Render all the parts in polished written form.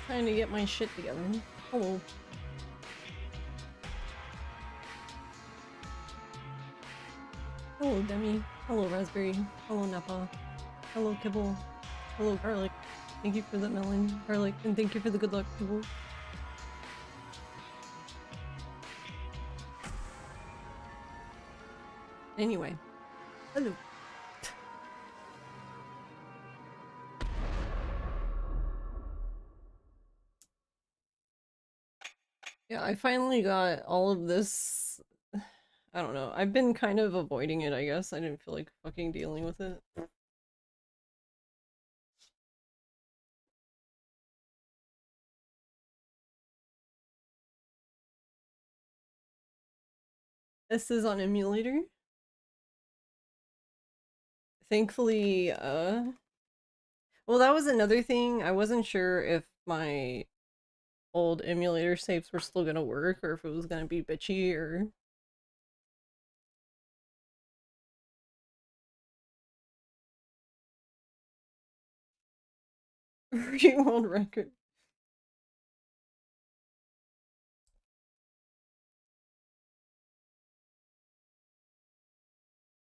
Trying to get my shit together. Hello. Hello, Demi. Hello, Raspberry. Hello, Nappa. Hello, Kibble. Hello, Garlic. Thank you for the melon, Garlic, and thank you for the good luck, Kibble. Anyway. Hello. Yeah, I finally got all of this. I don't know. I've been kind of avoiding it, I guess. I didn't feel like fucking dealing with it. This is on emulator. Thankfully, well, that was another thing. I wasn't sure if my old emulator saves were still gonna work or if it was gonna be bitchy or... World record.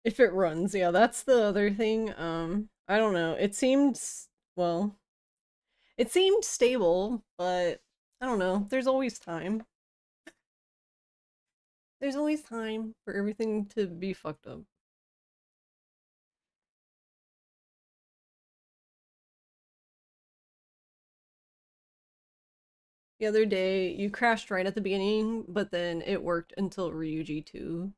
If it runs, yeah, that's the other thing. I don't know. It seemed, well, it seemed stable, but I don't know. There's always time. There's always time for everything to be fucked up. The other day, you crashed right at the beginning, but then it worked until Ryuji 2.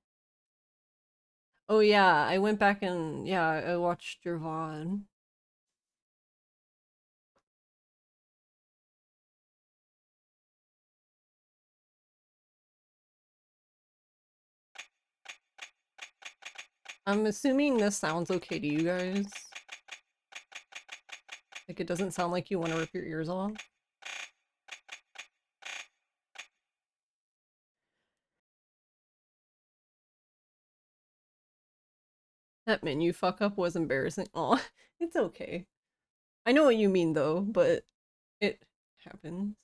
Oh yeah, I went back and, yeah, I watched your VOD. I'm assuming this sounds okay to you guys. Like, it doesn't sound like you want to rip your ears off. That menu fuck up was embarrassing. Aw, it's okay. I know what you mean though, but it happens.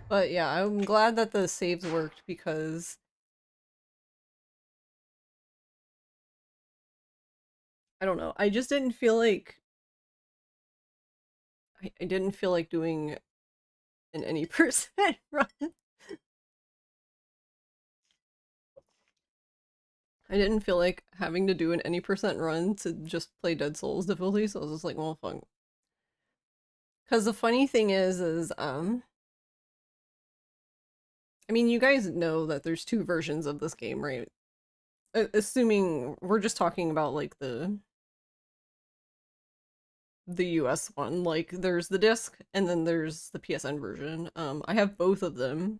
But yeah, I'm glad that the saves worked because I don't know. I just didn't feel like I didn't feel like doing an any percent run. I didn't feel like having to do an any percent run to just play Dead Souls difficulty, so I was just like, well, fuck. Because the funny thing is, I mean, you guys know that there's two versions of this game, right? Assuming we're just talking about like the US one. Like there's the disc and then there's the PSN version. I have both of them.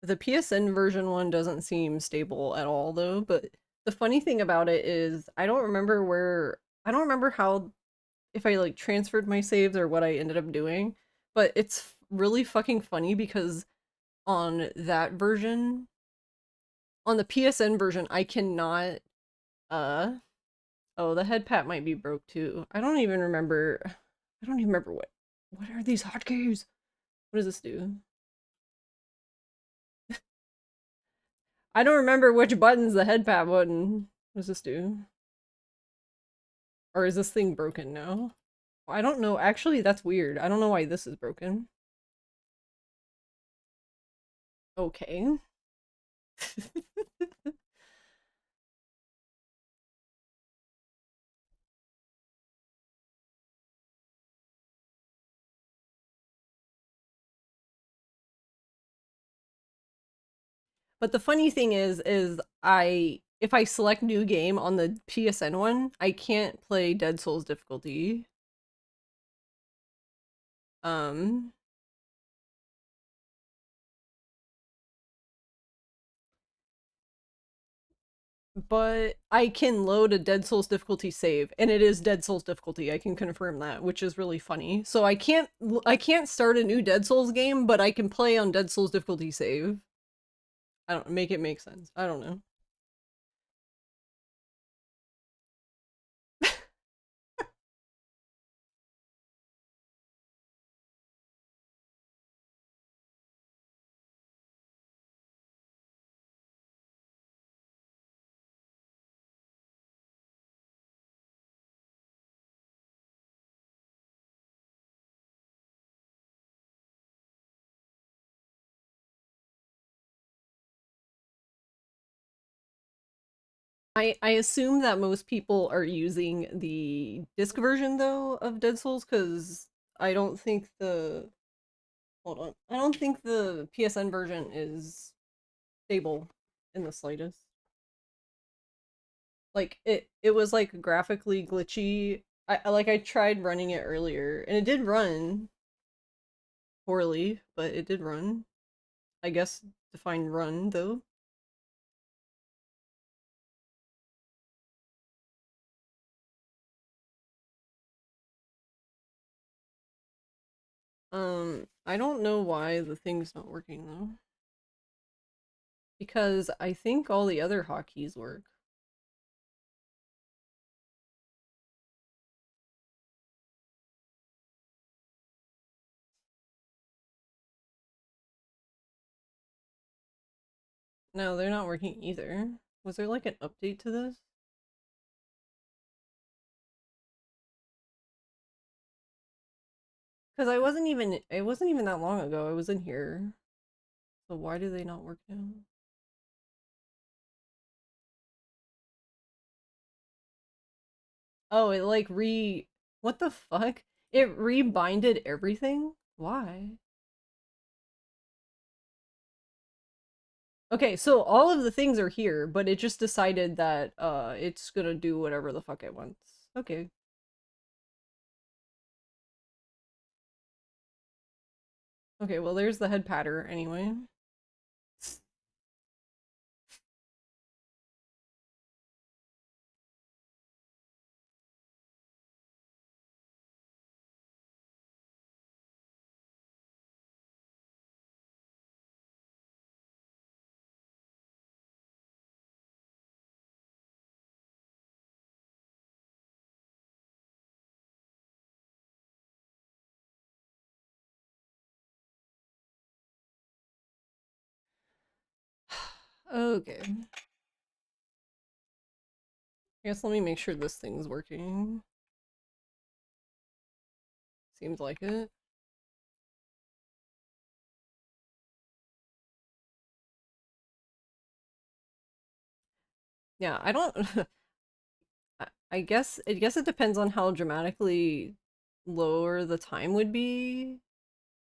The PSN version one doesn't seem stable at all though, but the funny thing about it is I don't remember how if I like transferred my saves or what I ended up doing, but it's really fucking funny because on that version, on the PSN version, I cannot oh, the head pat might be broke too. I don't even remember what are these hotkeys? What does this do? I don't remember which button's the head pat button. What does this do? Or is this thing broken now? I don't know. Actually, that's weird. I don't know why this is broken. Okay. But the funny thing is if I select new game on the PSN one, I can't play Dead Souls difficulty. Um, but I can load a Dead Souls difficulty save, and it is Dead Souls difficulty. I can confirm that, which is really funny. So I can't start a new Dead Souls game, but I can play on Dead Souls difficulty save. I don't make it make sense. I don't know. I assume that most people are using the disc version though of Dead Souls because I don't think the hold on. I don't think the PSN version is stable in the slightest. Like it was like graphically glitchy. I tried running it earlier and it did run poorly, but it did run. I guess define run though. I don't know why the thing's not working though. Because I think all the other hotkeys work. No, they're not working either. Was there like an update to this? Because it wasn't even that long ago. I was in here. So why do they not work now? Oh, it like what the fuck? It rebinded everything? Why? Okay, so all of the things are here, but it just decided that it's gonna do whatever the fuck it wants. Okay. Okay, well there's the head patter anyway. Okay. I guess let me make sure this thing's working. Seems like it. Yeah, I don't I guess it depends on how dramatically lower the time would be.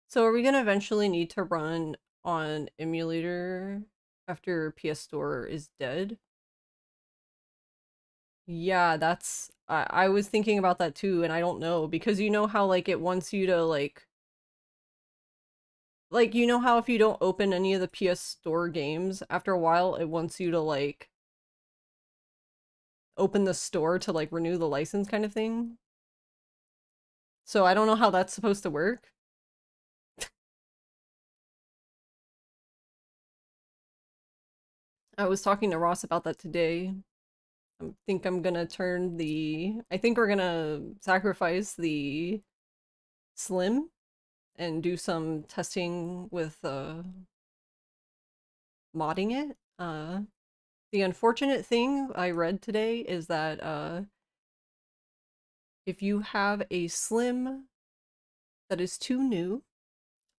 So are we gonna eventually need to run on emulator after PS Store is dead? Yeah, that's I was thinking about that too, and I don't know because you know how like it wants you to like you know how if you don't open any of the PS Store games after a while it wants you to like open the store to like renew the license kind of thing. So I don't know how that's supposed to work. I was talking to Ross about that today. Think I'm gonna turn the I think we're gonna sacrifice the Slim and do some testing with modding it. The unfortunate thing I read today is that if you have a Slim that is too new,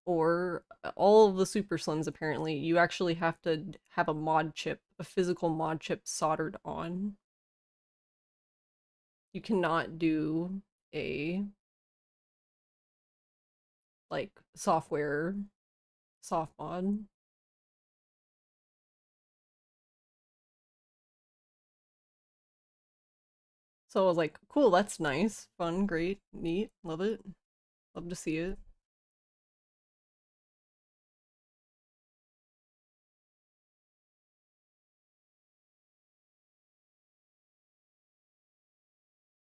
or all of the Super Slims apparently, you actually have to have a mod chip, a physical mod chip soldered on. You cannot do a like software soft mod. So I was like, cool, that's nice, fun, great, neat, love it, love to see it.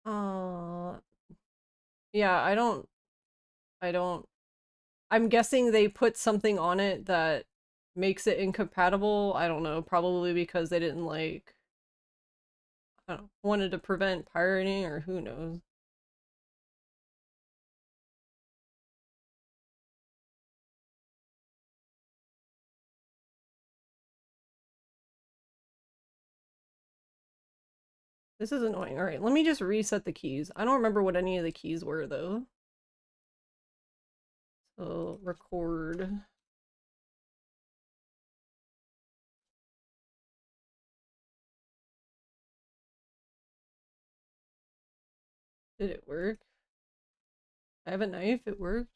Uh, yeah, I don't, I'm guessing they put something on it that makes it incompatible. I don't know, probably because they didn't like, I don't know, wanted to prevent pirating or who knows. This is annoying. All right, let me just reset the keys. I don't remember what any of the keys were though. So record. Did it work? I have a knife. It worked.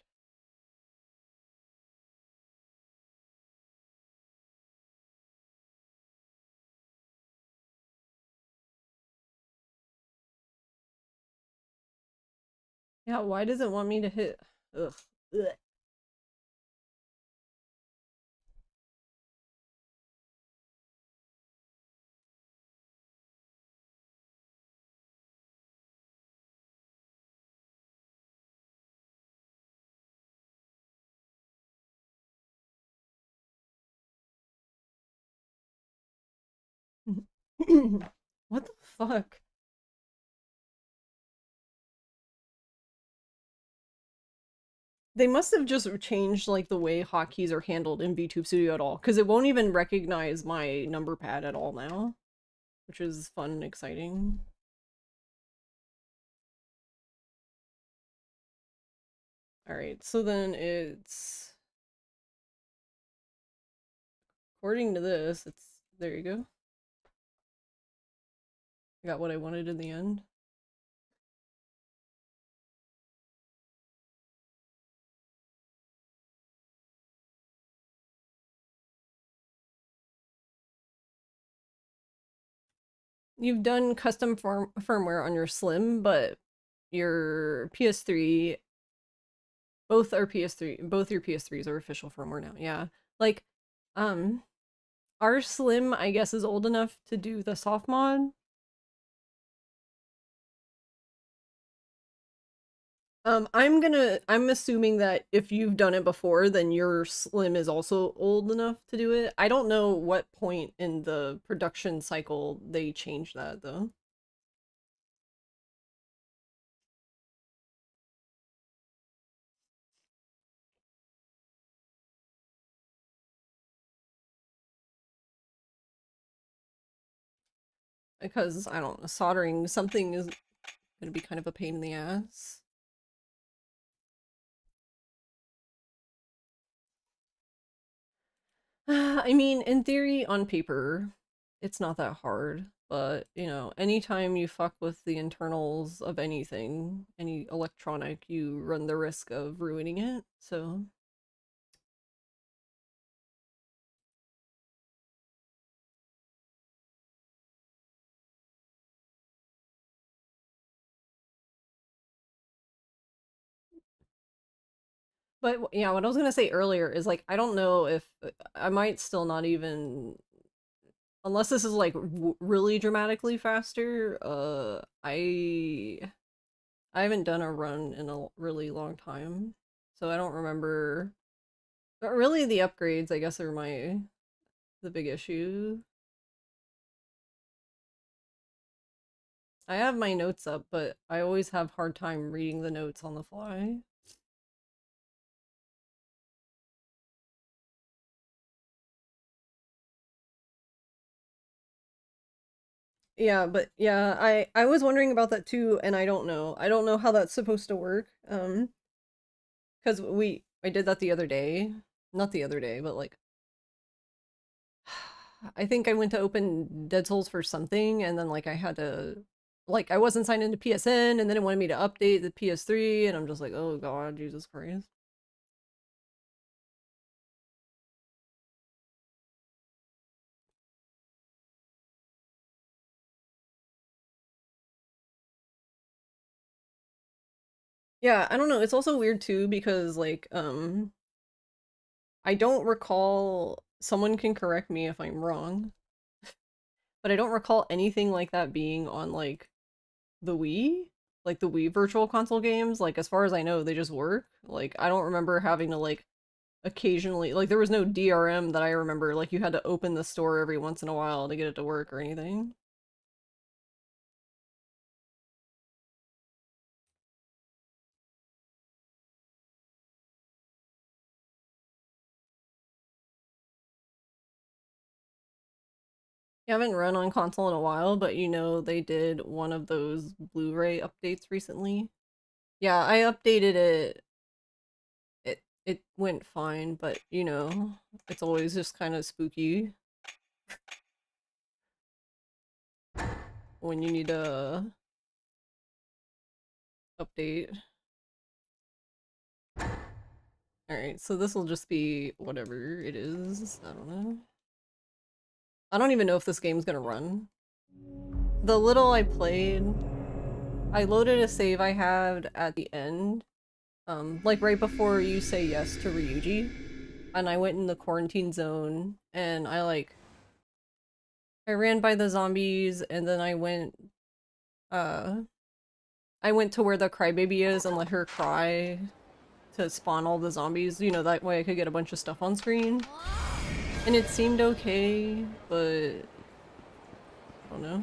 Yeah, why does it want me to hit? Ugh. Ugh. What the fuck? They must have just changed like the way hotkeys are handled in VTube Studio at all, because it won't even recognize my number pad at all now, which is fun and exciting. All right, so then it's according to this, it's there you go. I got what I wanted in the end. You've done custom firmware on your Slim, but your PS3, both are PS3, both your PS3s are official firmware now. Yeah. Like, um, our Slim, I guess, is old enough to do the soft mod. I'm assuming that if you've done it before, then your Slim is also old enough to do it. I don't know what point in the production cycle they changed that though. Because I don't know, soldering something is gonna be kind of a pain in the ass. I mean, in theory, on paper, it's not that hard, but you know, anytime you fuck with the internals of anything, any electronic, you run the risk of ruining it. So, but yeah, what I was gonna say earlier is like, I don't know if I might still not even, unless this is like really dramatically faster. I haven't done a run in a really long time, so I don't remember. But really, the upgrades, I guess, are the big issue. I have my notes up, but I always have hard time reading the notes on the fly. Yeah, but yeah, I was wondering about that too, and I don't know. I don't know how that's supposed to work. Because I did that the other day. Not the other day, but like I think I went to open Dead Souls for something, and then like I had to, like I wasn't signed into PSN, and then it wanted me to update the PS3, and I'm just like, oh god, Jesus Christ. Yeah, I don't know. It's also weird too because like I don't recall, someone can correct me if I'm wrong, but I don't recall anything like that being on like the Wii, like the Wii Virtual Console games. Like as far as I know, they just work. Like I don't remember having to like occasionally, like there was no DRM that I remember, like you had to open the store every once in a while to get it to work or anything. I haven't run on console in a while, but you know they did one of those Blu-ray updates recently. Yeah, I updated it. It went fine, but you know, it's always just kind of spooky when you need a update. Alright, so this will just be whatever it is. I don't know. I don't even know if this game's gonna run. The little I played, I loaded a save I had at the end, like right before you say yes to Ryuji, and I went in the quarantine zone, and I ran by the zombies, and then uh, I went to where the crybaby is and let her cry to spawn all the zombies, you know, that way I could get a bunch of stuff on screen. And it seemed okay, but I don't know.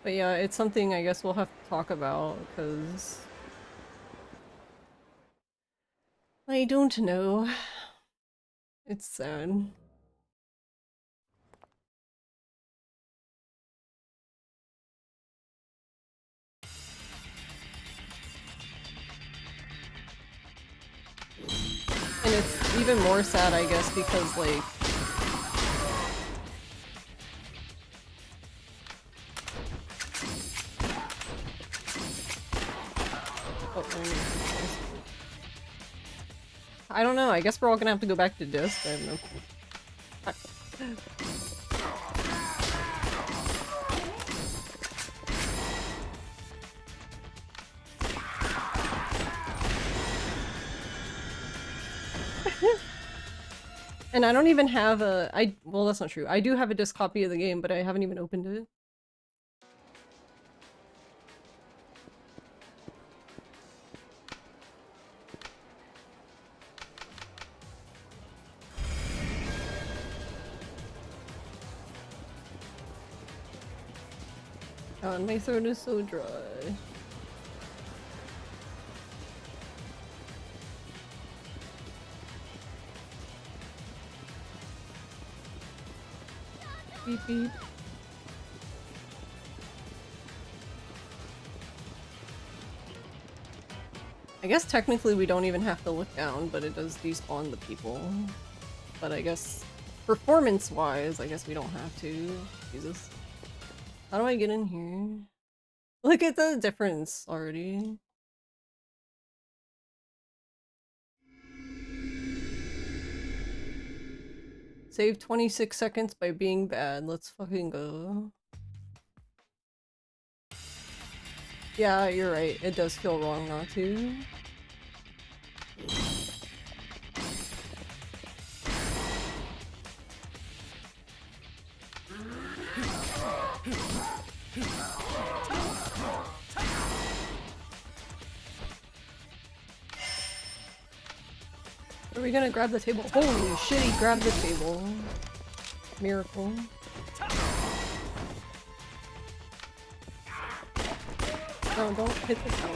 But yeah, it's something I guess we'll have to talk about, because I don't know. It's sad. And it's even more sad, I guess, because, like... Oh, I don't know, I guess we're all gonna have to go back to disc. I have no... And I don't even have a... well, that's not true. I do have a disc copy of the game, but I haven't even opened it. God, my throat is so dry. Beep beep. I guess technically we don't even have to look down, but it does despawn the people. But I guess performance-wise, I guess we don't have to. Jesus. How do I get in here? Look at the difference already. Save 26 seconds by being bad. Let's fucking go. Yeah, you're right. It does feel wrong not to. Are we gonna grab the table? Holy shit, he grabbed the table. Miracle. No, don't hit the couch.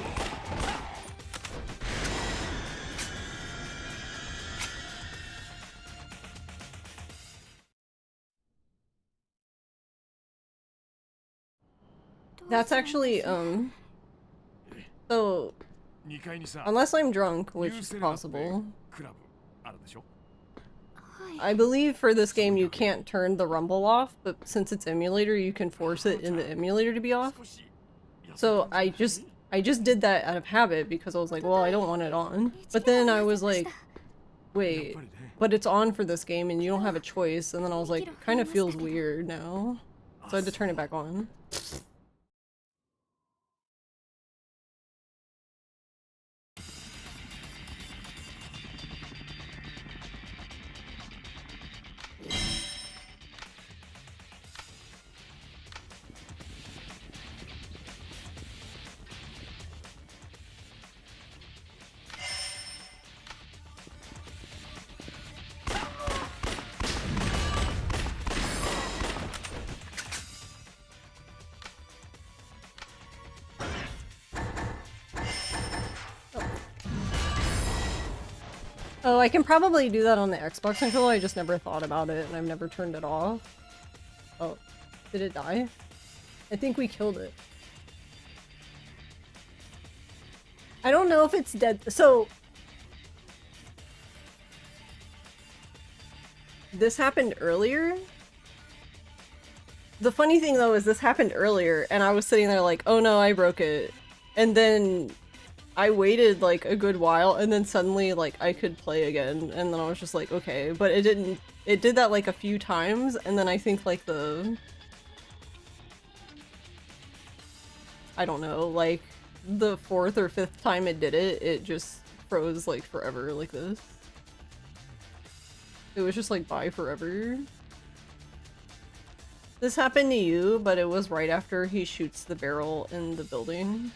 That's actually, so, unless I'm drunk, which is possible, I believe for this game you can't turn the rumble off, but since it's emulator, you can force it in the emulator to be off. So I just did that out of habit because I was like, well, I don't want it on. But then I was like, wait, but it's on for this game and you don't have a choice. And then I was like, it kind of feels weird now. So I had to turn it back on. Oh, I can probably do that on the Xbox controller, I just never thought about it and I've never turned it off. Oh, did it die? I think we killed it. I don't know if it's dead. So this happened earlier. The funny thing though is this happened earlier and I was sitting there like, oh no, I broke it. And then I waited like a good while and then suddenly like I could play again and then I was just like, okay, but it didn't, it did that like a few times and then I think like I don't know, like the fourth or fifth time it did it, it just froze like forever like this. It was just like bye forever. This happened to you, but it was right after he shoots the barrel in the building.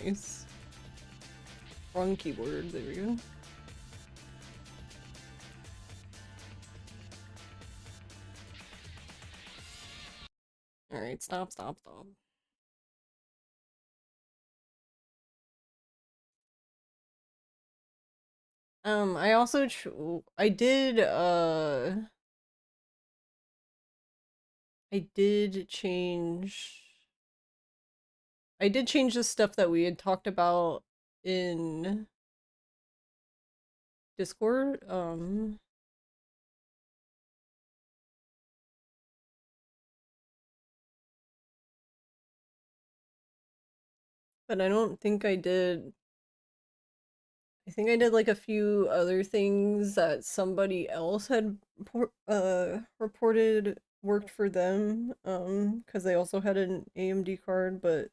Nice. Wrong keyboard, there we go. Alright, stop, stop, stop. I also I did I did change the stuff that we had talked about in Discord. But I don't think I did. I think I did like a few other things that somebody else had reported worked for them, because they also had an AMD card, but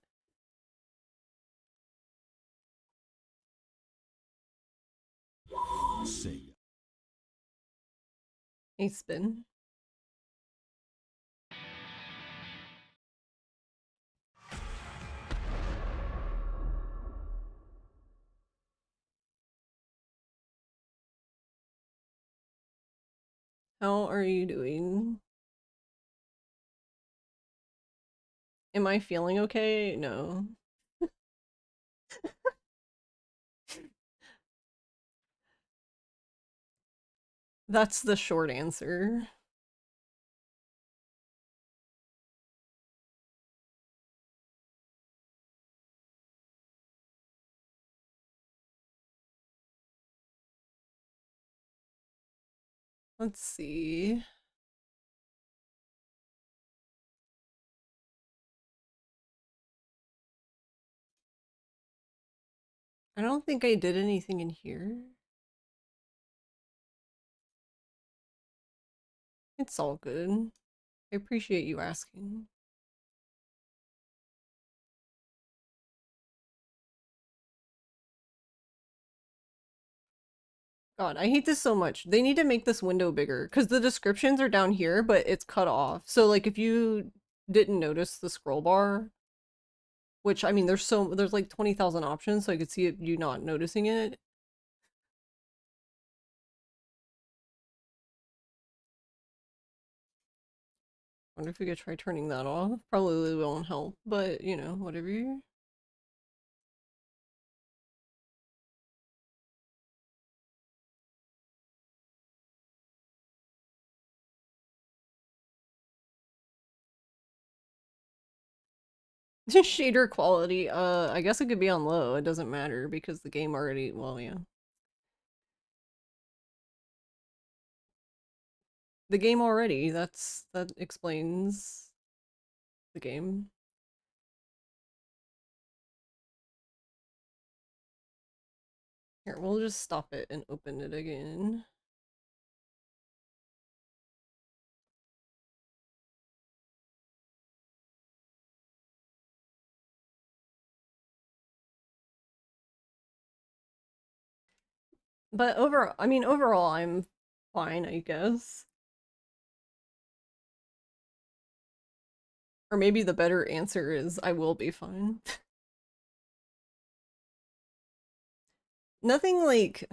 a spin. How are you doing? Am I feeling okay? No. That's the short answer. Let's see. I don't think I did anything in here. It's all good. I appreciate you asking. God, I hate this so much. They need to make this window bigger because the descriptions are down here, but it's cut off. So like if you didn't notice the scroll bar, which I mean there's like 20,000 options, so I could see it, you not noticing it. Wonder if we could try turning that off. Probably won't help, but you know, whatever. Shader quality, I guess it could be on low. It doesn't matter because the game already, well, yeah. The game already, that explains the game. Here, we'll just stop it and open it again. But overall, I mean, overall, I'm fine, I guess. Or maybe the better answer is I will be fine. Nothing like...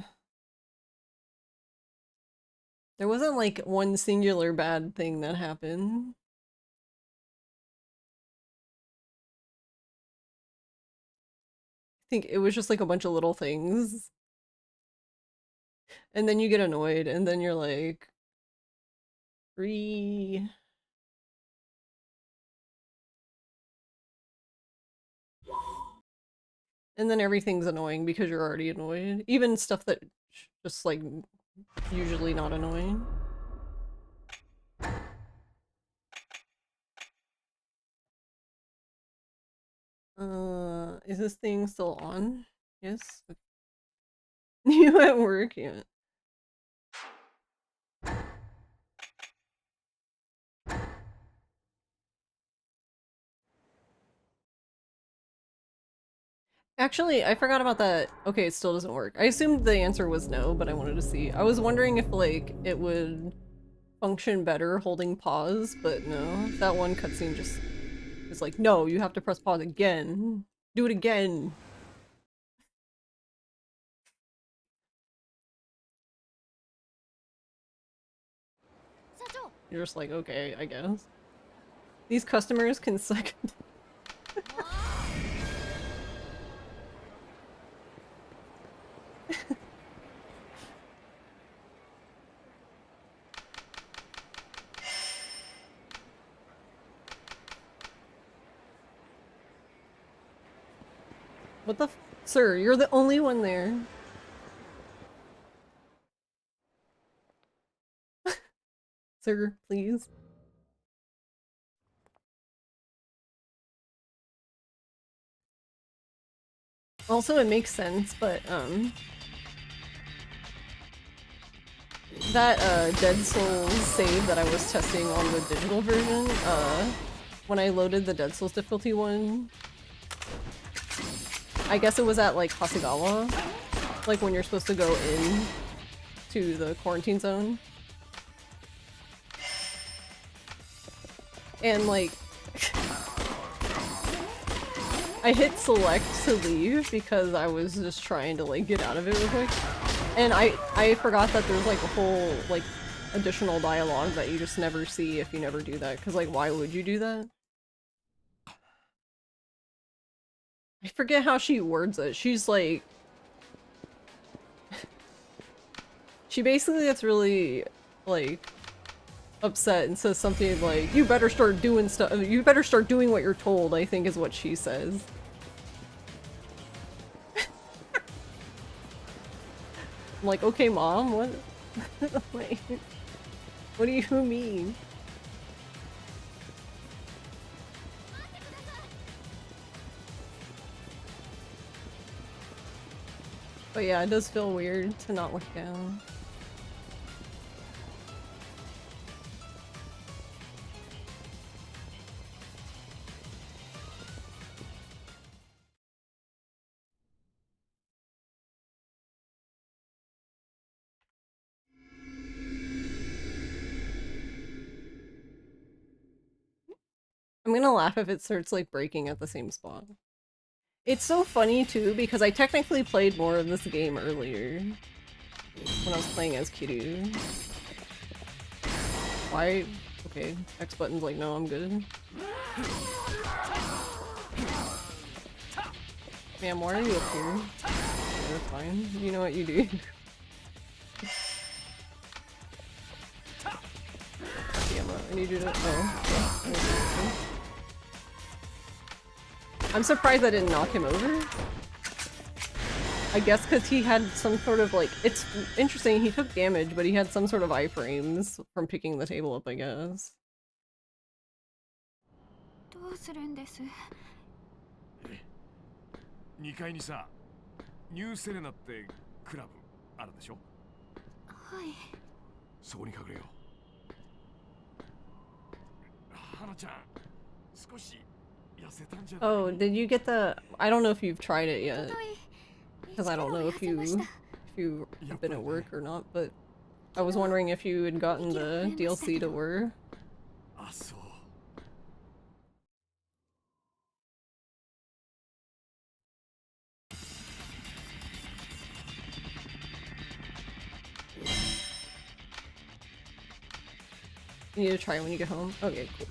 There wasn't like one singular bad thing that happened. think it was just like a bunch of little things. And then you get annoyed, and then you're like, free. And then everything's annoying because you're already annoyed. Even stuff that just like usually not annoying. Is this thing still on? Yes. You at work? Yeah. Actually, I forgot about that. Okay, it still doesn't work. I assumed the answer was no, but I wanted to see. I was wondering if, like, it would function better holding pause, but no. That one cutscene just is like, no, you have to press pause again. Do it again. You're just like, okay, I guess. These customers can suck. What the f- Sir, you're the only one there. Sir, please. Also, it makes sense, but, that, Dead Souls save that I was testing on the digital version, when I loaded the Dead Souls difficulty one, I guess it was at, like, Hasegawa, like, when you're supposed to go in to the quarantine zone. And, like, I hit select to leave because I was just trying to, like, get out of it real quick. And I forgot that there's, like, a whole, like, additional dialogue that you just never see if you never do that. Because, like, why would you do that? I forget how she words it. She's, like... she basically gets really, like, upset and says something like, you better start doing stuff- you better start doing what you're told, I think is what she says. I'm like, okay, mom, what? Like, what do you mean? But yeah, it does feel weird to not look down. I'm gonna laugh if it starts, like, breaking at the same spot. It's so funny, too, because I technically played more of this game earlier. When I was playing as Kiryu. Why? Okay, X button's like, no, I'm good. Ma'am, why are you up here? Yeah, that's fine. You know what you do. Damn, I need you to- oh. Okay. I'm surprised I didn't knock him over. I guess because he had some sort of, like, it's interesting, he took damage, but he had some sort of iframes from picking the table up, I guess. どうするんです？2階にさ、ニューセレナってクラブあるでしょ？はい。そこに隠れよう。花ちゃん、少し痩せたんじゃない？ Oh, did you get the- I don't know if you've tried it yet. Because I don't know if you've been at work or not, but I was wondering if you had gotten the DLC to Word. You need to try it when you get home? Okay, cool.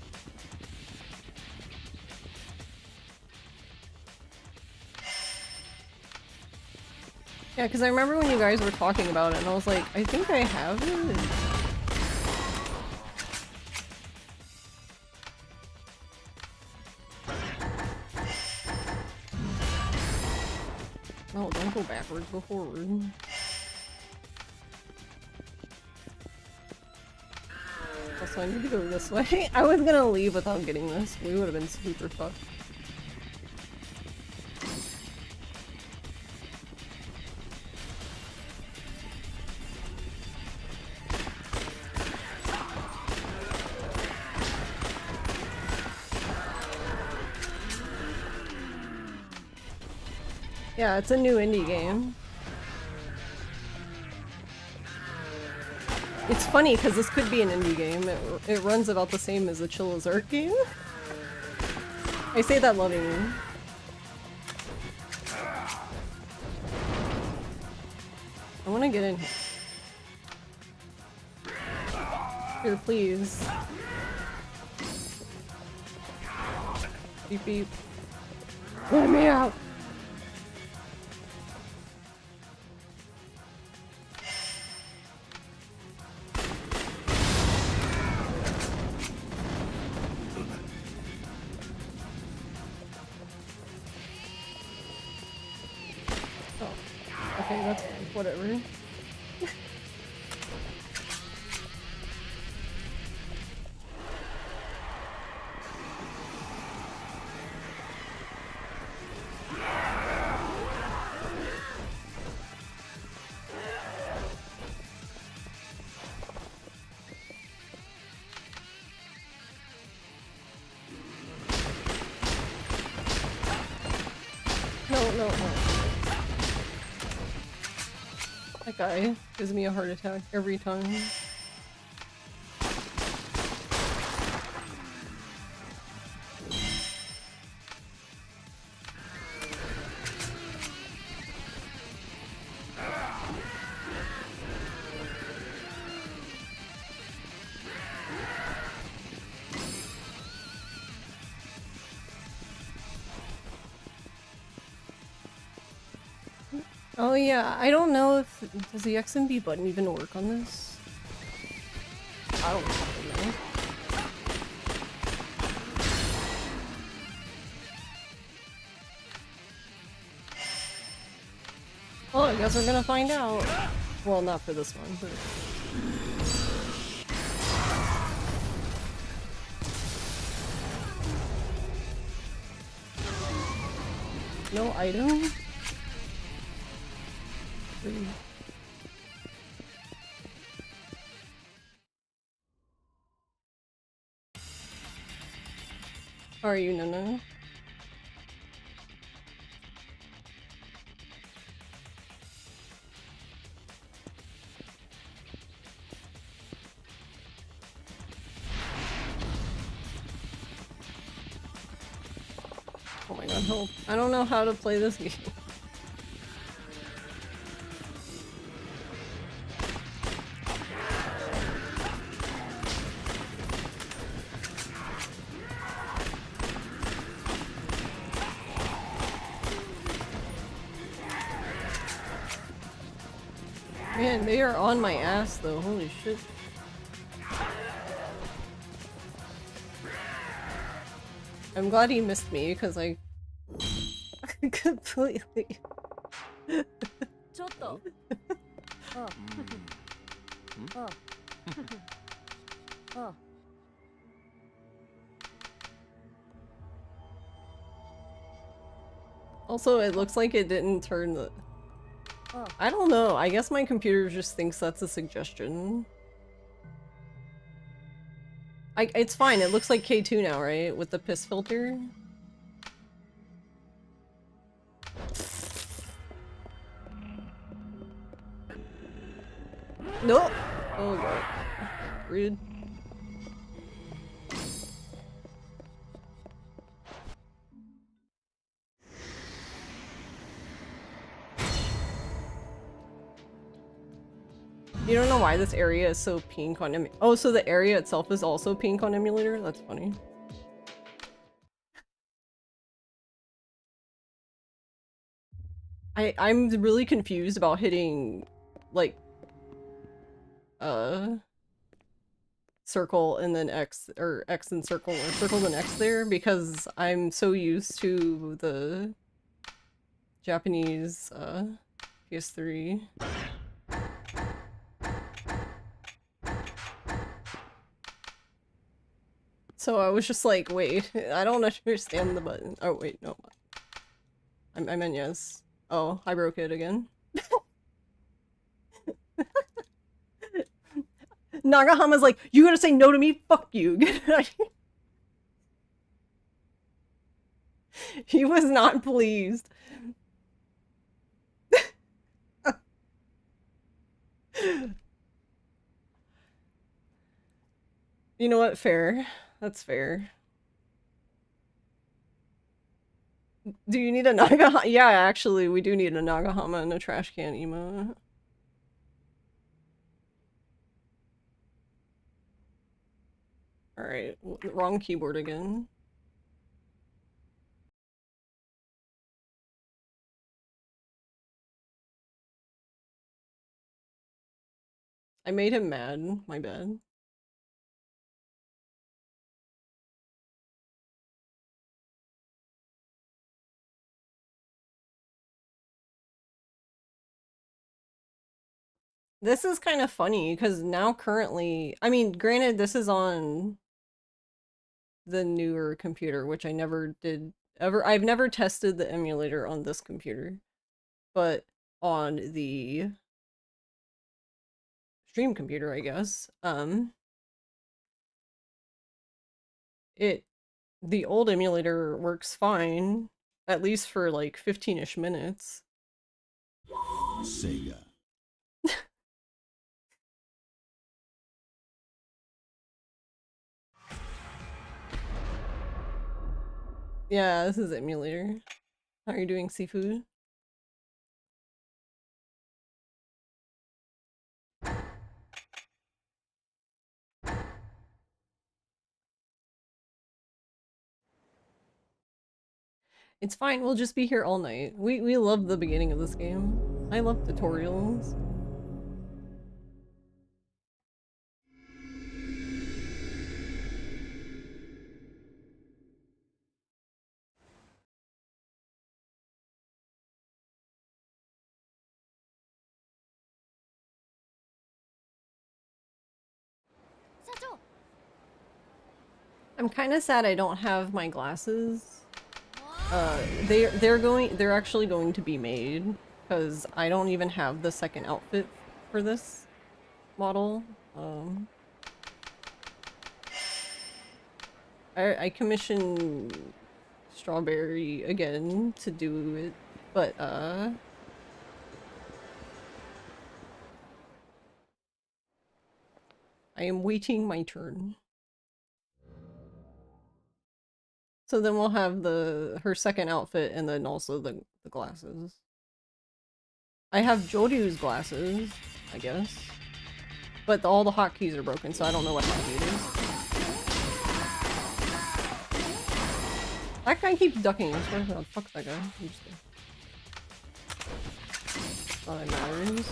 Yeah, because I remember when you guys were talking about it, and I was like, I think I have it. No, don't go backwards, go forward. Also, I need to go this way. I was gonna leave without getting this. We would have been super fucked. Yeah, it's a new indie game. It's funny because this could be an indie game. It runs about the same as the Chilla's Arc game. I say that lovingly. I want to get in here. Here, please. Beep beep. Let me out! Okay, that's fine. Whatever. No. That guy gives me a heart attack every time. Oh yeah, I don't know if does the XMB button even work on this? I don't fucking know. Well, I guess we're gonna find out. Well, not for this one, but... No item? How are you, Nana? Oh my god, help. I don't know how to play this game. Man, they are on my ass though, holy shit. I'm glad he missed me, because I completely... Also, it looks like it didn't turn the... I don't know, I guess my computer just thinks that's a suggestion. It's fine, it looks like K2 now, right? With the piss filter? Nope! Oh god. Rude. You don't know why this area is so pink on oh, so the area itself is also pink on emulator? That's funny. I'm really confused about hitting, like, circle and then X, or X and circle, or circle and X there, because I'm so used to the Japanese, PS3. So I was just like, wait, I don't understand the button. Oh, wait, no. I meant yes. Oh, I broke it again. Nagahama's like, you gonna say no to me? Fuck you. He was not pleased. You know what? Fair. That's fair. Do you need a Nagahama? Yeah, actually, we do need a Nagahama and a trash can emote. Alright, wrong keyboard again. I made him mad, my bad. This is kind of funny, because now currently, I mean, granted, this is on the newer computer, which I never did ever. I've never tested the emulator on this computer, but on the stream computer, I guess, the old emulator works fine, at least for like 15-ish minutes. Sega. Yeah, this is emulator. How are you doing, seafood? It's fine, we'll just be here all night. We love the beginning of this game. I love tutorials. I'm kind of sad I don't have my glasses. They're actually going to be made, because I don't even have the second outfit for this model. I commissioned Strawberry again to do it, but I am waiting my turn. So then we'll have her second outfit and then also the glasses. I have Joryu's glasses, I guess. But all the hotkeys are broken, so I don't know what hotkey it is. That guy keeps ducking. I swear to God, fuck that guy. I'm just kidding. Not that matters.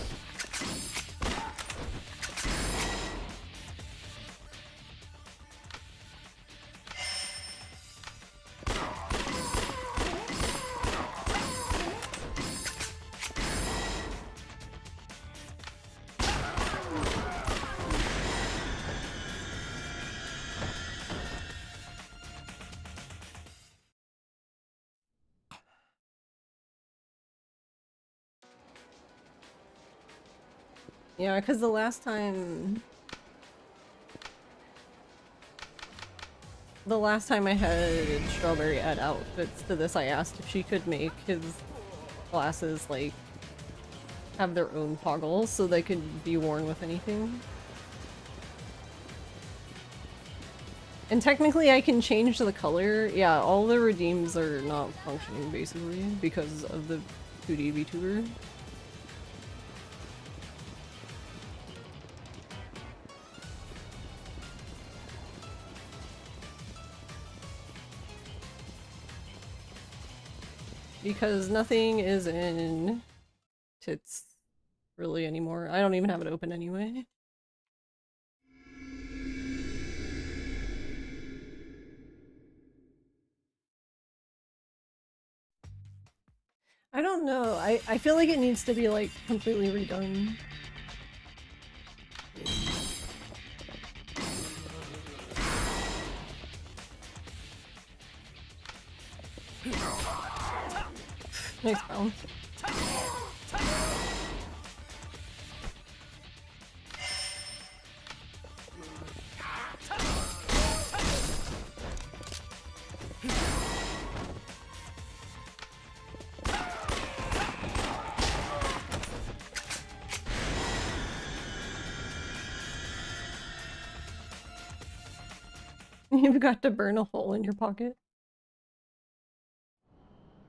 Yeah, because the last time I had Strawberry add outfits to this, I asked if she could make his glasses, like, have their own toggles so they could be worn with anything. And technically I can change the color. Yeah, all the redeems are not functioning, basically, because of the 2D VTuber. because nothing is in tits really anymore. I don't even have it open anyway. I don't know. I feel like it needs to be like completely redone. Nice bounce. You've got to burn a hole in your pocket.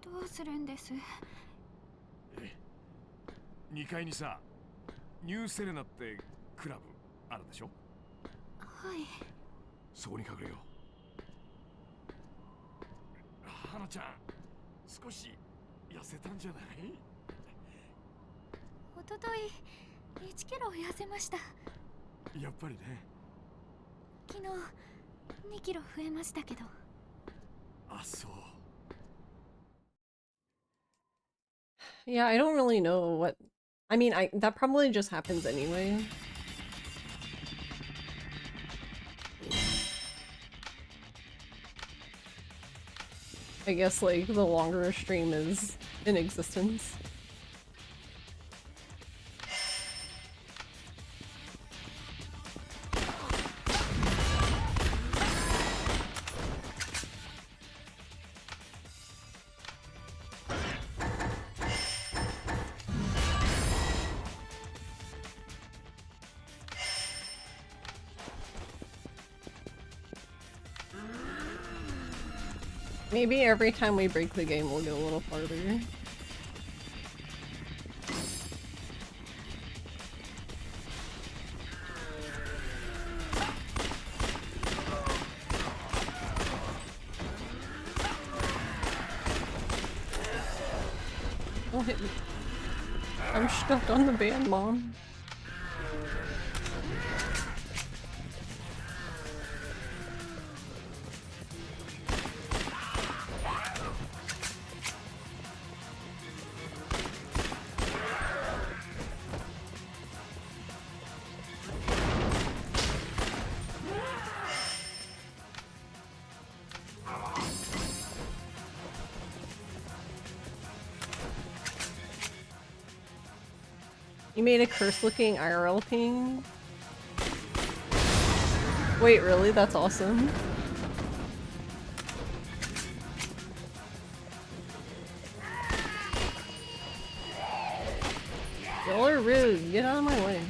どうするんです？ 2階にさ、ニューセレナってクラブあるでしょ。はい。そこに隠れよう。花ちゃん、少し痩せたんじゃない？おととい1キロ痩せました。やっぱりね。昨日2キロ増えましたけど。あ、そう。Yeah, I don't really know what. I mean, that probably just happens anyway. I guess like the longer a stream is in existence. Maybe every time we break the game, we'll go a little farther. Don't hit me. I'm stuck on the band, Mom. You made a curse-looking IRL ping? Wait, really? That's awesome. Y'all are rude. Get out of my way.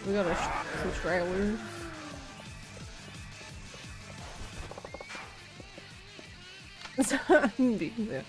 We got some stragglers. Yeah.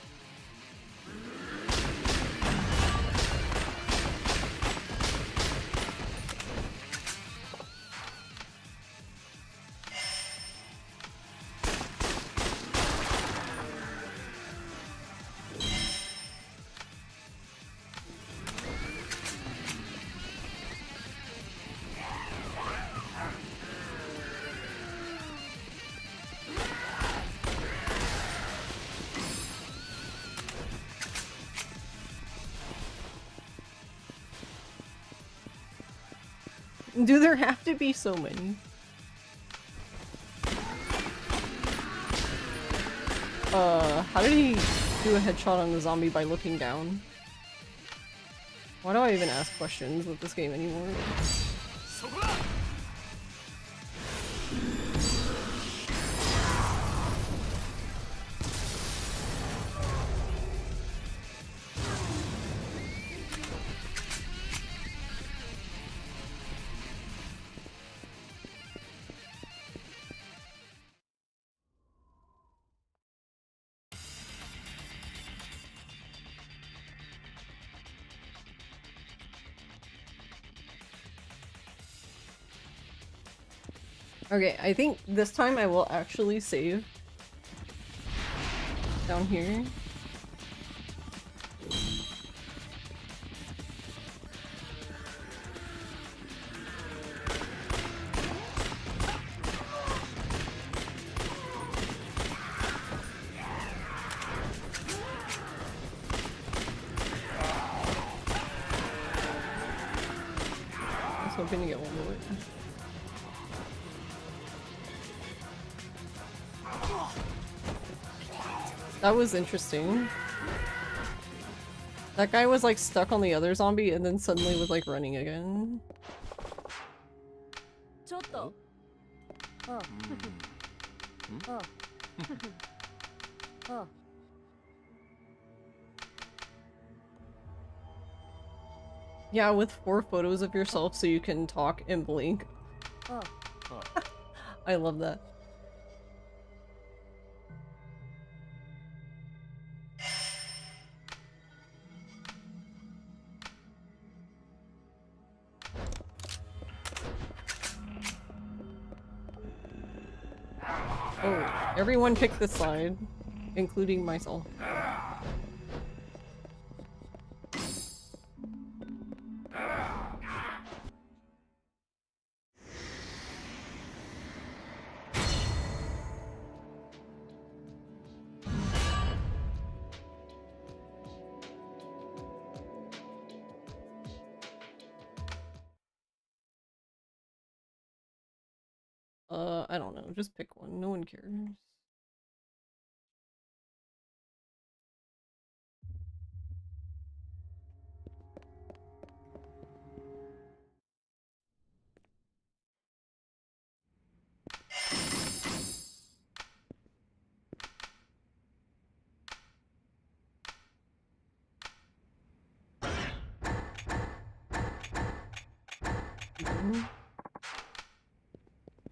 Do there have to be so many? How did he do a headshot on the zombie by looking down? Why do I even ask questions with this game anymore? Okay, I think this time I will actually save down here. I was hoping to get one bullet. That was interesting. That guy was like stuck on the other zombie and then suddenly was like running again. Yeah, with 4 photos of yourself so you can talk and blink. I love that. Oh, everyone picked this side, including myself. I don't know, just pick one, no one cares.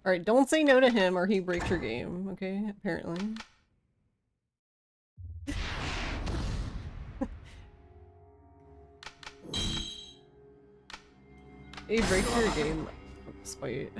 Alright, don't say no to him or he breaks your game, okay? Apparently. He breaks your game from spite.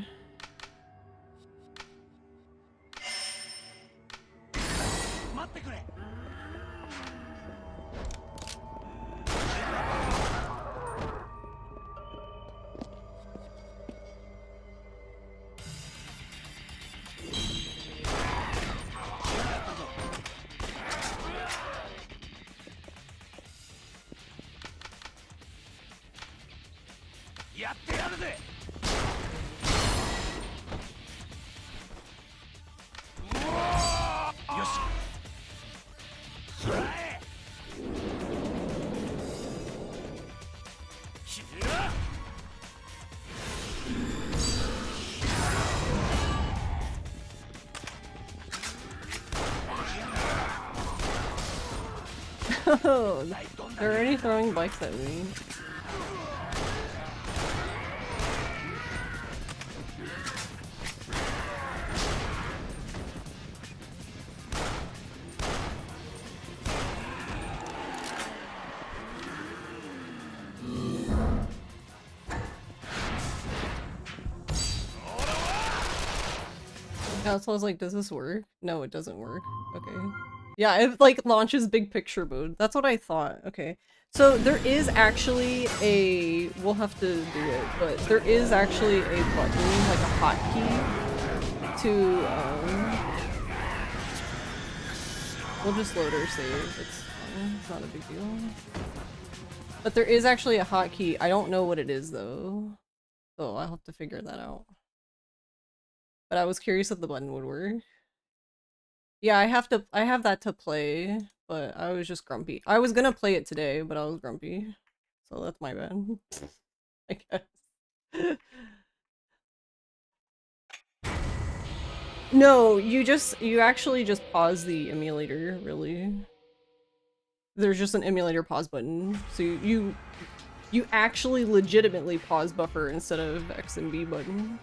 Oh, they're already throwing bikes at me. Yeah, so I was like, does this work? No, it doesn't work. Okay. Yeah, it like launches big picture mode. That's what I thought. Okay. So there is actually a... We'll have to do it, but there is actually a button, like a hotkey to, we'll just load our save. It's fine. It's not a big deal. But there is actually a hotkey. I don't know what it is though. So I'll have to figure that out. But I was curious if the button would work. Yeah, I have that to play, but I was just grumpy. I was gonna play it today, but I was grumpy. So that's my bad. I guess. No, you actually just pause the emulator, really. There's just an emulator pause button. So you actually legitimately pause buffer instead of X and B button.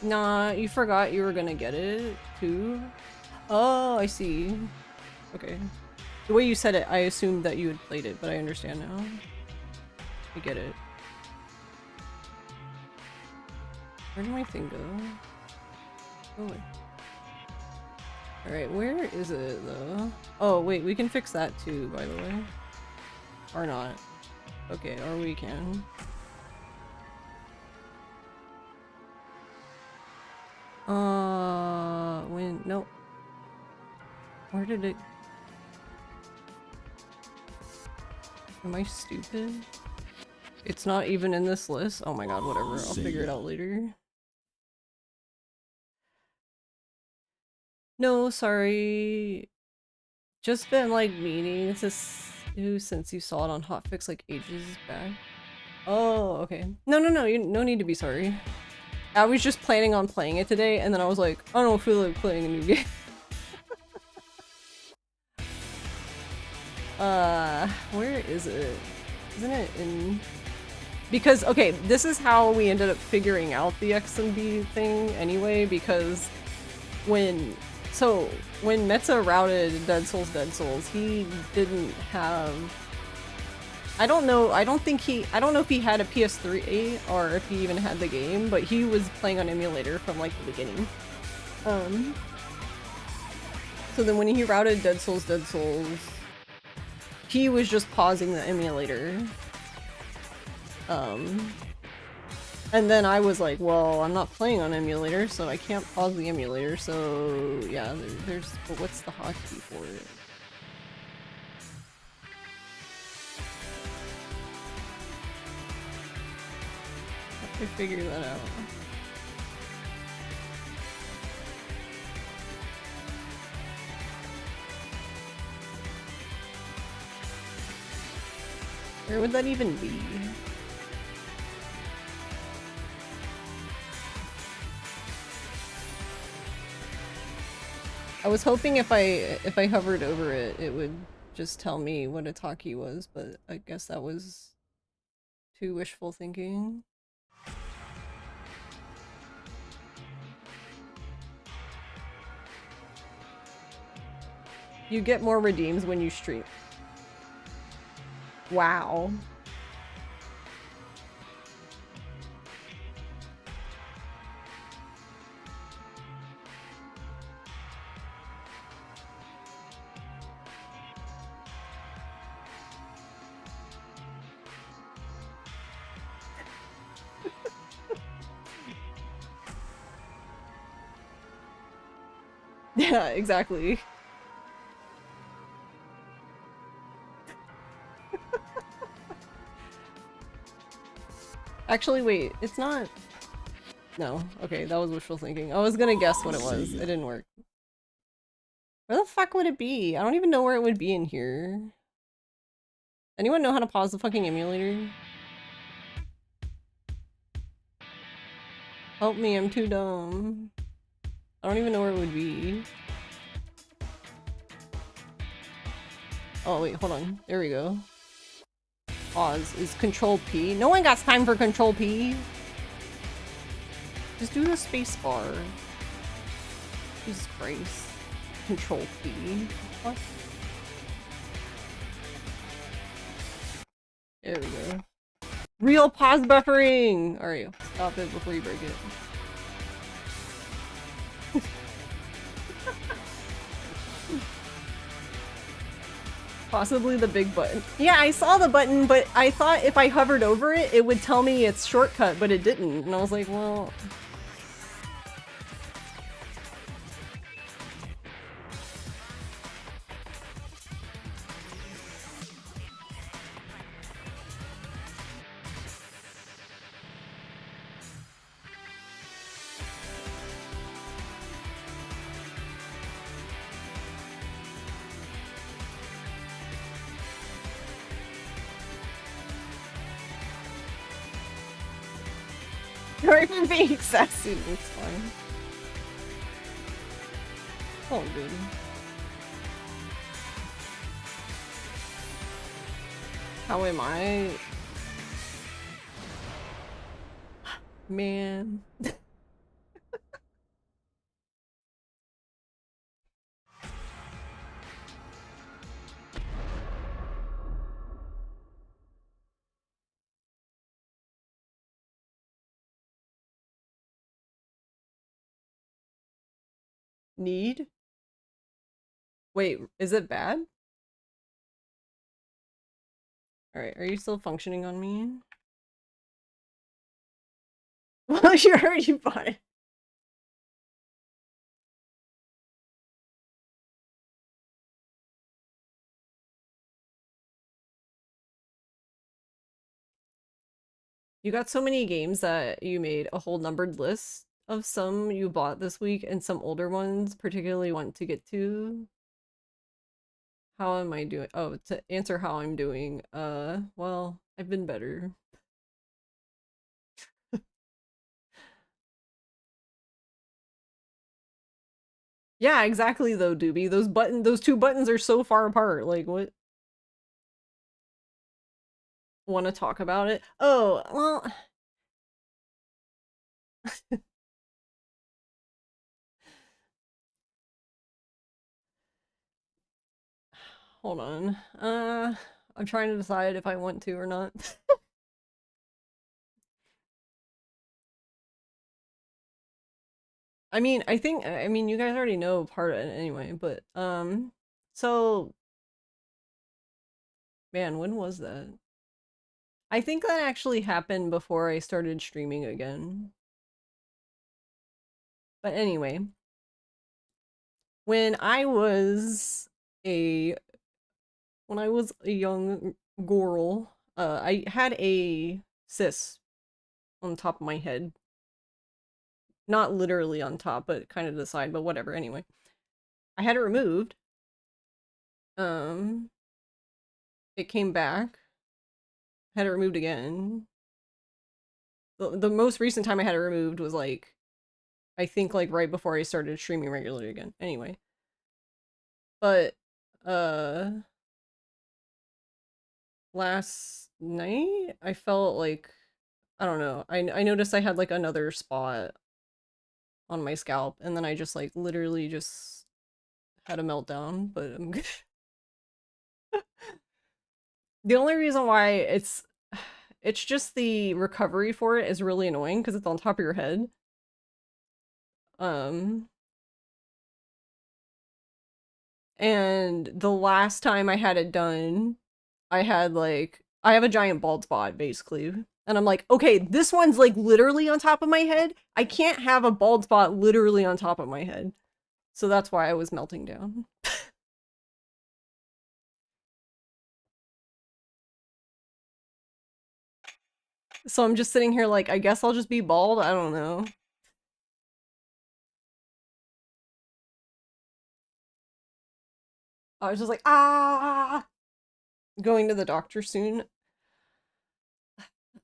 Nah, you forgot you were gonna get it too. Oh, I see. Okay. The way you said it, I assumed that you had played it, but I understand now. I get it. Where did my thing go? Go away. Alright, where is it though? Oh wait, we can fix that too, by the way. Or not. Okay, or we can. Nope. Where did it? Am I stupid? It's not even in this list? Oh my god, whatever. I'll figure it out later. No, sorry. Just been like meaning to since you saw it on Hotfix like ages back. Oh, okay. No, no need to be sorry. I was just planning on playing it today, and then I was like, I don't feel like playing a new game. Where is it? Isn't it in... Because, okay, this is how we ended up figuring out the X and B thing anyway, because when Metza routed Dead Souls, he didn't have... I don't know if he had a PS3 or if he even had the game, but he was playing on emulator from like the beginning. So then when he routed Dead Souls, he was just pausing the emulator. And then I was like, well, I'm not playing on emulator, so I can't pause the emulator, so yeah, but what's the hotkey for it? Have to figure that out. Where would that even be? I was hoping if I hovered over it, it would just tell me what Ataki was, but I guess that was too wishful thinking. You get more redeems when you stream. Wow. Yeah, exactly. Actually, wait, it's not... No, okay, that was wishful thinking. I was gonna guess what it was. It didn't work. Where the fuck would it be? I don't even know where it would be in here. Anyone know how to pause the fucking emulator? Help me, I'm too dumb. I don't even know where it would be. Oh wait, hold on. There we go. Pause is Control P. No one got time for Control P. Just do the space bar. Jesus Christ. Control P. What? There we go. Real pause buffering! Alright, stop it before you break it. Possibly the big button. Yeah, I saw the button, but I thought if I hovered over it, it would tell me its shortcut, but it didn't. And I was like, well... Sorry for being sassy, it's fine. Oh, good. How am I? Man. Need? Wait, is it bad? Alright, are you still functioning on me? Well, you're already fine. You got so many games that you made a whole numbered list of some you bought this week and some older ones particularly want to get to. How am I doing? Oh, to answer how I'm doing. Well, I've been better. Yeah, exactly though, Doobie. Those two buttons are so far apart. Like, what? Want to talk about it? Oh, well, hold on. I'm trying to decide if I want to or not. I mean, I mean, you guys already know part of it anyway, but, so, man, when was that? I think that actually happened before I started streaming again. But anyway, when I was a when I was a young girl, I had a cyst on top of my head. Not literally on top, but kind of to the side, but whatever, anyway. I had it removed. Um, it came back. Had it removed again. The most recent time I had it removed was like, I think like right before I started streaming regularly again. Anyway. But, last night I felt like, I don't know, I noticed I had like another spot on my scalp, and then I just like literally just had a meltdown, but I'm good. The only reason why it's just the recovery for it is really annoying because it's on top of your head. Um, and the last time I had it done, I had like I have a giant bald spot basically. And I'm like, okay, this one's like literally on top of my head. I can't have a bald spot literally on top of my head. So that's why I was melting down. So I'm just sitting here like, I guess I'll just be bald. I don't know. I was just like, ah, going to the doctor soon.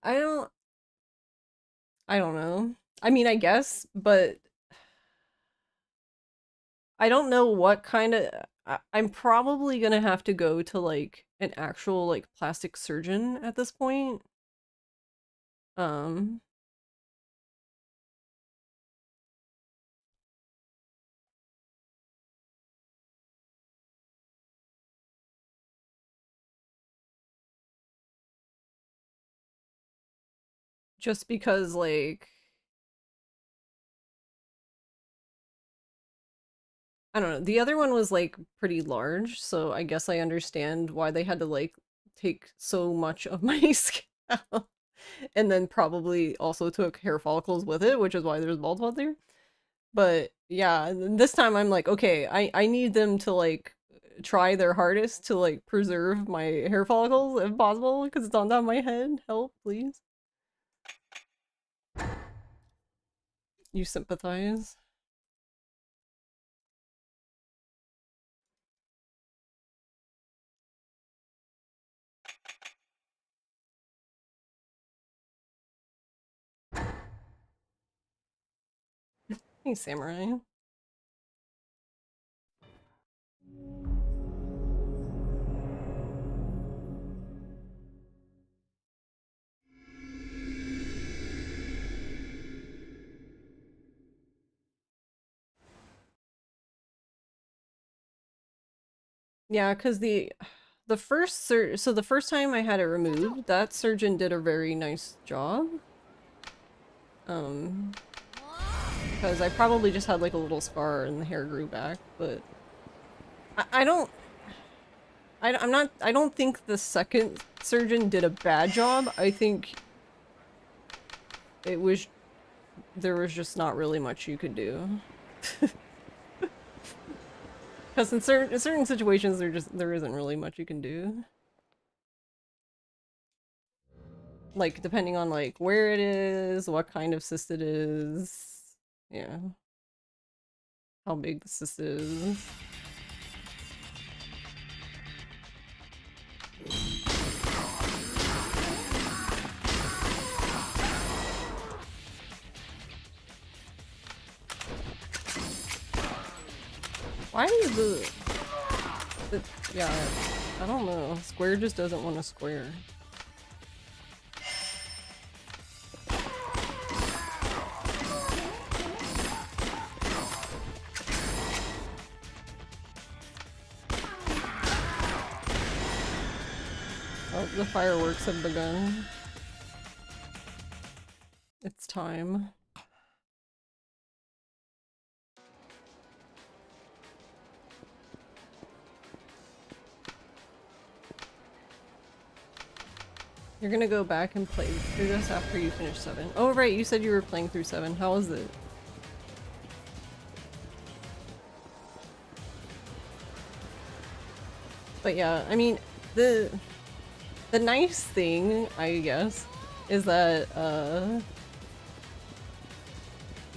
I don't, I don't know. I mean, I guess, but I don't know what kind of, I'm probably gonna have to go to like an actual like plastic surgeon at this point. Um, just because like, I don't know, the other one was like pretty large, so I guess I understand why they had to like take so much of my scalp. And then probably also took hair follicles with it, which is why there's bald spot there. But yeah, this time I'm like, okay, I need them to like try their hardest to like preserve my hair follicles if possible, because it's on top of my head. Help, please. You sympathize. Hey, samurai. Yeah, because the first so the first time I had it removed, that surgeon did a very nice job. Um, because I probably just had like a little scar and the hair grew back, but I don't I don't think the second surgeon did a bad job. I think it was there was just not really much you could do. Because in certain situations there isn't really much you can do. Like depending on like where it is, what kind of cyst it is, yeah. How big the cyst is. Why is the yeah, I don't know. Square just doesn't want to square. Oh, the fireworks have begun. It's time. You're gonna go back and play through this after you finish 7. Oh right, you said you were playing through 7. How was it? But yeah, I mean, the nice thing, I guess, is that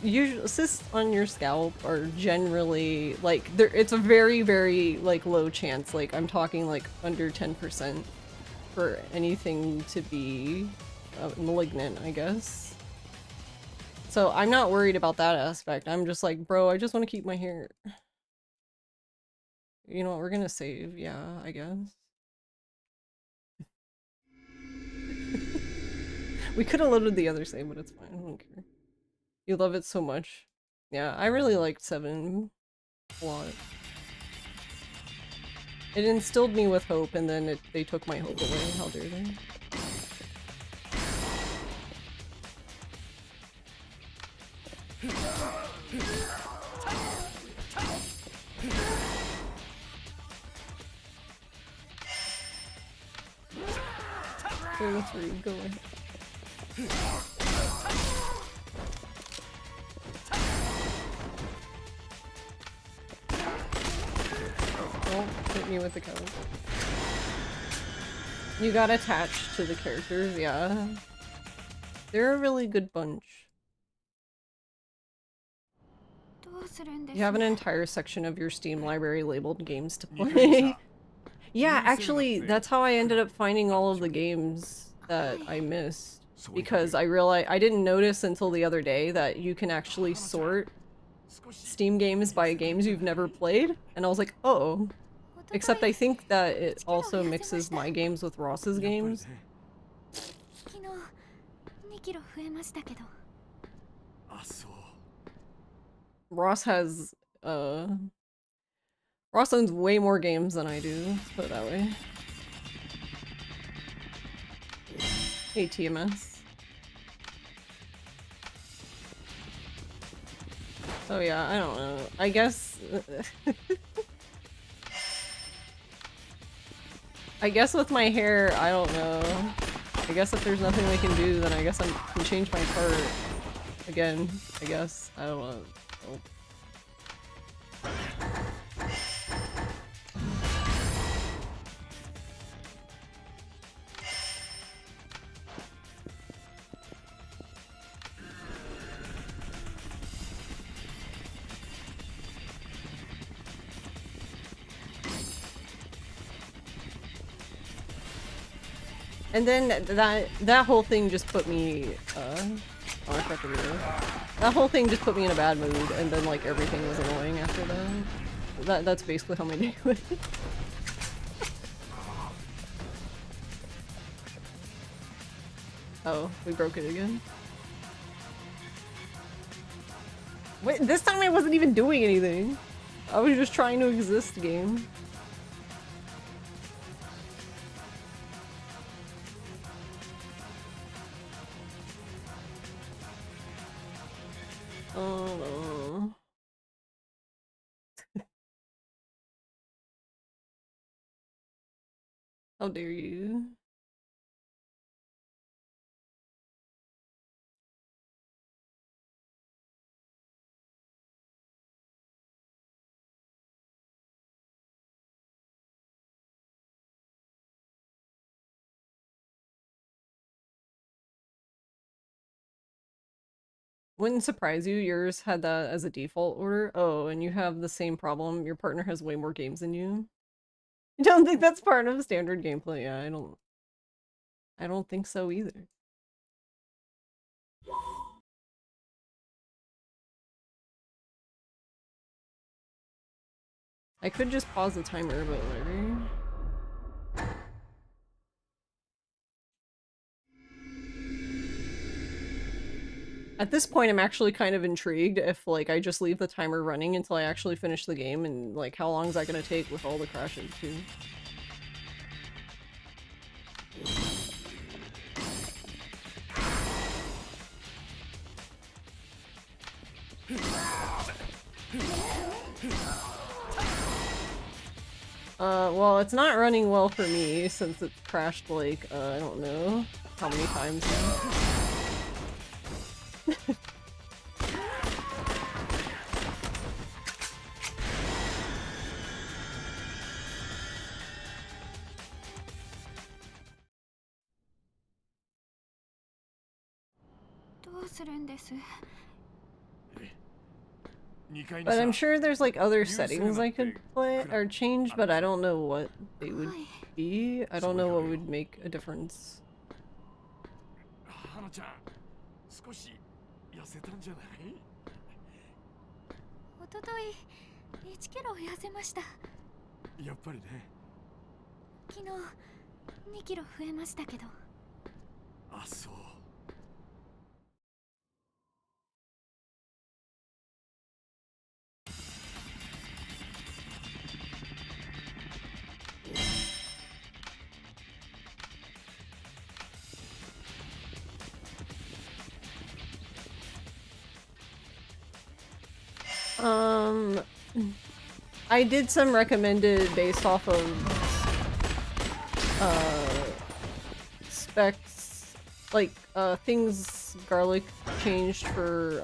usually cysts on your scalp are generally like it's a very like low chance. Like I'm talking like under 10%. For anything to be malignant, I guess. So I'm not worried about that aspect. I'm just like, bro, I just want to keep my hair. You know what, we're gonna save, yeah, I guess. We could have loaded the other save, but it's fine, I don't care. You love it so much. Yeah, I really liked 7 a lot. It instilled me with hope, and then they took my hope away. How dare they? Okay, that's rude. Go away. Don't hit me with the code. You got attached to the characters, yeah. They're a really good bunch. You have an entire section of your Steam library labeled games to play. Yeah, actually, that's how I ended up finding all of the games that I missed. Because I realized I didn't notice until the other day that you can actually sort Steam games by games you've never played. And I was like, oh. Except I think that it also mixes my games with Ross's games. Ross has, Ross owns way more games than I do, let's put it that way. ATMS. So yeah, I don't know. I guess... I guess with my hair, I don't know. I guess if there's nothing they can do, then I guess I can change my part again, I guess. I don't know. Oh. And then that whole thing just put me, oh, I forgot to reload. That whole thing just put me in a bad mood, and then like everything was annoying after that. That's basically how my day went. Oh, we broke it again. Wait, this time I wasn't even doing anything. I was just trying to exist, game. Oh no. How dare you? Wouldn't surprise you, yours had that as a default order. Oh, and you have the same problem. Your partner has way more games than you. I don't think that's part of standard gameplay. Yeah, I don't think so either. I could just pause the timer, but whatever. At this point, I'm actually kind of intrigued if, like, I just leave the timer running until I actually finish the game, and, like, how long is that gonna take with all the crashes, too? Well, it's not running well for me since it crashed, like, I don't know how many times now. But I'm sure there's like other settings I could play or change, but I don't know what they would be. I don't know what would make a difference. 花ちゃん、少し痩せたんじゃない？一昨日1キロ痩せました。やっぱりね。昨日2キロ増えましたけど。あ、そう。I did some recommended based off of specs, like things Garlic changed for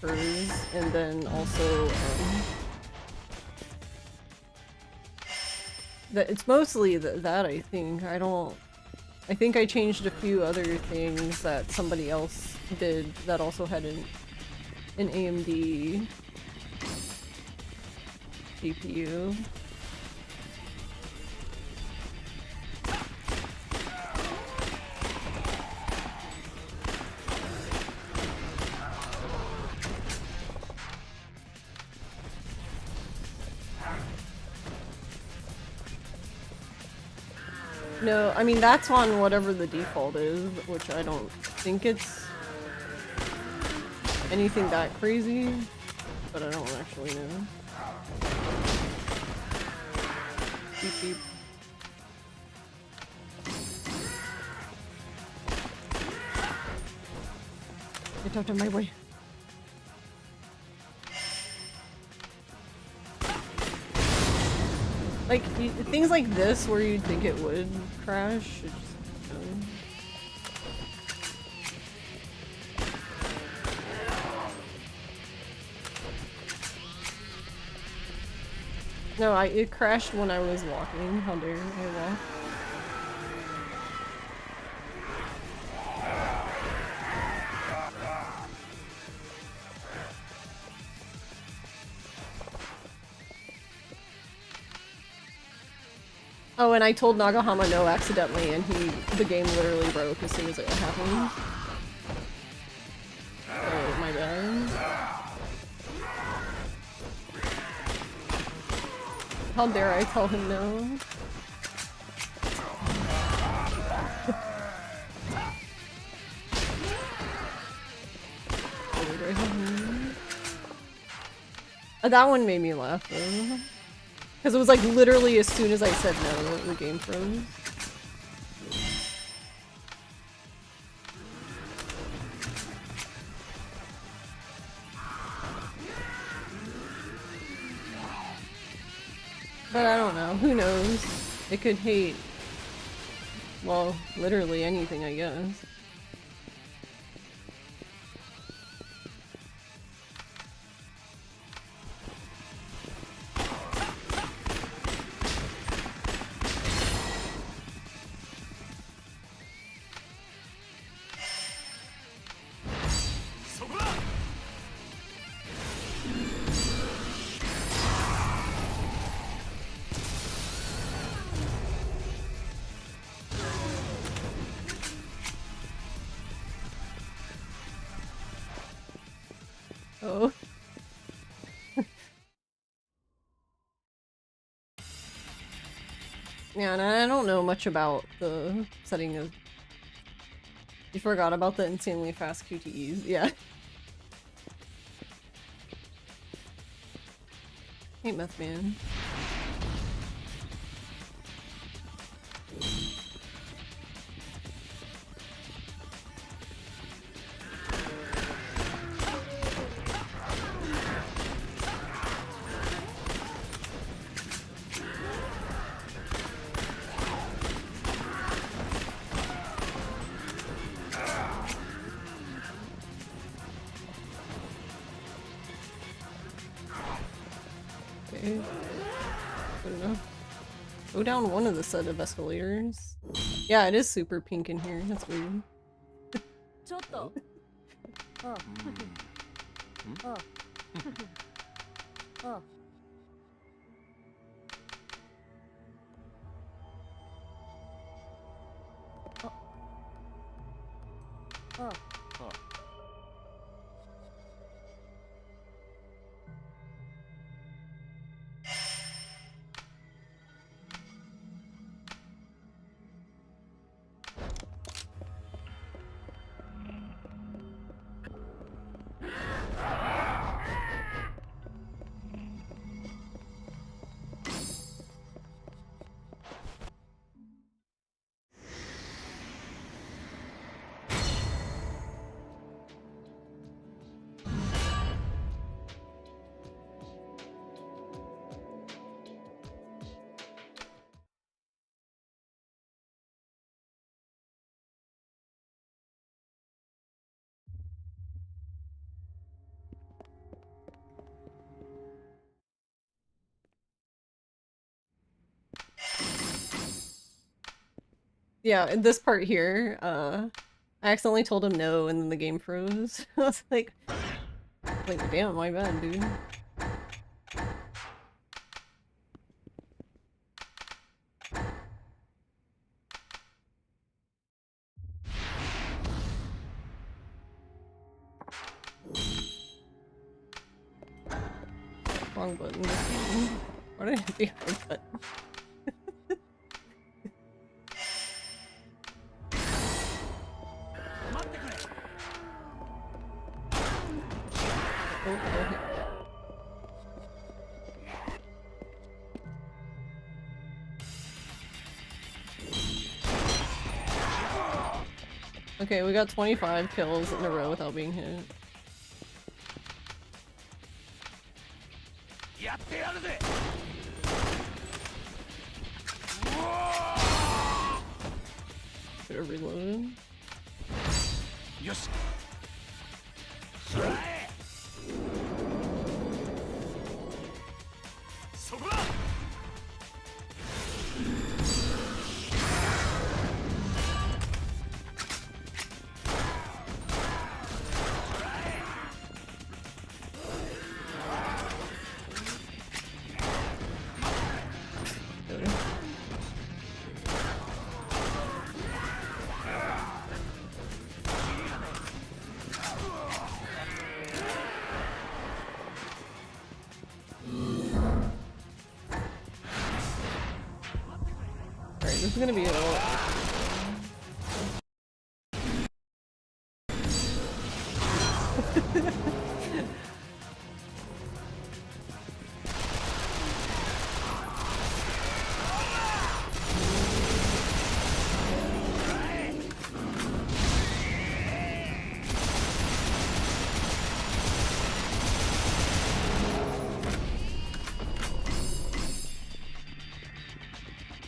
hers, and then also that it's mostly that I think. I think I changed a few other things that somebody else did that also had an AMD GPU. No, I mean that's on whatever the default is, which I don't think it's anything that crazy, but I don't actually know. Beep beep. Get out of my way. Like, things like this where you'd think it would crash, it just doesn't. No, it crashed when I was walking. How dare I walk? Oh, and I told Nagahama no accidentally, and the game literally broke as soon as it happened. Oh, my bad. How dare I tell him no? That one made me laugh though. Because it was like literally as soon as I said no, the game froze. But I don't know. Who knows? It could hate, well, literally anything, I guess. Oh. Yeah, and I don't know much about the setting of... You forgot about the insanely fast QTEs, yeah. Hey, Meth Man. Okay. Good enough. Go down one of the set of escalators. Yeah, it is super pink in here. That's weird. ちょっと。あ。あ。あ。あ。あ。 Yeah, in this part here, I accidentally told him no and then the game froze. I was like, damn, my bad, dude. Wrong button. Why did I hit the hard button? Oh, okay. Okay, we got 25 kills in a row without being hit. Should have reloaded. Yes. Alright, this is gonna be a little...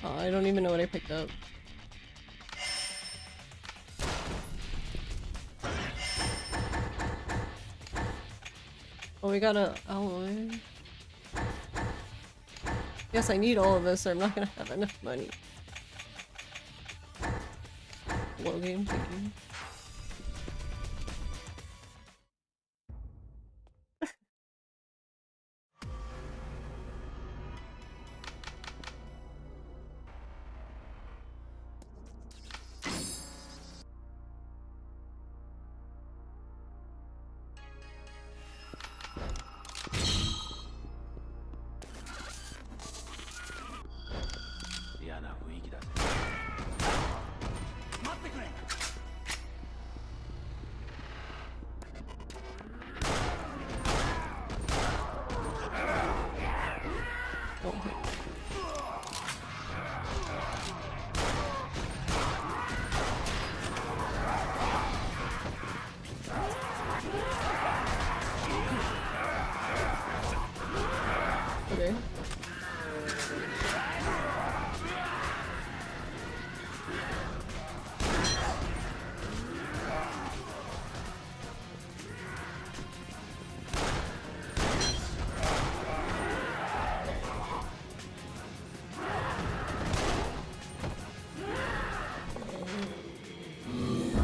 I don't even know what I picked up. Oh, we got a alloy. Yes, I need all of this or I'm not gonna have enough money. Low game, thank you. Okay.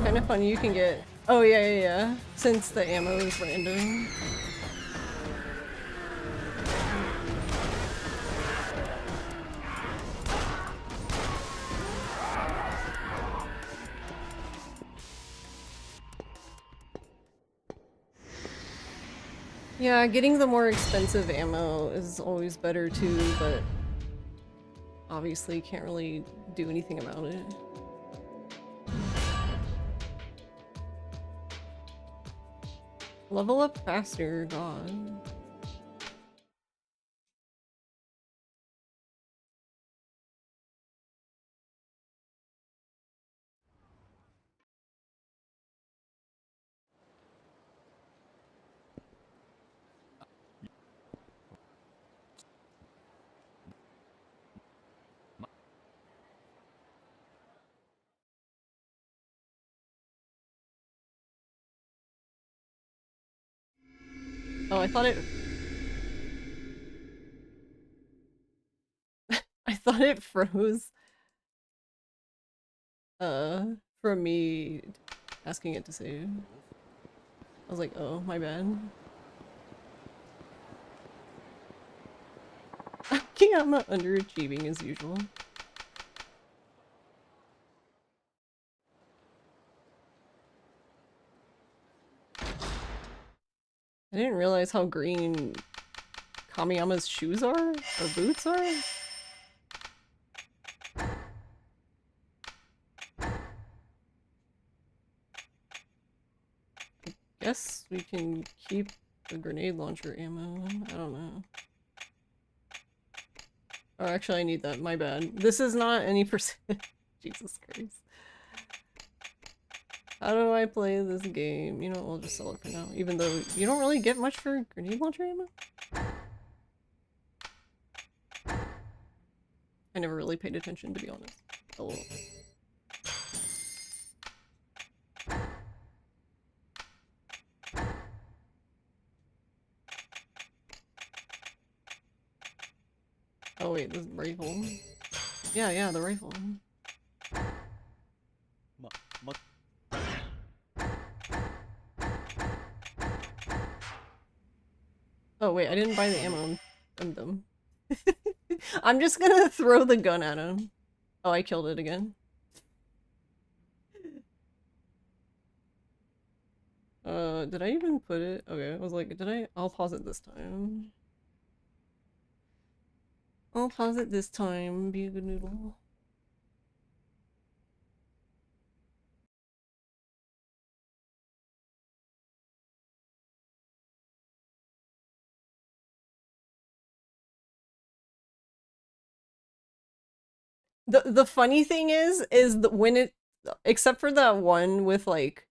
Kind of funny you can get. Oh yeah. Since the ammo is random. Yeah, getting the more expensive ammo is always better too, but obviously can't really do anything about it. Level up faster, god. Oh, I thought it... I thought it froze. From me asking it to save. I was like, oh, my bad. Yeah, I'm not underachieving as usual. I didn't realize how green Kamiyama's shoes are? Or boots are? Guess we can keep the grenade launcher ammo. I don't know. Oh, actually I need that. My bad. This is not any percent. Jesus Christ. How do I play this game? You know, we'll just sell it for now. Even though you don't really get much for grenade launcher ammo? I never really paid attention, to be honest. Oh. Oh wait, this rifle. Yeah, the rifle. Oh wait, I didn't buy the ammo. I'm dumb. I'm just gonna throw the gun at him. Oh, I killed it again. Did I even put it? Okay, I was like, did I? I'll pause it this time. I'll pause it this time. Be a good noodle. The funny thing is that when it, except for that one with like,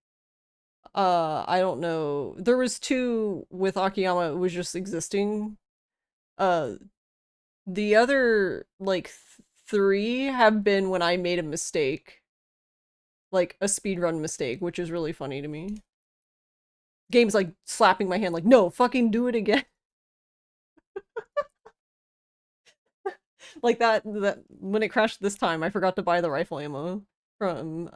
I don't know, there was two with Akiyama, it was just existing. Uh, the other like 3 have been when I made a mistake. Like, a speedrun mistake, which is really funny to me. Game's like slapping my hand like, no, fucking do it again. Like that when it crashed this time, I forgot to buy the rifle ammo from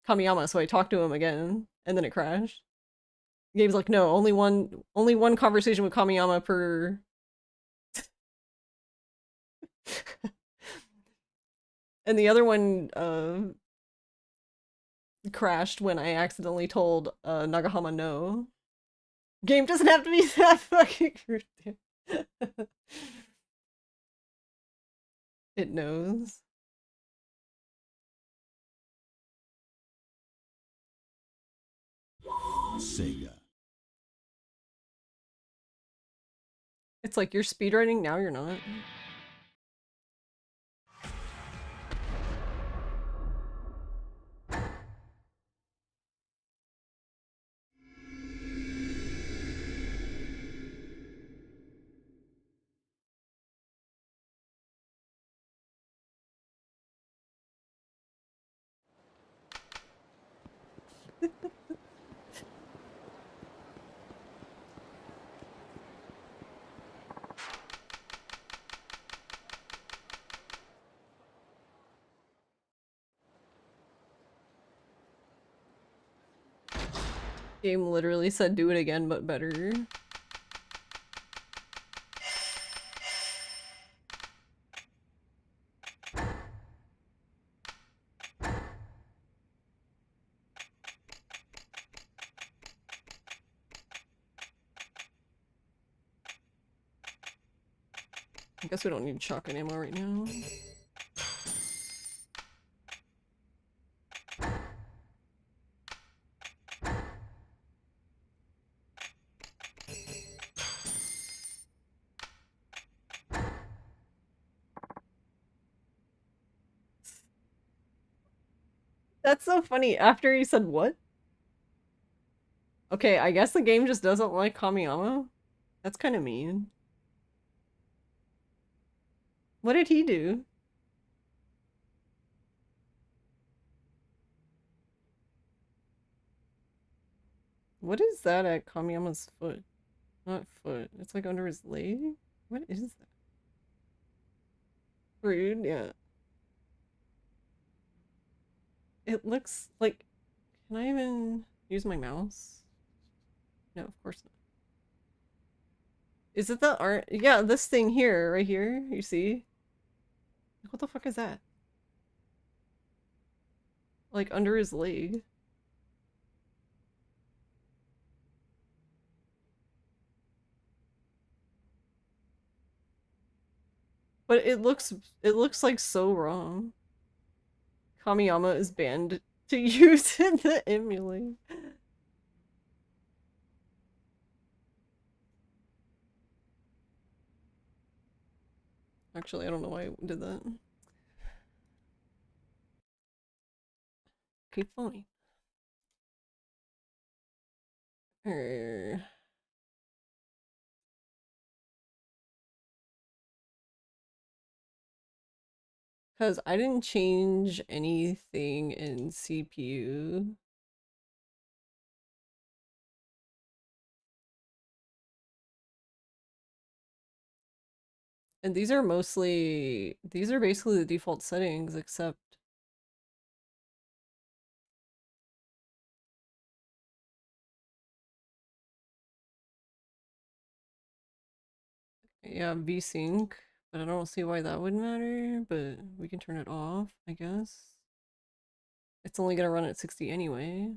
Kamiyama, so I talked to him again, and then it crashed. Game's like, no, only one conversation with Kamiyama per and the other one crashed when I accidentally told Nagahama no. Game doesn't have to be that fucking crude. It knows. Sega. It's like you're speedrunning now, you're not. Game literally said do it again, but better. I guess we don't need shotgun ammo right now. That's so funny. After he said what? Okay, I guess the game just doesn't like Kamiyama. That's kind of mean. What did he do? What is that at Kamiyama's foot? Not foot. It's like under his leg? What is that? Rude, yeah. It looks like... Can I even use my mouse? No, of course not. Is it the art? Yeah, this thing here, right here, you see? What the fuck is that? Like under his leg. But it looks like so wrong. Kamiyama is banned to use in the emulate. Actually, I don't know why I did that. Keep flowing. Because I didn't change anything in CPU. And these are basically the default settings, except yeah, VSync, but I don't see why that would matter, but we can turn it off, I guess. It's only gonna run at 60 anyway.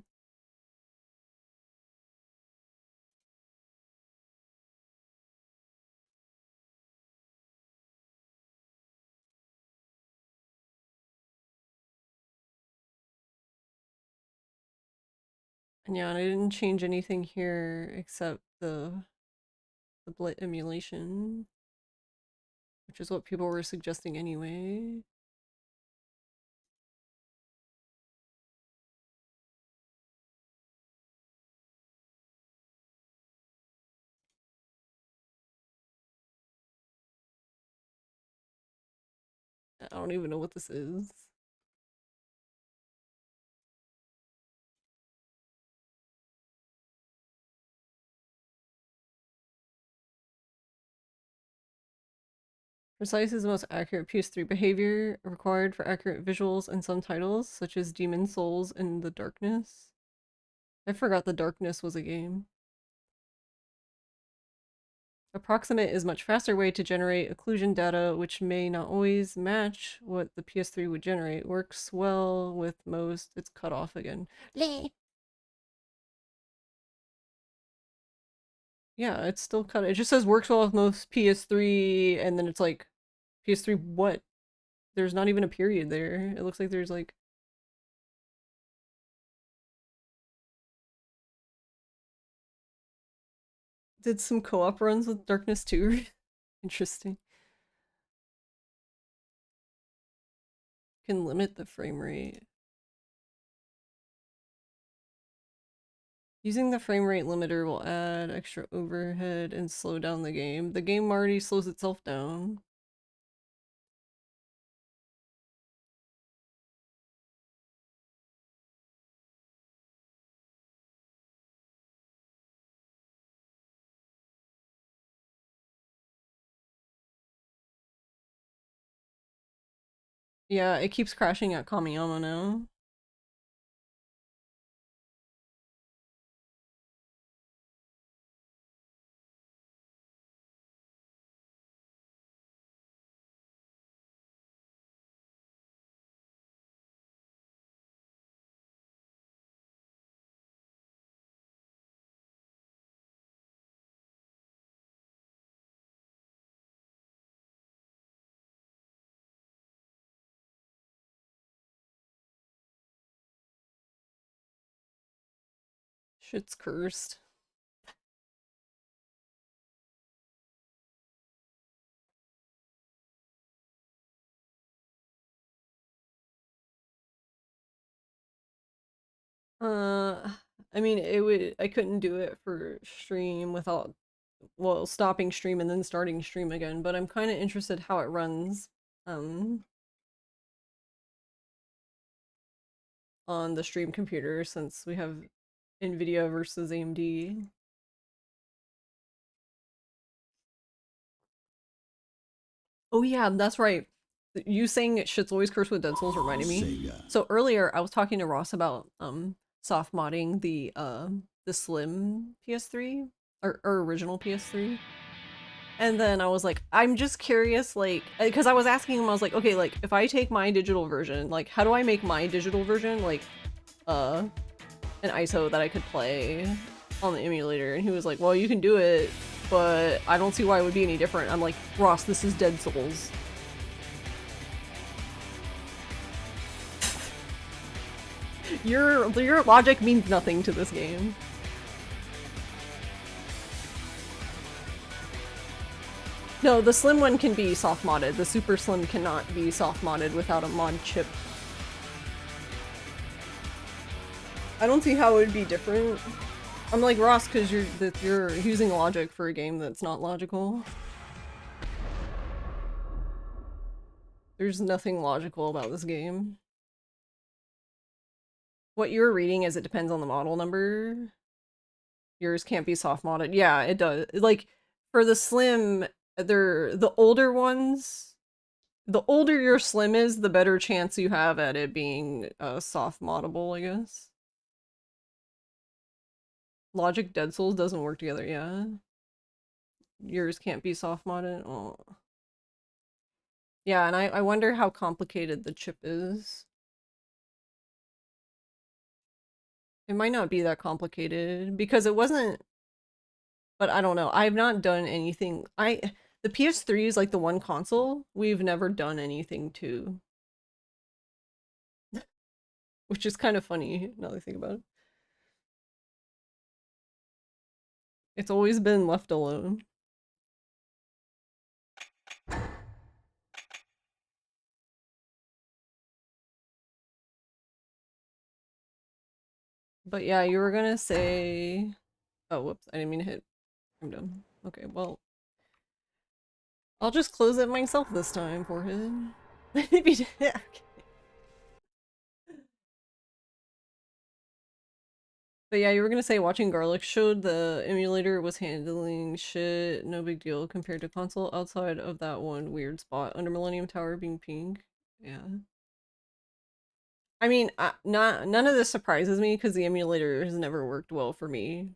And yeah, and I didn't change anything here except the Blit emulation, which is what people were suggesting anyway. don't even know what this is. Precise is the most accurate PS3 behavior required for accurate visuals and some titles, such as Demon Souls and The Darkness. I forgot The Darkness was a game. Approximate is a much faster way to generate occlusion data, which may not always match what the PS3 would generate. Works well with most. It's cut off again. Yeah, it's still cut. It just says works well with most PS3, and then it's like, PS3 what? There's not even a period there. It looks like there's like... Did some co-op runs with Darkness 2. Interesting. Can limit the frame rate. Using the frame rate limiter will add extra overhead and slow down the game. The game already slows itself down. Yeah, it keeps crashing at Kamiyama now. Shit's cursed. Uh, I mean, I couldn't do it for stream without, well, stopping stream and then starting stream again, but I'm kind of interested how it runs, on the stream computer since we have NVIDIA versus AMD. Oh yeah, that's right. You saying shit's always cursed with Dead Souls reminded me. So earlier I was talking to Ross about soft modding the slim PS3 or original PS3. And then I was like, I'm just curious, like, because I was asking him, I was like, okay, like, if I take my digital version, like, how do I make my digital version, like, an ISO that I could play on the emulator? And he was like, well, you can do it, but I don't see why it would be any different. I'm like, Ross, this is Dead Souls. Your logic means nothing to this game. No, the slim one can be soft modded. The super slim cannot be soft modded without a mod chip. I don't see how it would be different. I'm like, Ross, because you're using logic for a game that's not logical. There's nothing logical about this game. What you're reading is it depends on the model number. Yours can't be soft modded. Yeah, it does. Like, for the slim, the older ones, the older your slim is, the better chance you have at it being soft moddable, I guess. Logic Dead Souls doesn't work together, yeah. Yours can't be soft modded. Oh. Yeah, and I wonder how complicated the chip is. It might not be that complicated because it wasn't, but I don't know. I've not done anything. The PS3 is like the one console we've never done anything to. Which is kind of funny now that I think about it. It's always been left alone. But yeah, you were gonna say... Oh, whoops. I didn't mean to hit... I'm done. Okay, well... I'll just close it myself this time, forehead. Yeah. But yeah, you were gonna say watching Garlic showed the emulator was handling shit, no big deal compared to console outside of that one weird spot under Millennium Tower being pink. Yeah. I mean, none of this surprises me because the emulator has never worked well for me.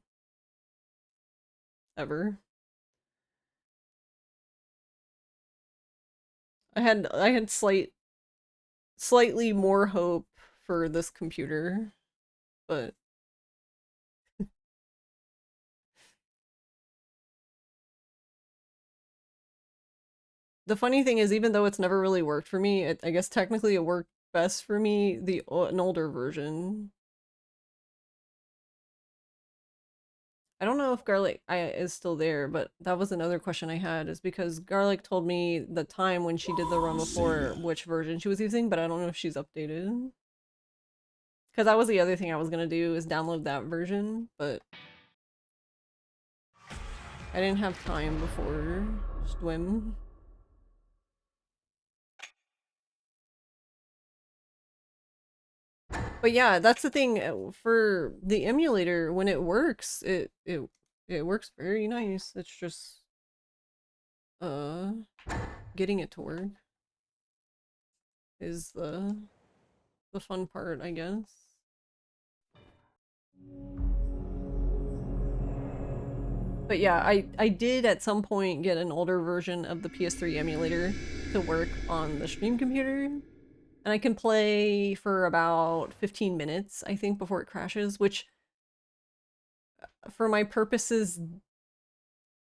Ever. I had slightly more hope for this computer, but the funny thing is, even though it's never really worked for me, I guess technically it worked best for me, an older version. I don't know if Garlic is still there, but that was another question I had, is because Garlic told me the time when she did the run before which version she was using, but I don't know if she's updated. Because that was the other thing I was gonna do, is download that version, but I didn't have time before Swim. But yeah, that's the thing, for the emulator, when it works, it works very nice. It's just uh getting it to work is the fun part, I guess. But yeah, I did at some point get an older version of the PS3 emulator to work on the stream computer. And I can play for about 15 minutes, I think, before it crashes, which for my purposes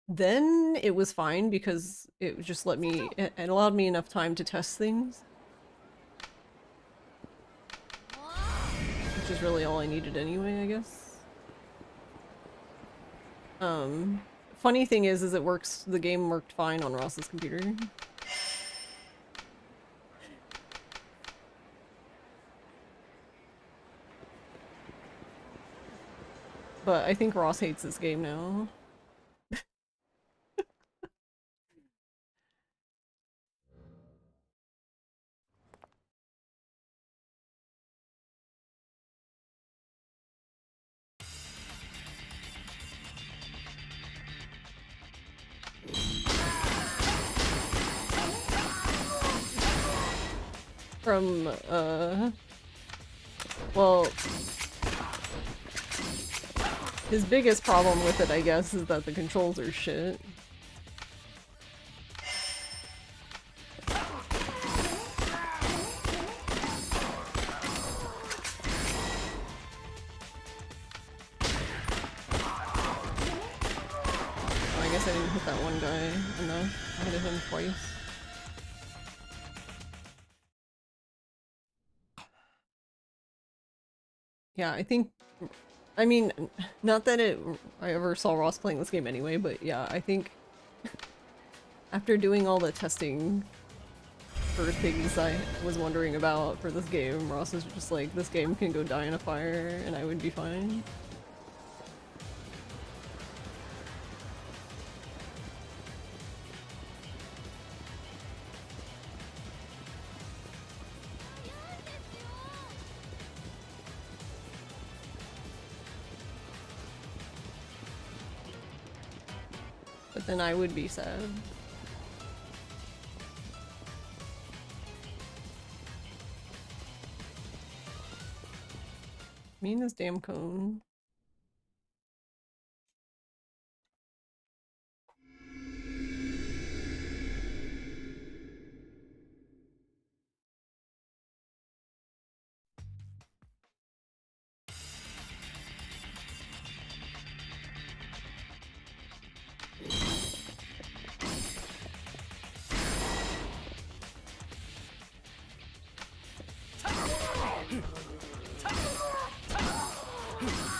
then it was fine because it just it allowed me enough time to test things. Which is really all I needed anyway, I guess. Funny thing is the game worked fine on Ross's computer. But I think Ross hates this game now. From, well, his biggest problem with it, I guess, is that the controls are shit. I guess I didn't hit that one guy enough. I hit him twice. Yeah, I think, I mean, not that I ever saw Ross playing this game anyway, but yeah, I think after doing all the testing for things I was wondering about for this game, Ross is just like, this game can go die in a fire and I would be fine. But then I would be sad. Me and this damn cone.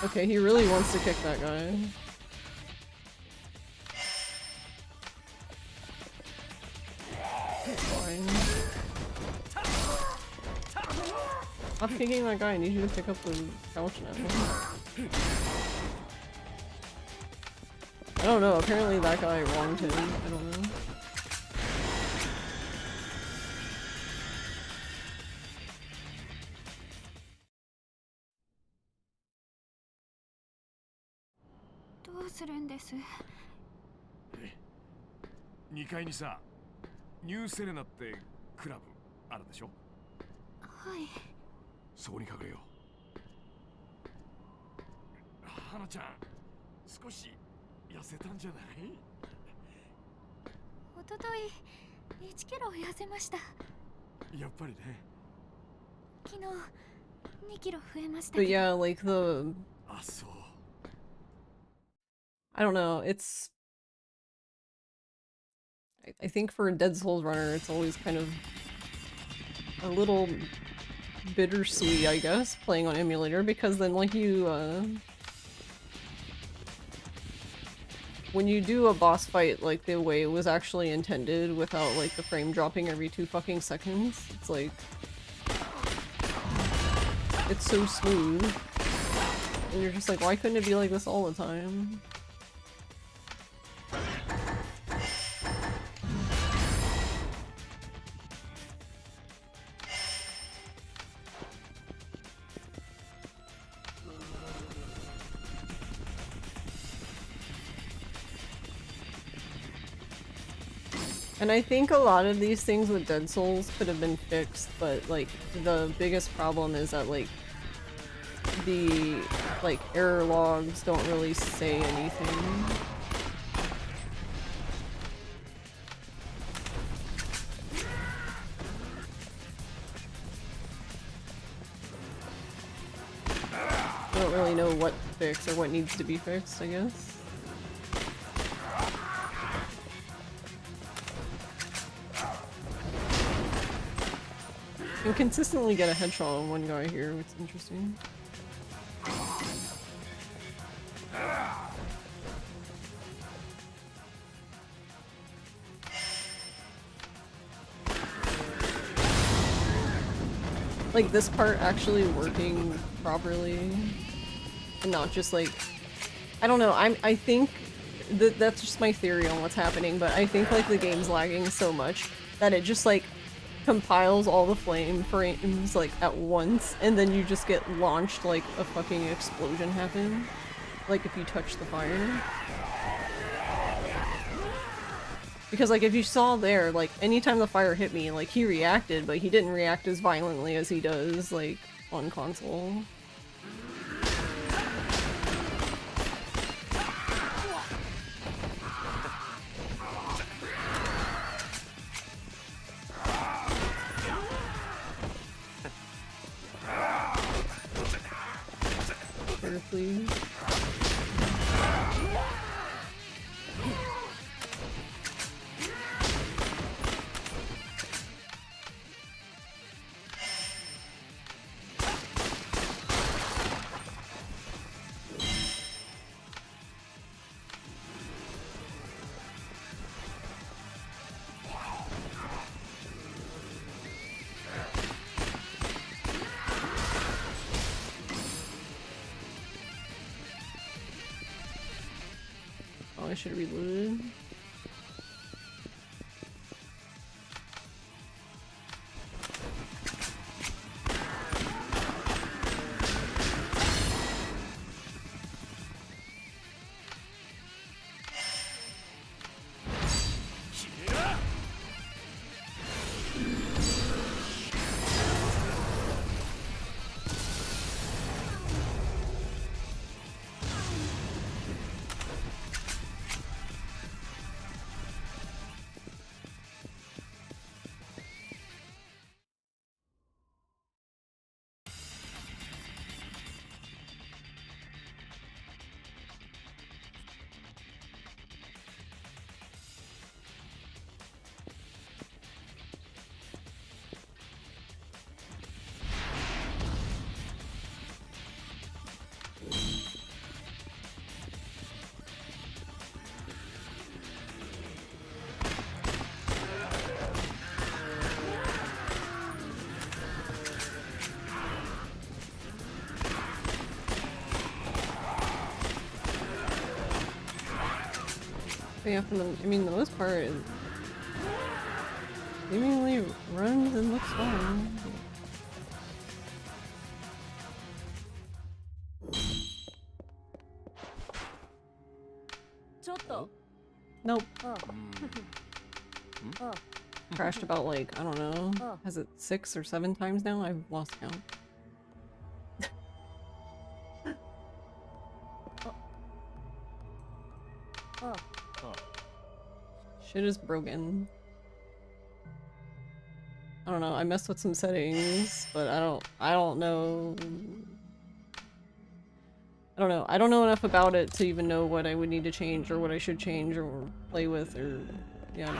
Okay, he really wants to kick that guy. Fine. Stop kicking that guy, I need you to pick up the couch now. I don't know, apparently that guy wronged him. I don't know. するんです。2階にさ、ニューセレナってクラブあるでしょ。はい。そこに隠れよう。花ちゃん、少し痩せたんじゃない？おととい1キロ痩せました。やっぱりね。昨日2キロ増えました But けど。 yeah, like the あ、そう。I don't know, it's I think for a Dead Souls runner it's always kind of a little bittersweet, I guess, playing on emulator, because then like you when you do a boss fight like the way it was actually intended without like the frame dropping every 2 fucking seconds, it's like it's so smooth. And you're just like, why couldn't it be like this all the time? And I think a lot of these things with Dead Souls could have been fixed, but like the biggest problem is that like the like error logs don't really say anything. I don't really know what to fix or what needs to be fixed, I guess. You can consistently get a headshot on one guy here, which is interesting. Like this part actually working properly and not just like, I don't know, I think that's just my theory on what's happening, but I think like the game's lagging so much that it just like compiles all the flame frames like at once, and then you just get launched like a fucking explosion happen, like if you touch the fire. Because like if you saw there, like anytime the fire hit me, like he reacted, but he didn't react as violently as he does like on console. Here, please. Oh, I should have reloaded. But yeah, for the, I mean, the most part, it seemingly runs and looks fine. Nope. おう Crashed about like, I don't know. Has it 6 or 7 times now? I've lost count. Shit is broken. I don't know, I messed with some settings, but I don't know. I don't know enough about it to even know what I would need to change or what I should change or play with or yeah, I don't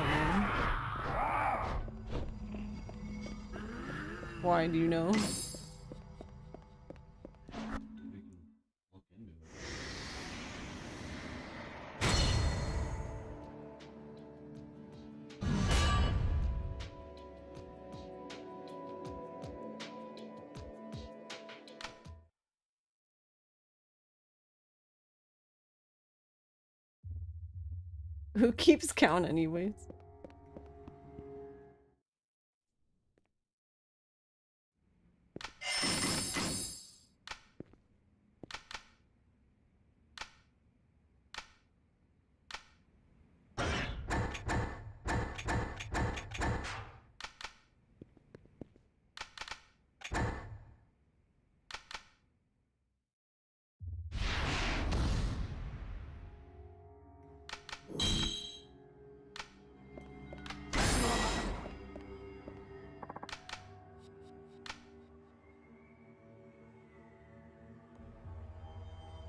know. Why do you know? Who keeps count anyways?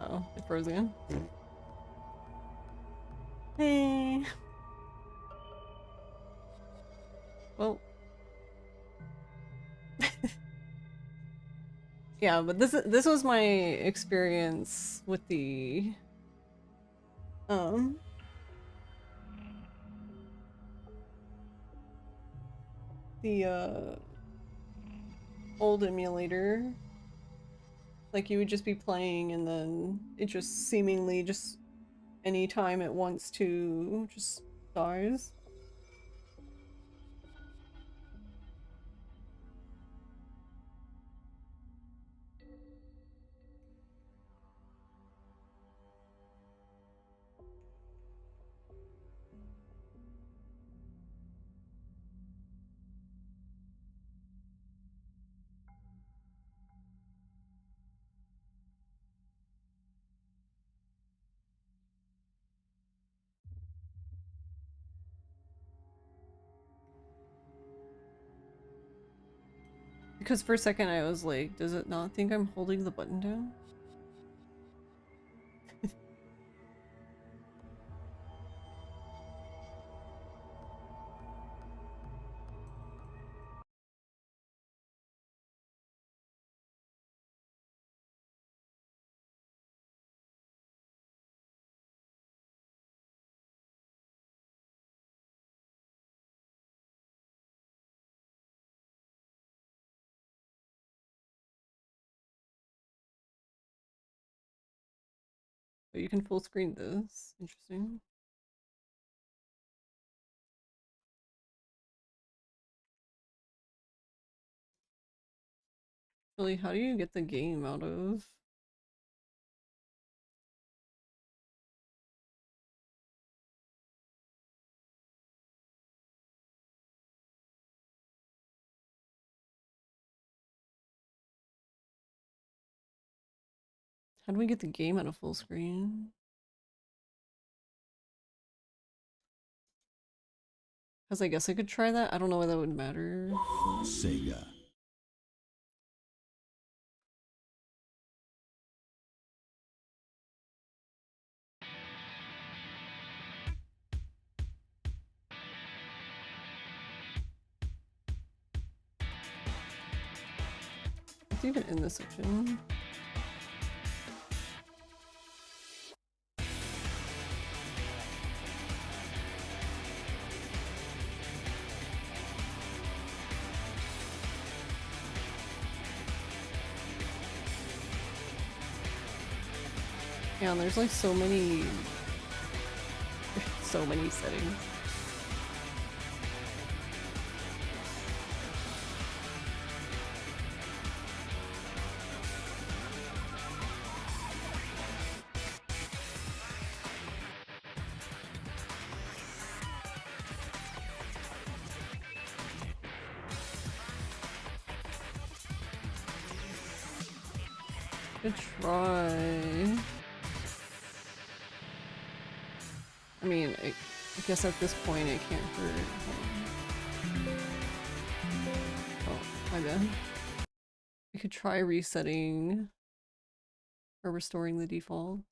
Oh, it froze again. Hey. Well. Yeah, but this was my experience with the old emulator. Like you would just be playing and then it just seemingly just anytime it wants to just dies. Because for a second I was like, does it not think I'm holding the button down? But you can full screen this. Interesting. Really, how do you get the game out of? How do we get the game out of full screen? Because I guess I could try that. I don't know why that would matter. Sega. It's even in this section. Yeah, and there's like so many settings. Good try. I mean, I guess at this point it can't hurt. Oh, my bad. We could try resetting or restoring the defaults.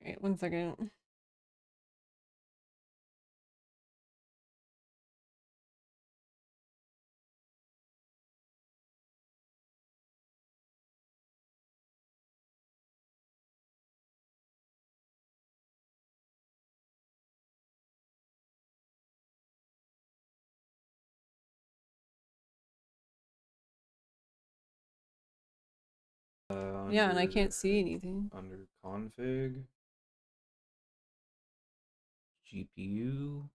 Wait, 1 second. Yeah, and I can't see anything. Under config, GPU.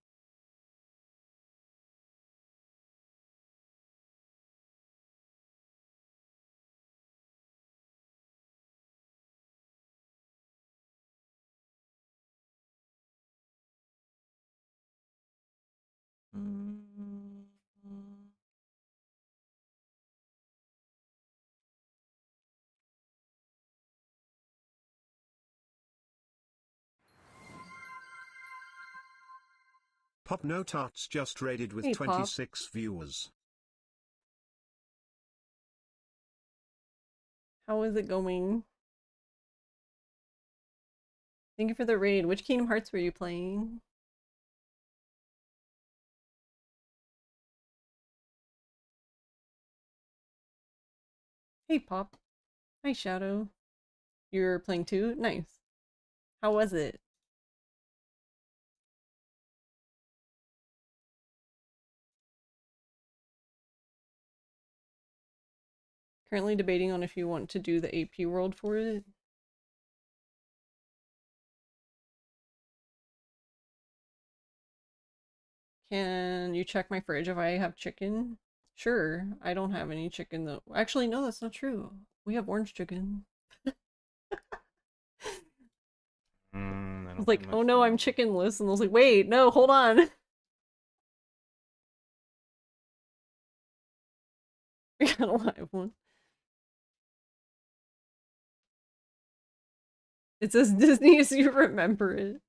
Pop No Tarts just raided with Hey, Pop. 26 viewers. How is it going? Thank you for the raid. Which Kingdom Hearts were you playing? Hey, Pop. Hi, Shadow. You're playing too? Nice. How was it? Currently debating on if you want to do the AP world for it. Can you check my fridge if I have chicken? Sure, I don't have any chicken though. Actually, no, that's not true. We have orange chicken. I was like, oh no, I'm chickenless. And I was like, wait, no, hold on. We got a live one. It's as Disney as you remember it.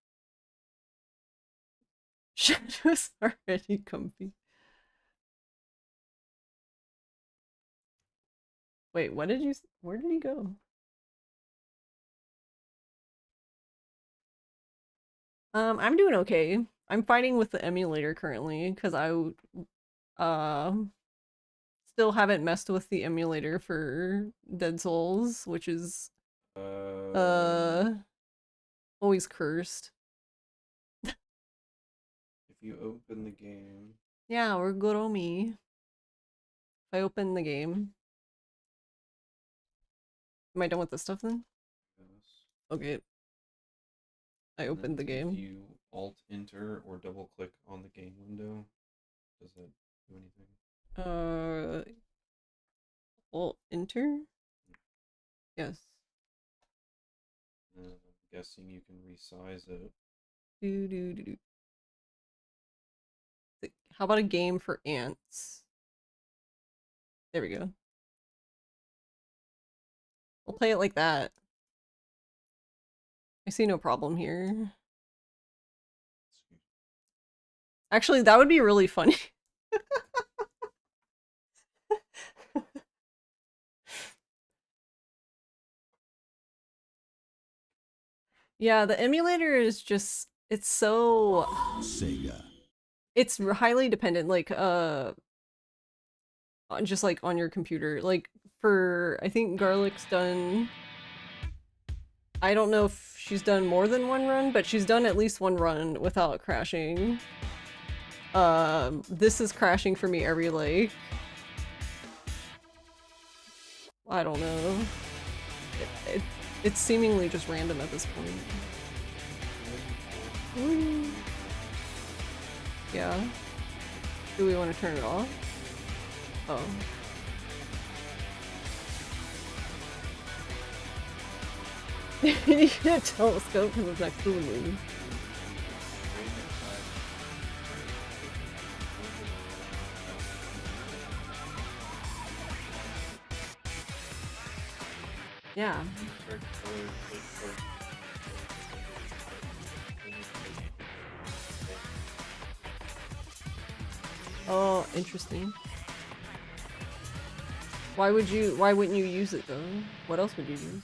Shadow's already comfy. Wait, what did you? Where did he go? I'm doing okay. I'm fighting with the emulator currently because uh still haven't messed with the emulator for Dead Souls, which is always cursed. If you open the game. Yeah, we're Goromi. If I open the game. Am I done with this stuff then? Yes. Okay. I opened the game. If you alt enter or double click on the game window, does that do anything? Alt enter? Yes. I'm guessing you can resize it. How about a game for ants? There we go. We'll play it like that. I see no problem here. Actually, that would be really funny. Yeah, the emulator is just, it's so Sega. It's highly dependent, like just like on your computer. Like for I think Garlic's done I don't know if she's done more than one run, but she's done at least one run without crashing. This is crashing for me every like... I don't know. It's seemingly just random at this point. Woo. Yeah. Do we want to turn it off? Oh. You need a telescope because it's next to the moon. Yeah. Oh, interesting. Why wouldn't you use it though? What else would you use?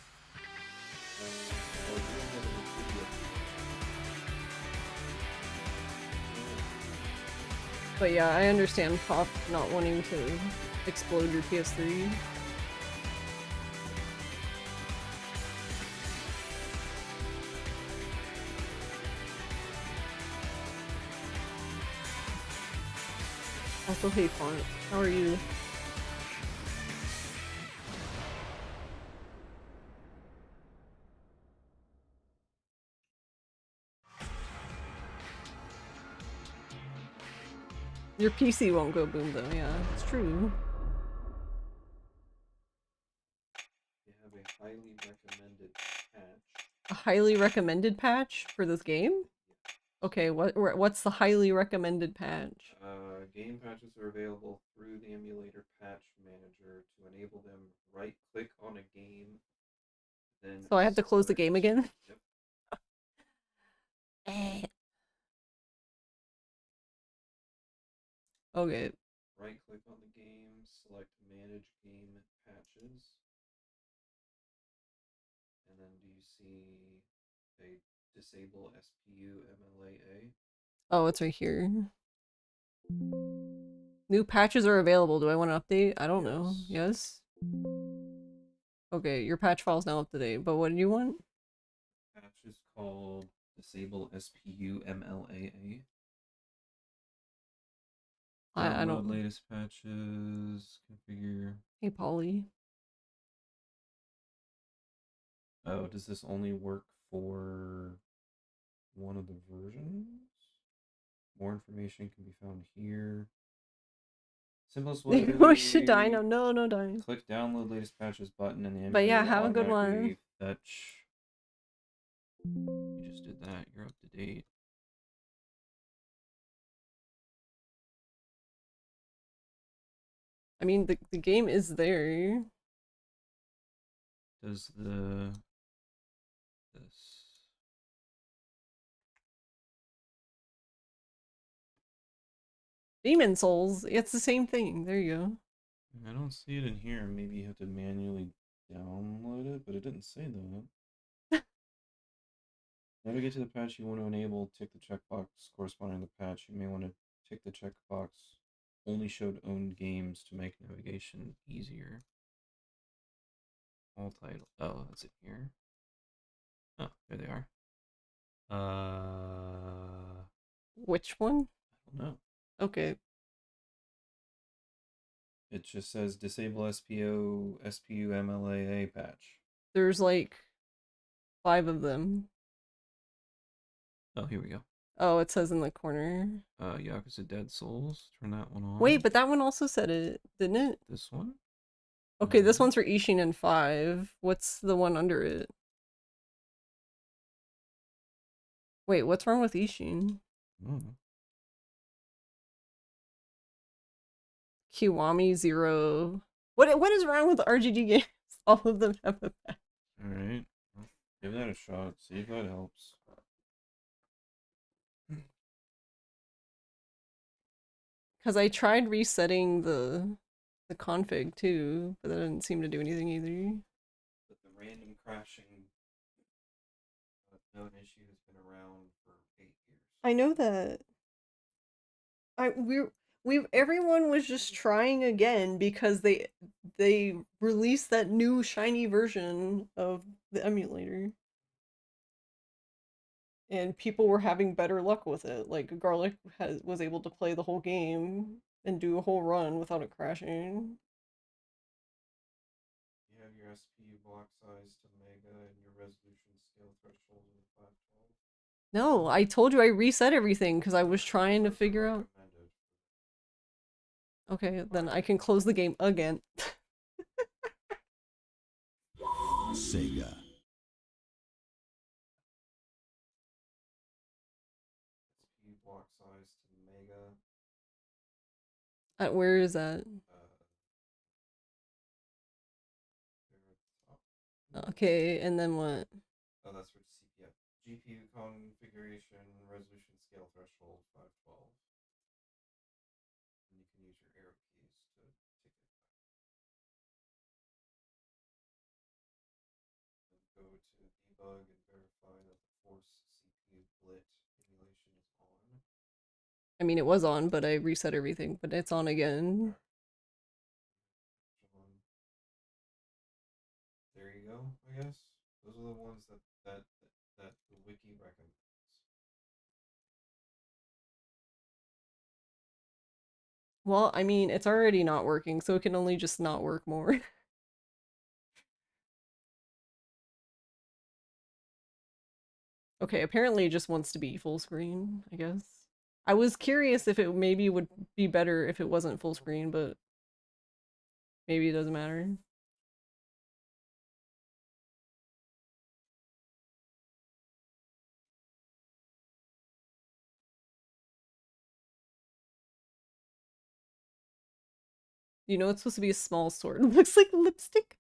But yeah, I understand Pop not wanting to explode your PS3. Also hate font. How are you? Your PC won't go boom though, yeah, it's true. They have a highly recommended patch. A highly recommended patch for this game? Okay, what's the highly recommended patch? Game patches are available through the emulator patch manager. To enable them, right-click on a game, then... So I have to close the game again? Yep. Okay. Right-click on the game, select Manage Game Patches. And then do you see a Disable SPU MLAA? Oh, it's right here. New patches are available. Do I want to update? I don't know. Yes? Okay, your patch file is now up to date, but what do you want? Patch is called Disable SPU MLAA. I don't... latest patches, configure... Hey, Polly. Oh, does this only work for one of the versions? More information can be found here. Simplest way. We should die now. No, no dying. Click download latest patches button and the emulator But yeah, have a will good one. automatically fetch. You just did that. You're up to date. I mean, the game is there. Does this... Demon Souls, it's the same thing. There you go. I don't see it in here. Maybe you have to manually download it, but it didn't say that. Navigate to the patch you want to enable. Tick the checkbox corresponding to the patch. You may want to tick the checkbox only showed owned games to make navigation easier. All title. Oh, that's it here. Oh, there they are. Which one? I don't know. Okay. It just says disable SPU MLAA patch. There's like 5 of them. Oh, here we go. Oh, it says in the corner. Yakuza Dead Souls. Turn that one on. Wait, but that one also said it, didn't it? This one? Okay, this one's for Ishin and 5. What's the one under it? Wait, what's wrong with Ishin? Kiwami 0. What is wrong with RGG games? All of them have a patch. Alright. Give that a shot. See if that helps. Because I tried resetting the config too, but that didn't seem to do anything either. But the random crashing known issue has been around for 8 years. I know that. Everyone was just trying again because they released that new shiny version of the emulator. and people were having better luck with it. Like Garlic was able to play the whole game and do a whole run without it crashing. You have your SP block size to mega and your resolution scale threshold of 512. No, I told you I reset everything because I was trying to figure out. Okay, then I can close the game again. Sega. SP block size to mega. Where is that? Okay, and then what? Oh, that's for CPU. GPU configuration, resolution scale threshold 512. And you can use your arrow keys to take it back. And go to debug and verify that the force CPU blit emulation is on. I mean, it was on, but I reset everything, but it's on again. There you go, I guess. Those are the ones that the wiki recommends. Well, I mean, it's already not working, so it can only just not work more. Okay, apparently it just wants to be full screen, I guess. I was curious if it maybe would be better if it wasn't full screen, but maybe it doesn't matter. You know, it's supposed to be a small sword. It looks like lipstick.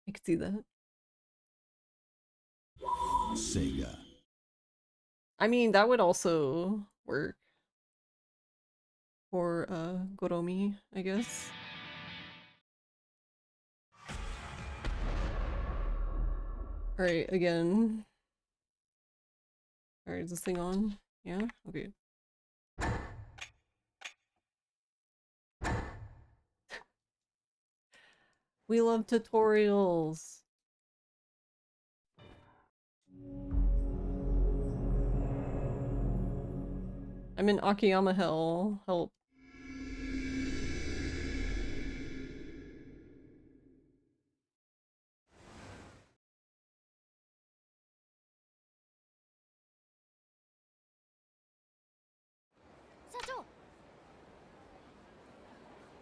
I could see that. Sega. I mean, that would also work for Goromi, I guess. Alright, again. Alright, is this thing on? Yeah? Okay. We love tutorials. I'm in Akiyama Hell. Help.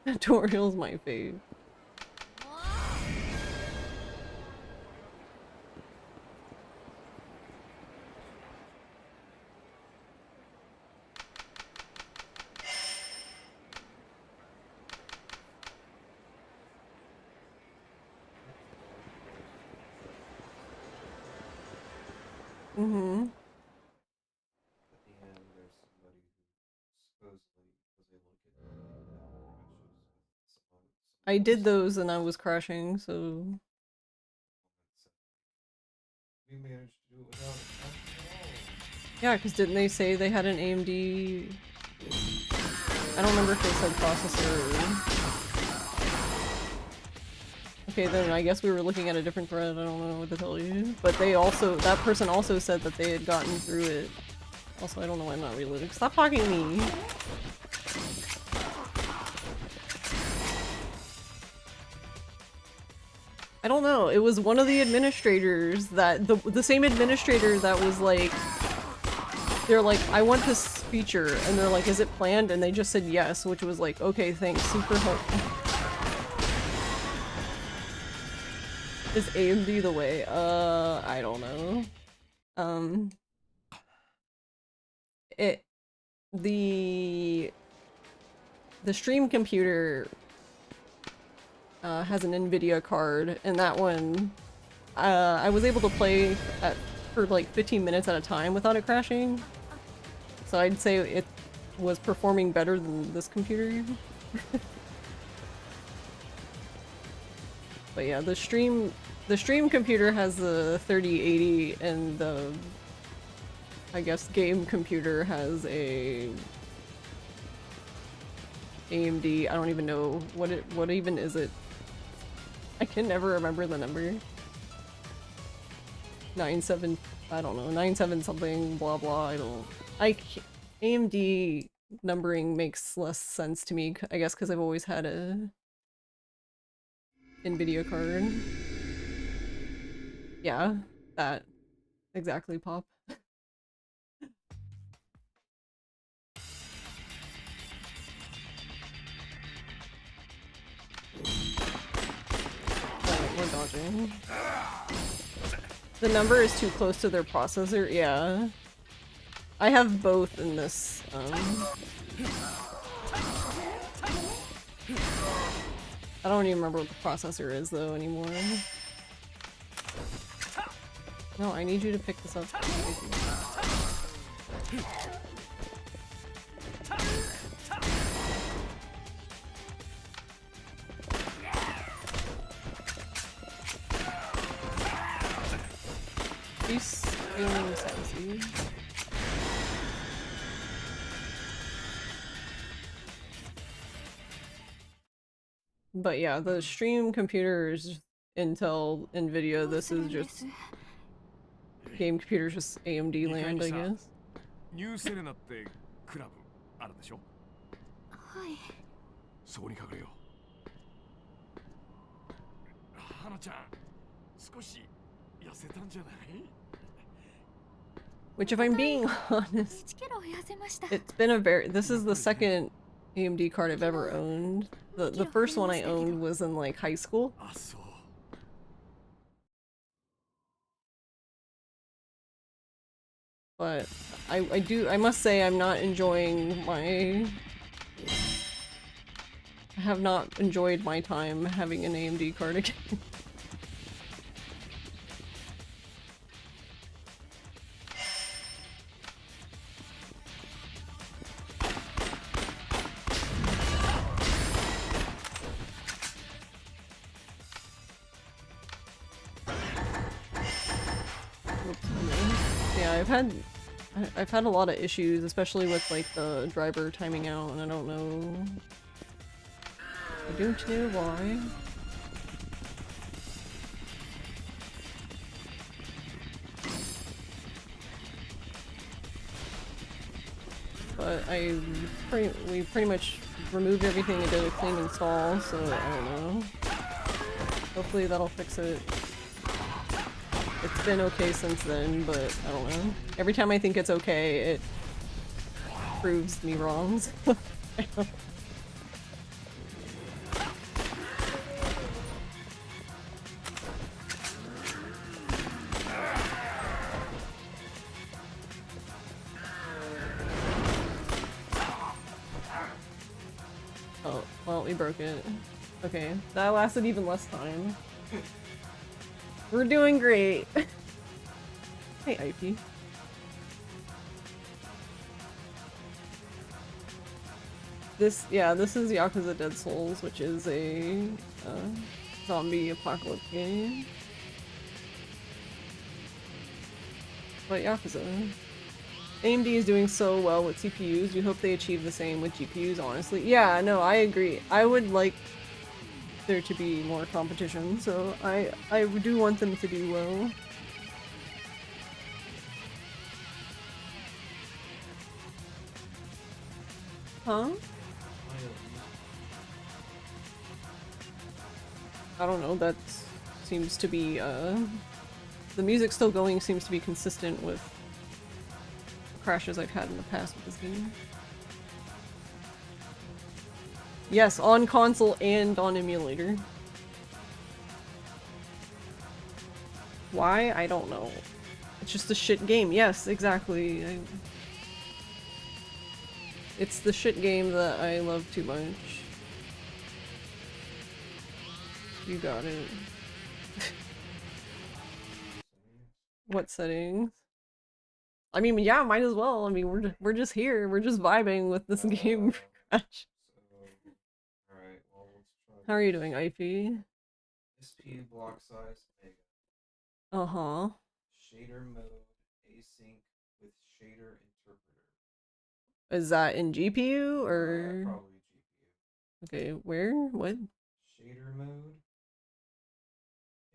Tutorial's my fave. Mm-hmm. At the end, there's somebody who supposedly was able to get crashes with some I did those and I was crashing, so... We managed to do it without it. Yeah, because didn't they say they had an AMD... I don't remember if they said processor or... Okay, then I guess we were looking at a different thread, I don't know what to tell you. But they also, that person also said that they had gotten through it. Also, I don't know why I'm not reloading. Stop talking to me! I don't know, it was one of the administrators that, the same administrator that was like, they're like, I want this feature, and they're like, is it planned? And they just said yes, which was like, okay, thanks, super helpful. Is AMD the way? I don't know. The stream computer has an NVIDIA card, and that one, I was able to play for like 15 minutes at a time without it crashing. So I'd say it was performing better than this computer. But yeah, the stream computer has the 3080 and the, I guess, game computer has a AMD. I don't even know what even is it. I can never remember the number. 9.7, I don't know, 9.7 something, blah blah, AMD numbering makes less sense to me, I guess because I've always had a NVIDIA card. Yeah, that. Exactly, Pop. Alright, we're dodging. The number is too close to their processor, yeah. I have both in this, I don't even remember what the processor is, though, anymore. No, I need you to pick this up. He's feeling sassy. But yeah, the stream computers, Intel, Nvidia, this is just game computers, just AMD land, I guess. ニューセレナってクラブあるでしょ。はい。そこに隠れよう。花ちゃん、少し痩せたんじゃない？ Which, if I'm being honest, 1キロ痩せました。 it's been this is the second AMD card I've ever owned. The first one I owned was in like high school. あ、そう。But I must say I'm not enjoying I have not enjoyed my time having an AMD card again. Yeah, I've had a lot of issues, especially with like the driver timing out, and I don't know. I don't know why. But we pretty much removed everything and did a clean install, so I don't know. Hopefully that'll fix it. It's been okay since then, but I don't know. Every time I think it's okay, it proves me wrong. Oh, well, we broke it. Okay, that lasted even less time. We're doing great. Hey, IP. This is Yakuza Dead Souls, which is a zombie apocalypse game. But Yakuza. AMD is doing so well with CPUs, you hope they achieve the same with GPUs, honestly. Yeah, no, I agree. I would like there to be more competition, so I do want them to do well. Huh? I don't know, that seems to be, the music still going seems to be consistent with crashes I've had in the past with this game. Yes, on console and on emulator. Why? I don't know. It's just a shit game. Yes, exactly. It's the shit game that I love too much. You got it. What settings? I mean, yeah, might as well. I mean, we're just here. We're just vibing with this game crash. Alright, well, let's try. How are you doing, IP? SP block size mega. Uh-huh. Shader mode async with shader interpreter. Is that in GPU or? Probably GPU. Okay, where? What? Shader mode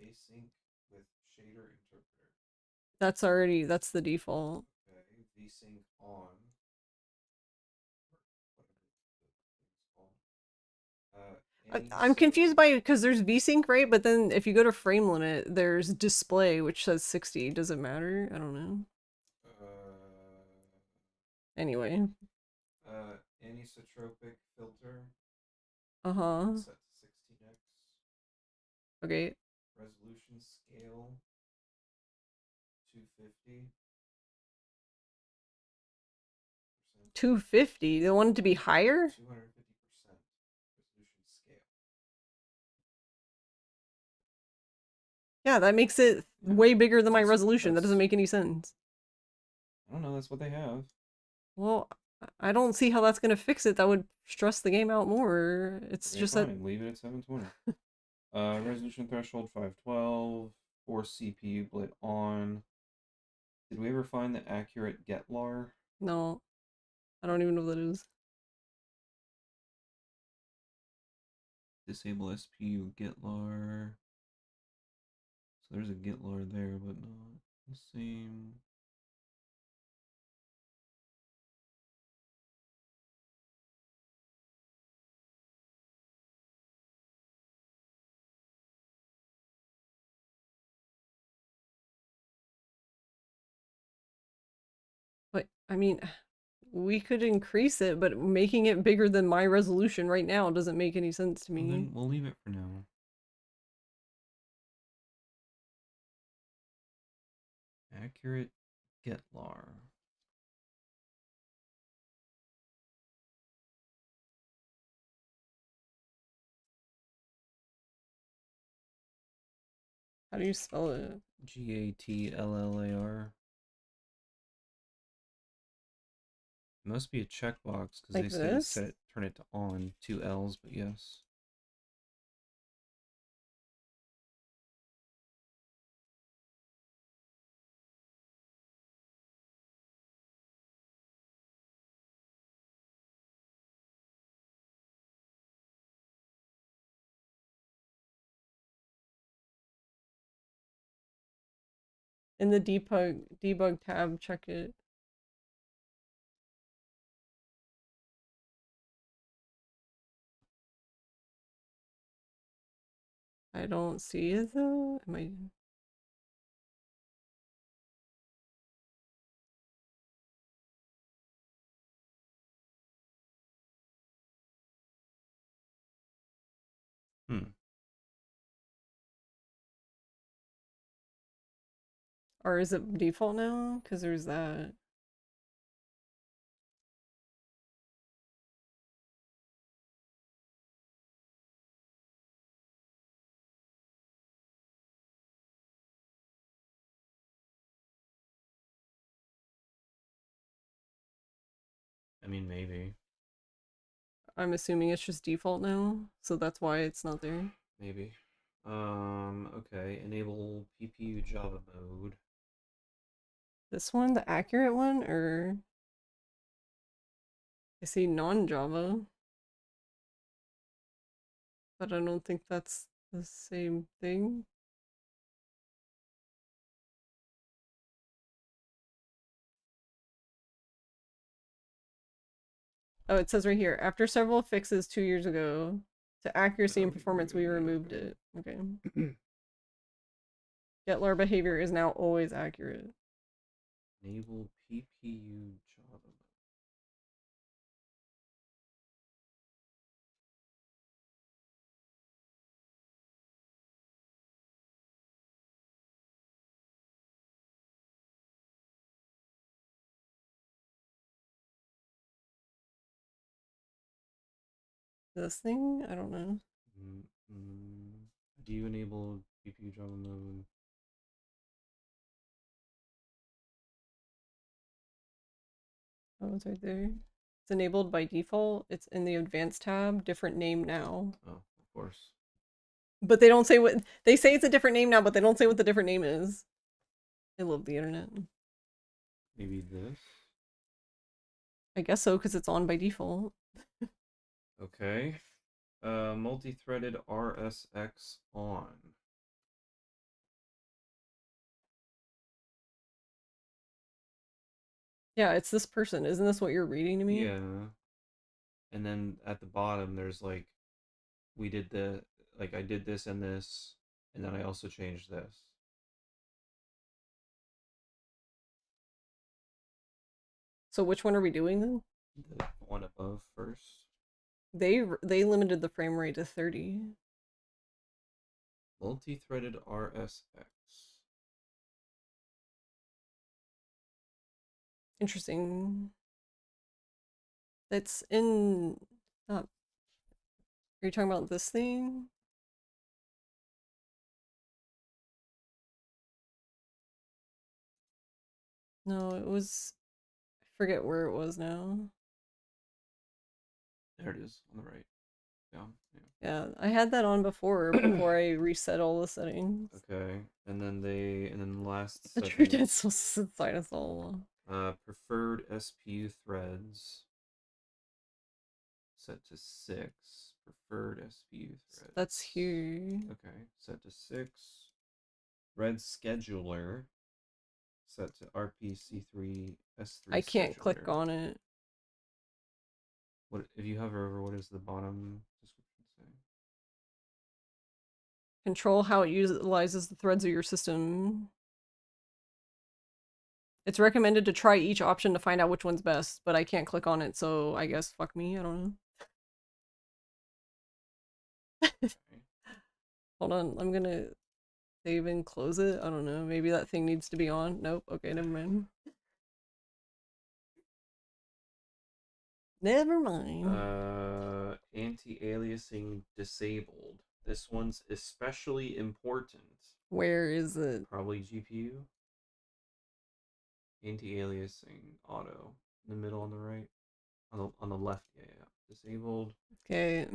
async with shader interpreter. that's the default. Okay, VSync on. I'm confused by because there's VSync, right? But then if you go to frame limit, there's display, which says 60. Does it matter? I don't know. Anyway. Anisotropic filter. Uh-huh. Set to 16x. Okay. Resolution scale 250. 250? They want it to be higher? 250% resolution scale. Yeah, that makes it way bigger than my resolution. That doesn't that's- make any sense. I don't know, that's what they have. Well, I don't see how that's gonna fix it. That would stress the game out more. It's Okay, just fine. that Leave it at 720. Resolution threshold 512. Force CPU blit on. Did we ever find the accurate getlar? no. I don't even know what that is. Disable SPU getlar. So there's a getlar there, but not the same. But I mean, we could increase it, but making it bigger than my resolution right now doesn't make any sense to Well, me. then we'll leave it for now. Accurate getlar. How do you spell it? GATLLAR. It must be a checkbox because Like they say this? turn it to on. 2 L's, but yes. In the debug tab, check it. I don't see it though. Am I? Hmm. Or is it default now? Because there's that. I mean, maybe. I'm assuming it's just default now, so that's why it's not there. Maybe. Okay. Enable PPU Java mode. This one, the accurate one, or I see non-Java, but I don't think that's the same thing. Oh, it says right here, after several fixes 2 years ago to accuracy and performance, we removed it. Okay. Getlar behavior is now always accurate. Enable PPU Java mode. This thing? I don't know. Do you enable PPU Java mode? Oh, it's right there. It's enabled by default. It's in the advanced tab. Different name now. Oh, of course. But they don't say what they say. It's a different name now, but they don't say what the different name is. I love the internet. Maybe this? I guess so, because it's on by default. Okay. Multi-threaded RSX on. Yeah, it's this person. Isn't this what you're reading to me? Yeah. And then at the bottom, there's like, we did the, like, I did this and this, and then I also changed this. So which one are we doing then? The one above first. They limited the frame rate to 30. Multi-threaded RSX. Interesting. That's in. Are you talking about this thing? No, it was. I forget where it was now. There it is on the right. Down. Yeah, I had that on before I reset all the settings. Okay. And then the last The true setting, dead soul sits inside us all along. preferred SPU threads set to 6. Preferred SPU threads. That's here. Okay, set to 6. Thread scheduler set to RPC3 S3 I can't click scheduler. on it. What if you hover over? What does the bottom description say? Control how it utilizes the threads of your system. It's recommended to try each option to find out which one's best, but I can't click on it, so I guess fuck me, I don't know. Okay. Hold on, I'm gonna save and close it. I don't know, maybe that thing needs to be on. Nope, okay, never mind. Never mind. Anti-aliasing disabled. This one's especially important. Where is it? Probably GPU. Anti-aliasing auto. In the middle on the right. On the left, yeah. Disabled. Okay.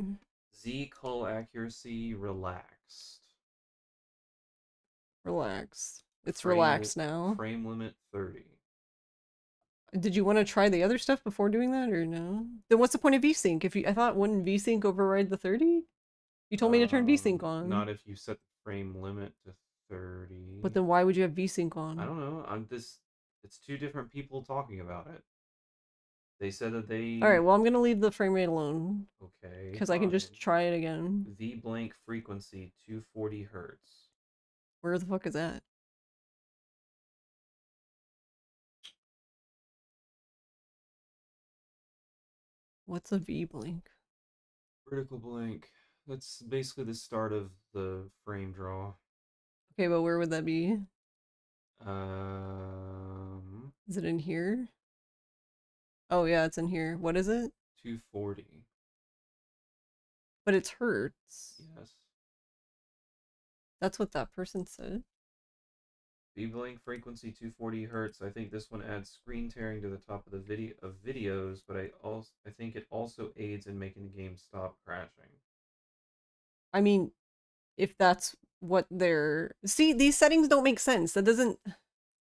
Z cull accuracy relaxed. Relax. It's relaxed now. Frame limit 30. Did you want to try the other stuff before doing that or no? Then what's the point of VSync? I thought wouldn't VSync override the 30? You told me to turn VSync on. Not if you set the frame limit to 30. But then why would you have VSync on? I don't know. It's two different people talking about it. They said that they. All right, well I'm gonna leave the frame rate alone. Okay. Because I can just try it again. V blank frequency 240 hertz. Where the fuck is that? What's a V blank? Vertical blank. That's basically the start of the frame draw. Okay, but where would that be? Um. Is it in here? Oh yeah, it's in here. What is it? 240. But it's hertz. Yes. That's what that person said. V-blank frequency 240 hertz. I think this one adds screen tearing to the top of the videos, but I think it also aids in making the game stop crashing. I mean, if that's what they're see, these settings don't make sense. That doesn't. I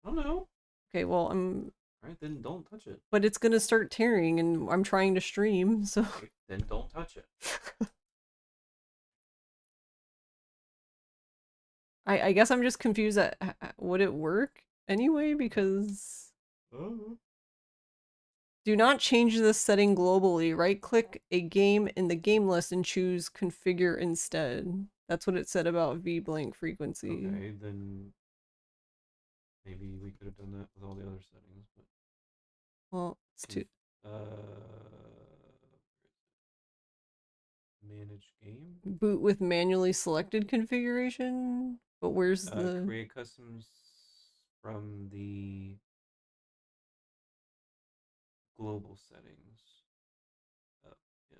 don't know. Okay, well All right, then don't touch it. But it's gonna start tearing, and I'm trying to stream, so. Okay, then don't touch it. I guess I'm just confused at would it work anyway, because do not change this setting globally. Right click a game in the game list and choose configure instead. That's what it said about V-blank frequency. Okay, then maybe we could have done that with all the other settings, but Well, it's too manage game. boot with manually selected configuration. But where's the create customs from the global settings? Oh, yeah.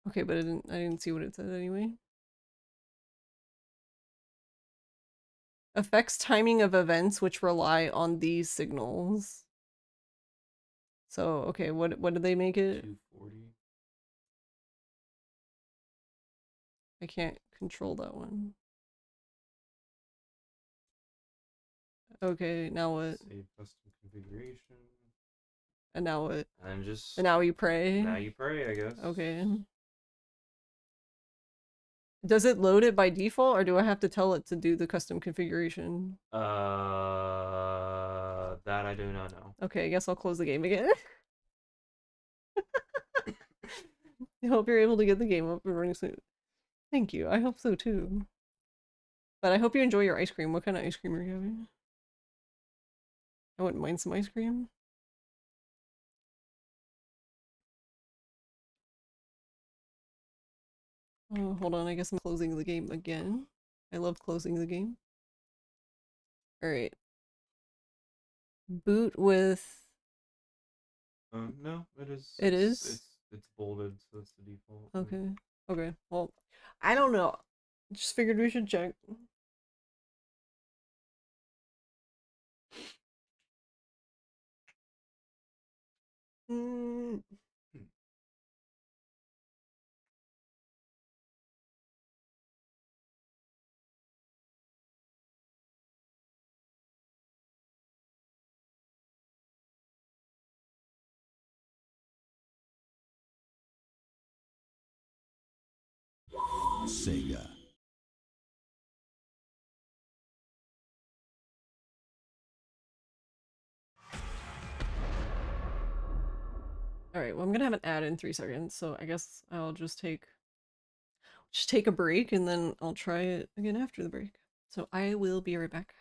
Okay, but I didn't see what it said anyway. Affects timing of events which rely on these signals. So, okay, what did they make it? 240. I can't control that one. Okay, now what? Save custom configuration. And now what? And just. And now you pray? Now you pray, I guess. Okay. Does it load it by default, or do I have to tell it to do the custom configuration? That I do not know. Okay, I guess I'll close the game again. I hope you're able to get the game up and running soon. Thank you. I hope so too. But I hope you enjoy your ice cream. What kind of ice cream are you having? I wouldn't mind some ice cream. Oh, hold on. I guess I'm closing the game again. I love closing the game. Alright. Boot with... No, it is. It is? It's bolded, so it's the default. Okay. Okay. Well, I don't know. Just figured we should check. Mm. Sega. Alright, well I'm gonna have an ad in 3 seconds, so I guess I'll just take a break and then I'll try it again after the break. So I will be right back.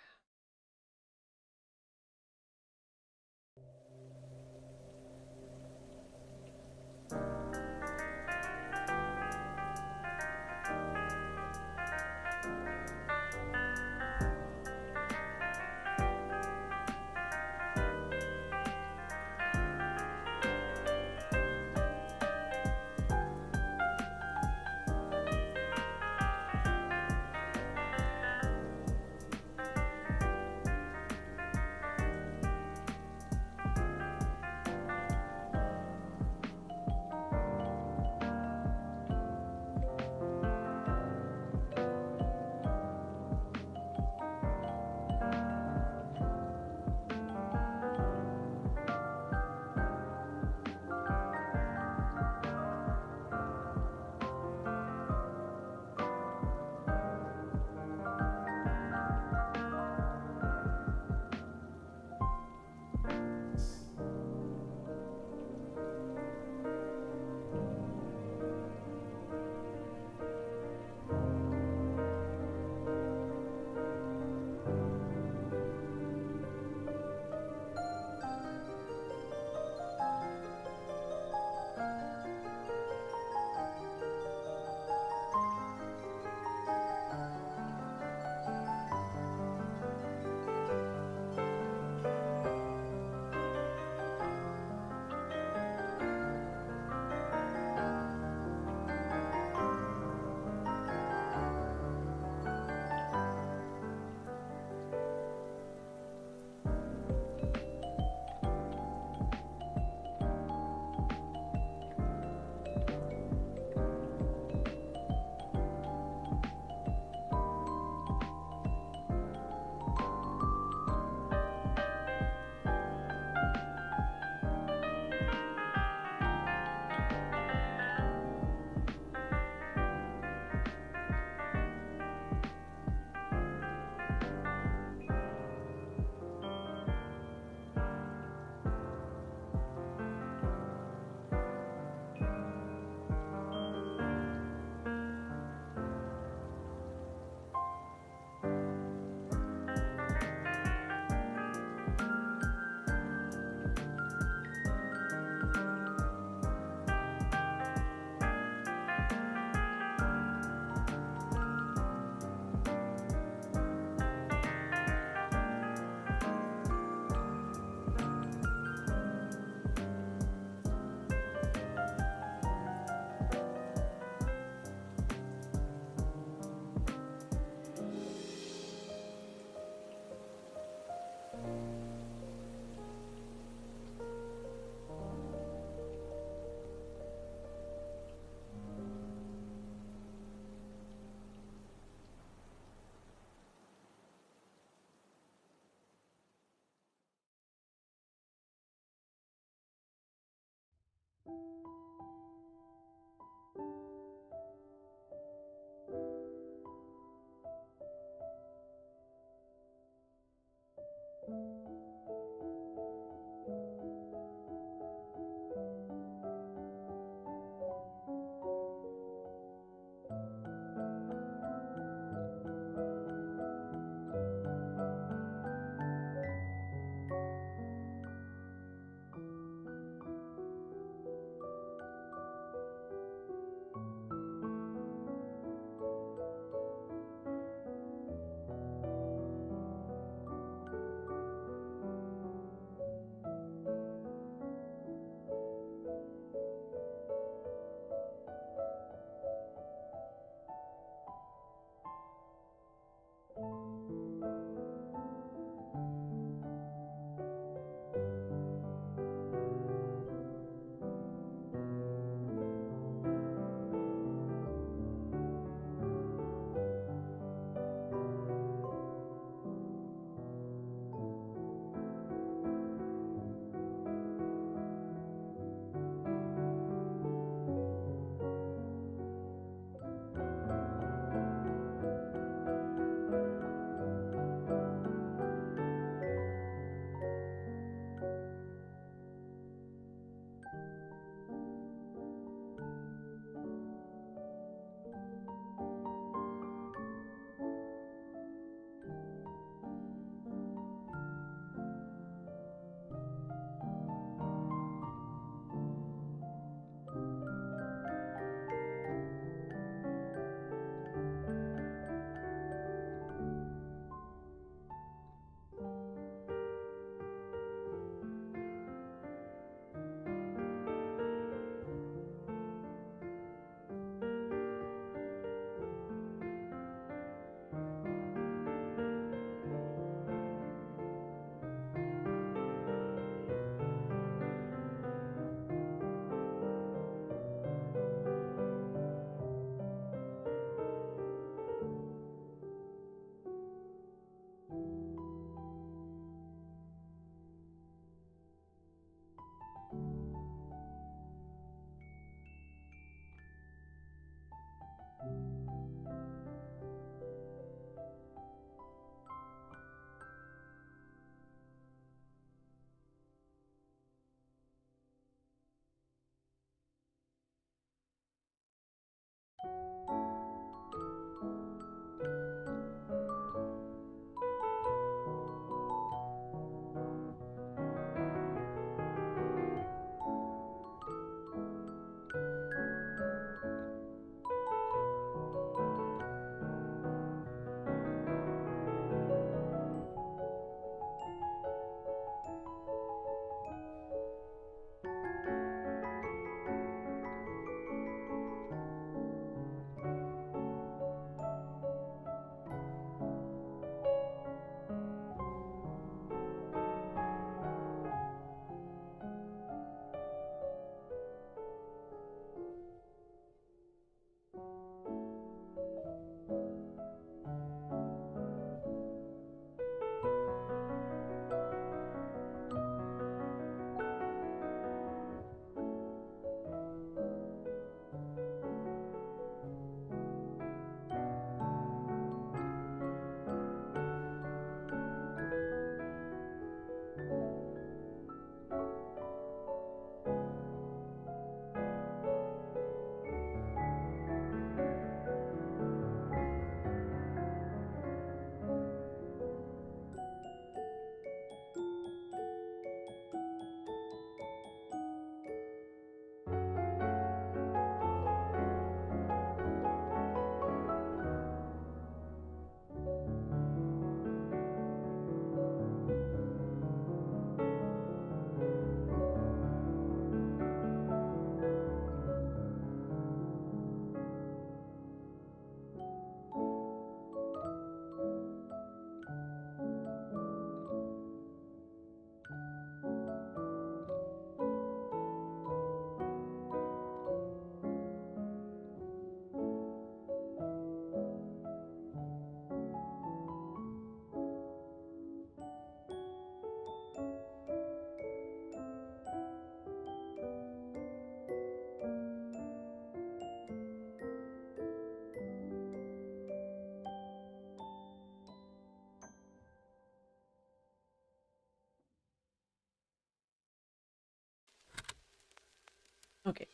Okay.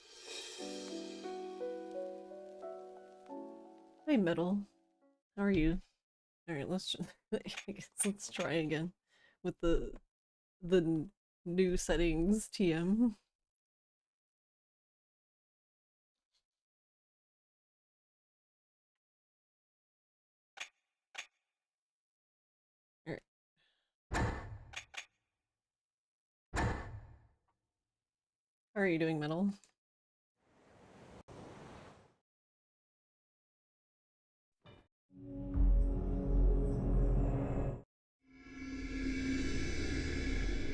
Hey, Middle. How are you? Alright, let's let's try again with the new settings TM. Alright. How are you doing, Middle?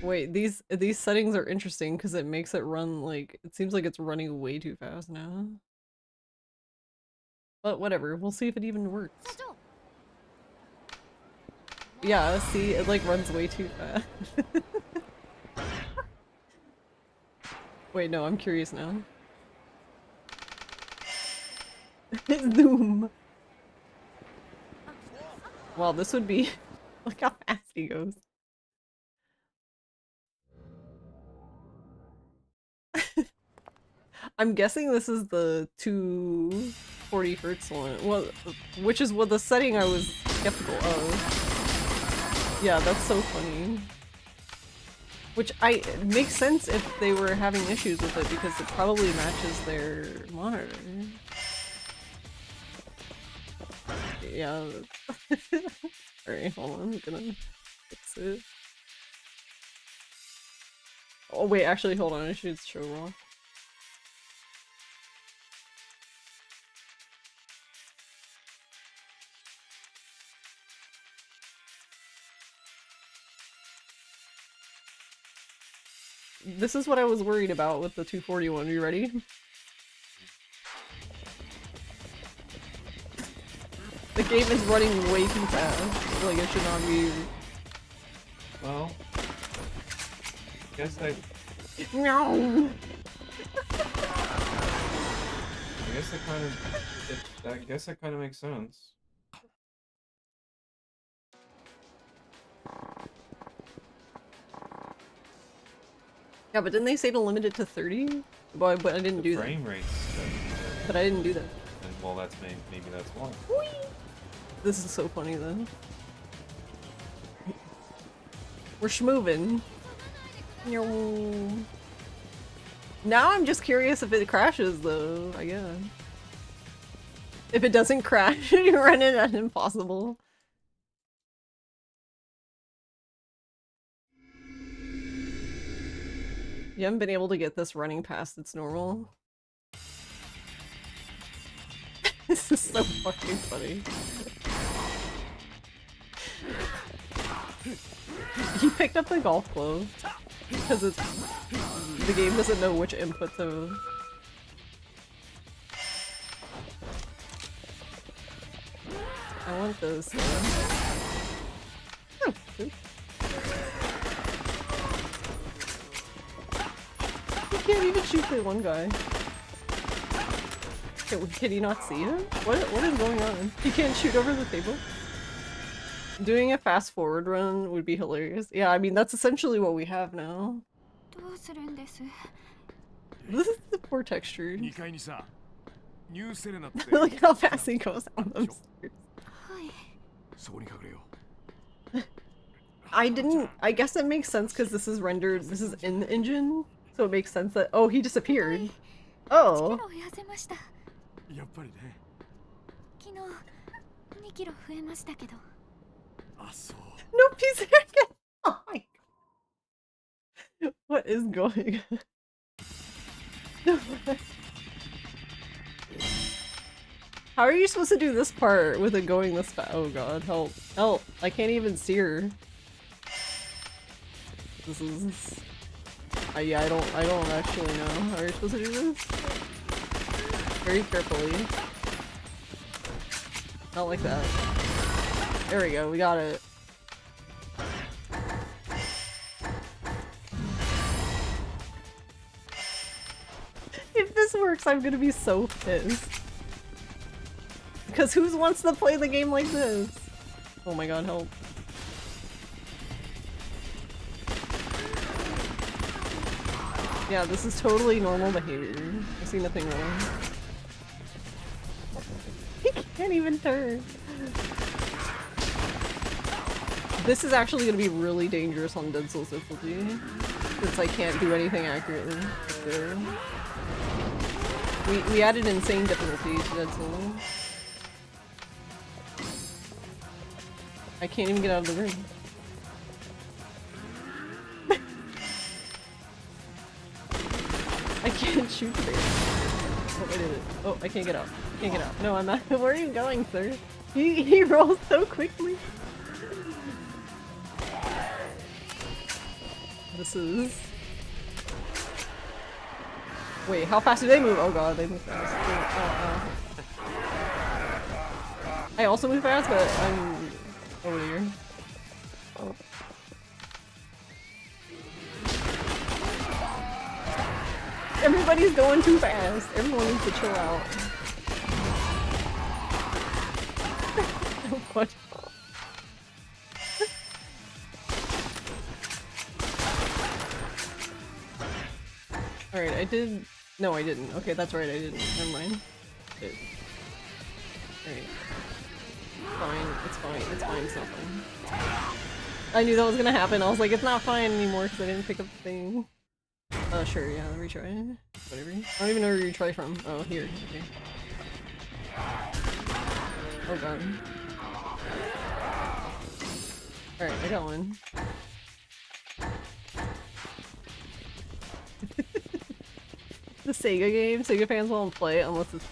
Wait, these settings are interesting because it makes it run like it seems like it's running way too fast now. But whatever, we'll see if it even works. Yeah, see, it like runs way too fast. Wait, no, I'm curious now. Zoom. Wow, this would be look how fast he goes. I'm guessing this is the 240 hertz one. Well, which is what the setting I was skeptical of. Yeah, that's so funny. Which it makes sense if they were having issues with it because it probably matches their monitor. Yeah. Alright, hold on, I'm gonna fix it. Oh wait, actually hold on, I should show raw. This is what I was worried about with the 241. Are you ready? The game is running way too fast. Like, it should not be. Well, guess I No. I guess that kind of makes sense. Yeah, but didn't they say to limit it to 30? But I didn't do that. Frame rates. But I didn't do that. And well, that's maybe that's why. Whee! This is so funny then. We're schmovin'. Now I'm just curious if it crashes though, I guess. If it doesn't crash, you run it at impossible. You haven't been able to get this running past its normal. This is so fucking funny. He picked up the golf club because the game doesn't know which input to. I want those. Oh, you can't even shoot the one guy. Can he not see him? What is going on? He can't shoot over the table? Doing a fast forward run would be hilarious. Yeah, I mean, that's essentially what we have now. This is the poor texture. Look how fast he goes down those stairs. I guess it makes sense because this is rendered, this is in the engine, so it makes sense that, oh, he disappeared. Oh. No piece of again. Oh my god. What is going on? How are you supposed to do this part with it going this fast? Oh god, help. Help. I can't even steer. This is... yeah, I don't actually know. How are you supposed to do this? Very carefully. Not like that. There we go, we got it. If this works, I'm gonna be so pissed. Because who wants to play the game like this? Oh my god, help. Yeah, this is totally normal behavior. I see nothing wrong. He can't even turn. This is actually gonna be really dangerous on Dead Cells difficulty, since I can't do anything accurately. So, we added insane difficulty to Dead Cells. I can't even get out of the room. I can't shoot the bear. Oh, I did it. Oh, I can't get out. I can't get out. No, I'm not. Where are you going, sir? He rolls so quickly. This is... Wait, how fast do they move? Oh god, they move fast. I also move fast, but I'm over here. Oh. Everybody's going too fast. Everyone needs to chill out. What? Alright, I did... No, I didn't. Okay, that's right, I didn't. Never mind. Alright. Fine, it's fine, it's fine, it's not fine. I knew that was gonna happen. I was like, it's not fine anymore because I didn't pick up the thing. Sure, yeah, retry. Whatever. I don't even know where you retry from. Oh, here. Okay. Oh god. Alright, I got one. The Sega game? Sega fans won't play it unless it's...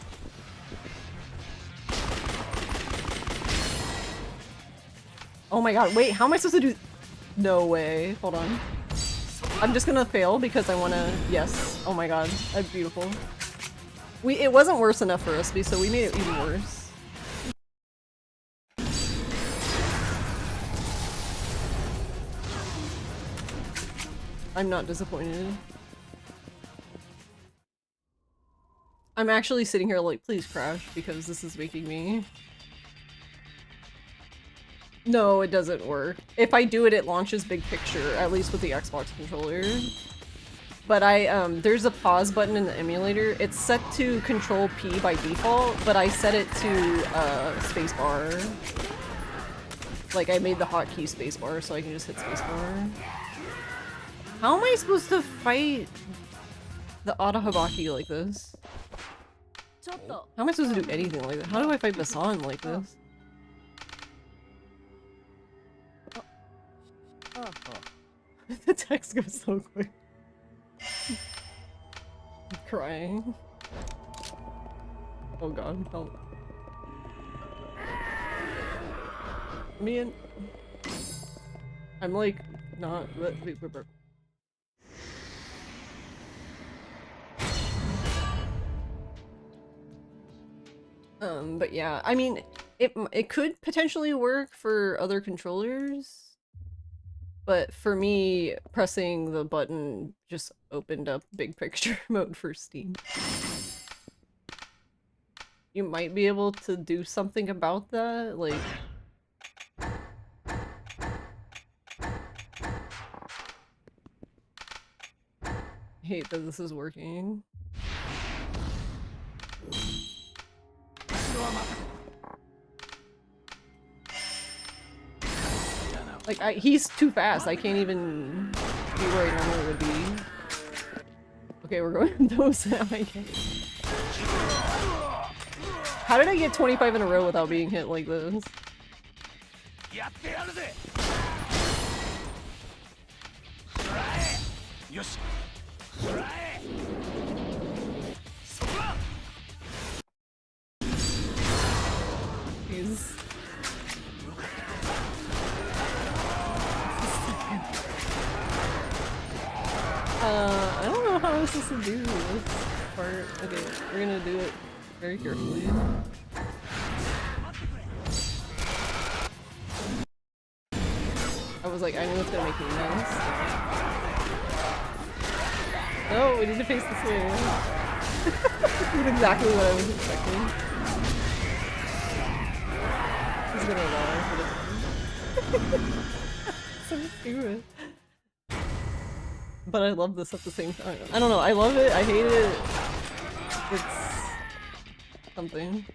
Oh my god, wait, how am I supposed to do... No way. Hold on. I'm just gonna fail because I wanna... Yes. Oh my god. That's beautiful. It wasn't worse enough for us, so we made it even worse. I'm not disappointed. I'm actually sitting here like, please crash, because this is making me... No, it doesn't work. If I do it, it launches big picture, at least with the Xbox controller. But there's a pause button in the emulator. It's set to Control P by default, but I set it to spacebar. Like, I made the hotkey spacebar so I can just hit spacebar. How am I supposed to fight the Atahabaki like this? How am I supposed to do anything like that? How do I fight Basan like this? The text goes so quick. I'm crying. Oh god, help. Me and... I'm like, not... But yeah, I mean, it could potentially work for other controllers. But for me, pressing the button just opened up big picture mode for Steam. You might be able to do something about that, like... I hate that this is working. Like, he's too fast. I can't even be where I normally would be. Okay, we're going with those now, I guess. How did I get 25 in a row without being hit like this? Jeez. I don't know how I'm supposed to do this part. Okay, we're gonna do it very carefully. I was like, I know it's gonna make me nervous. No, we need to face this way. That's exactly what I was expecting. He's gonna die. So stupid. but I love this at the same time. I don't know, I love it, I hate it. It's something.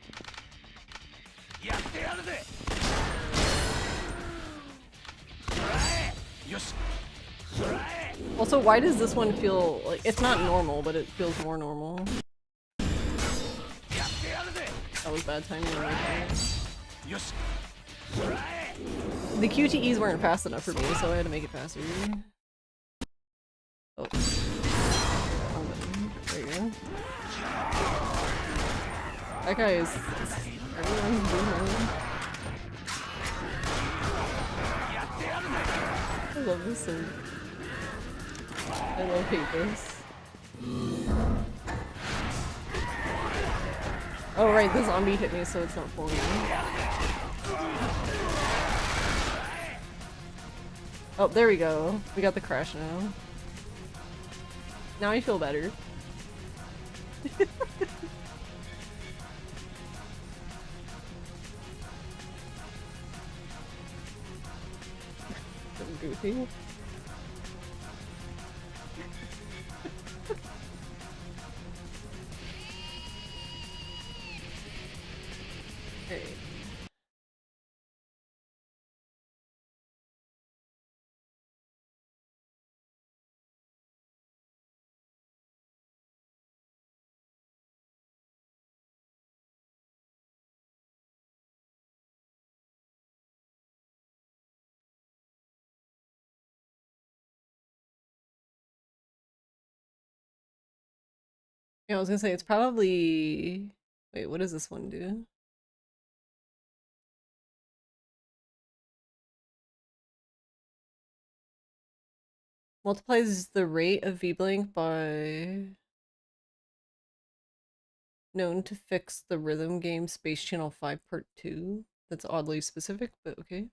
Also, why does this one feel like it's not normal, but it feels more normal? That was bad timing on my part. The QTEs weren't fast enough for me, so I had to make it faster. Oh. There you go. That guy is... Everyone's doing I love this so... I love hate this. Oh right, the zombie hit me so it's not fooling me. Oh, there we go. We got the crash now. Now I feel better. So goofy. Great. Yeah, I was gonna say it's probably... Wait, what does this one do? Multiplies the rate of V-Blink by... Known to fix the rhythm game Space Channel 5 Part 2. That's oddly specific, but okay.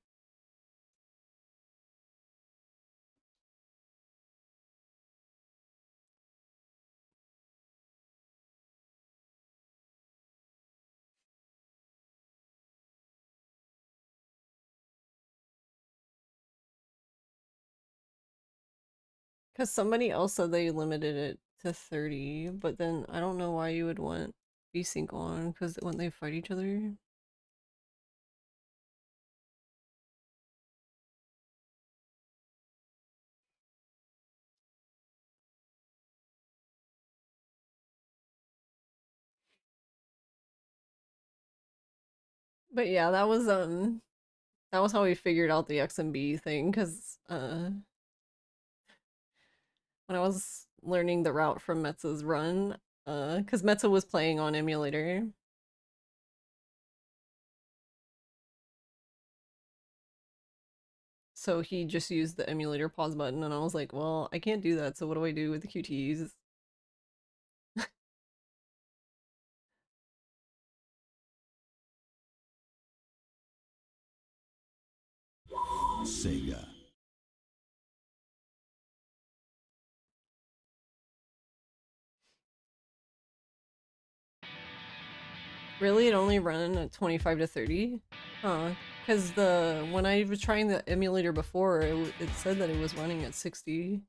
Because somebody else said they limited it to 30, but then I don't know why you would want VSync on, because when they fight each other. But yeah, that was how we figured out the XMB thing, because when I was learning the route from Metza's run, because Metza was playing on emulator. So he just used the emulator pause button, and I was like, well, I can't do that, so what do I do with the QTs? Sega. Really? It only ran at 25 to 30? Huh. Because when I was trying the emulator before, it said that it was running at 60.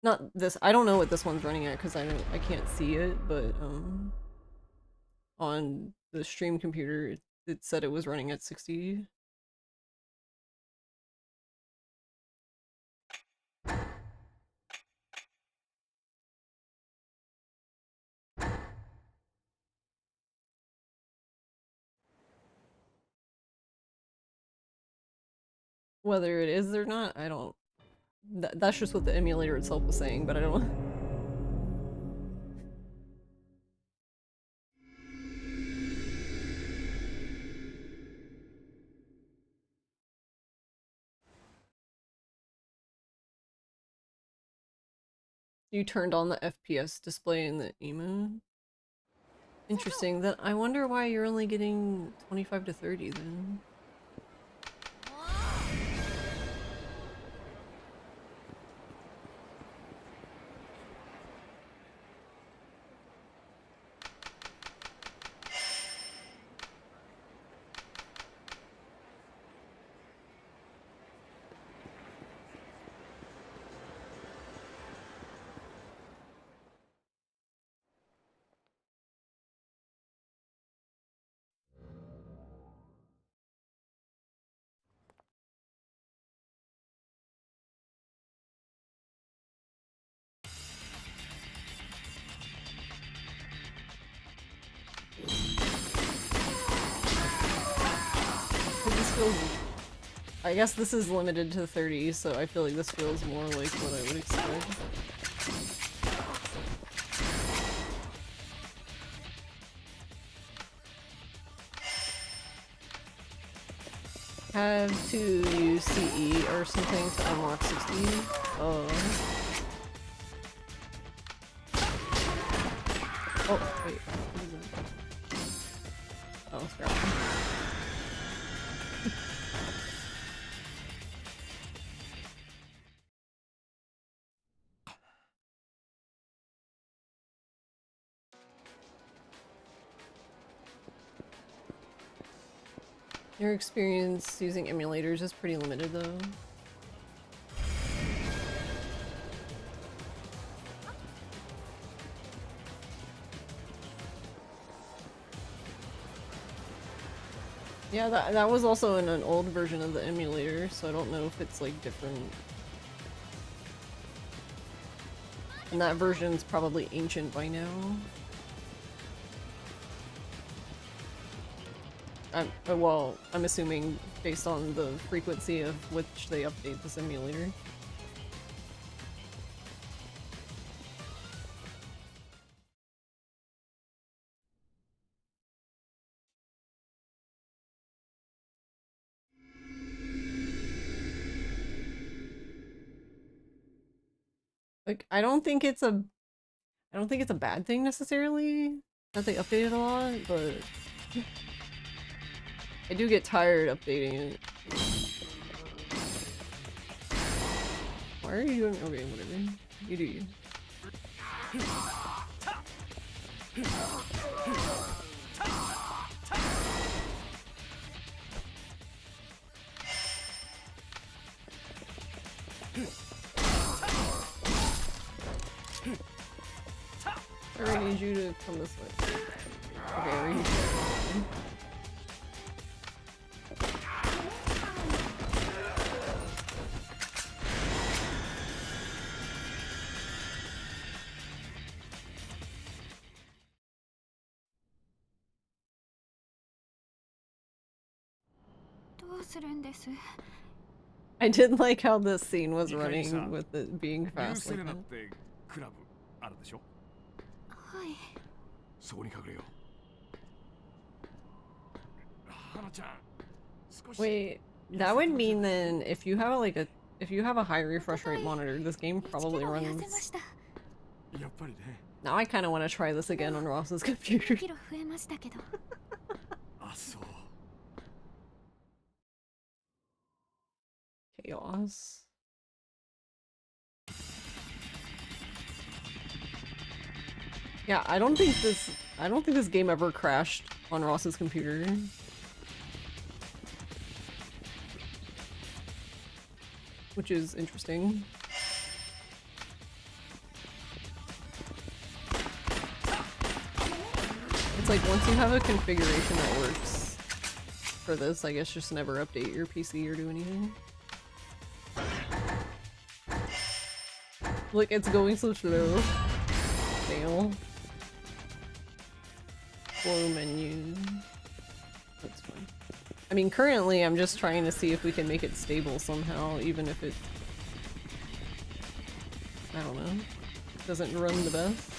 Not this, I don't know what this one's running at because I can't see it, but on the stream computer it said it was running at 60. Whether it is or not, I don't. That's just what the emulator itself was saying, but I don't. You turned on the FPS display in the emu. Interesting. Then I wonder why you're only getting 25 to 30 then. feels... I guess this is limited to 30, so I feel like this feels more like what I would expect. Have to use CE or something to unlock 60. Oh, wait. What is it? Oh, scrap. Your experience using emulators is pretty limited, though. Yeah, that was also in an old version of the emulator, so I don't know if it's like different. And that version's probably ancient by now. Well, I'm assuming based on the frequency of which they update the simulator. Like, I don't think it's a bad thing necessarily that they update it a lot, but I do get tired updating it. Why are you doing? Okay, whatever. You do you. I really need you to come this way. Okay, I need you. I did like how this scene was running with it being fast like that. クラブあるでしょ。はい。そこに隠れよう。花ちゃん。Wait, that would mean then if you have if you have a high refresh rate monitor, this game probably runs. Now I kind of want to try this again on Ross's computer. Chaos. Yeah, I don't think this game ever crashed on Ross's computer. Which is interesting. It's like once you have a configuration that works for this, I guess just never update your PC or do anything. Look, it's going so slow. Fail. Flow menu. That's fine. I mean, currently I'm just trying to see if we can make it stable somehow, even if it... I don't know. Doesn't run the best.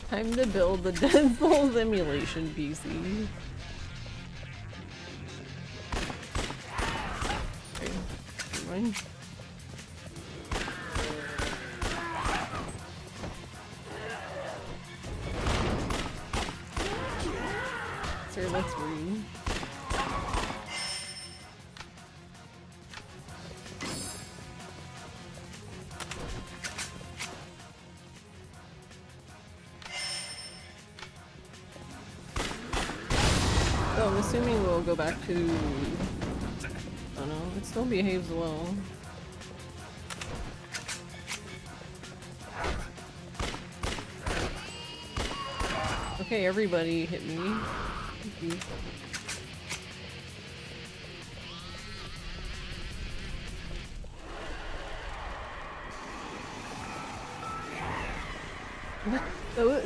Time to build the Dead Souls emulation PC. Okay, never mind. Sir, let's read. So I'm assuming we'll go back to... Oh no, it still behaves well. Okay, everybody hit me. Thank you.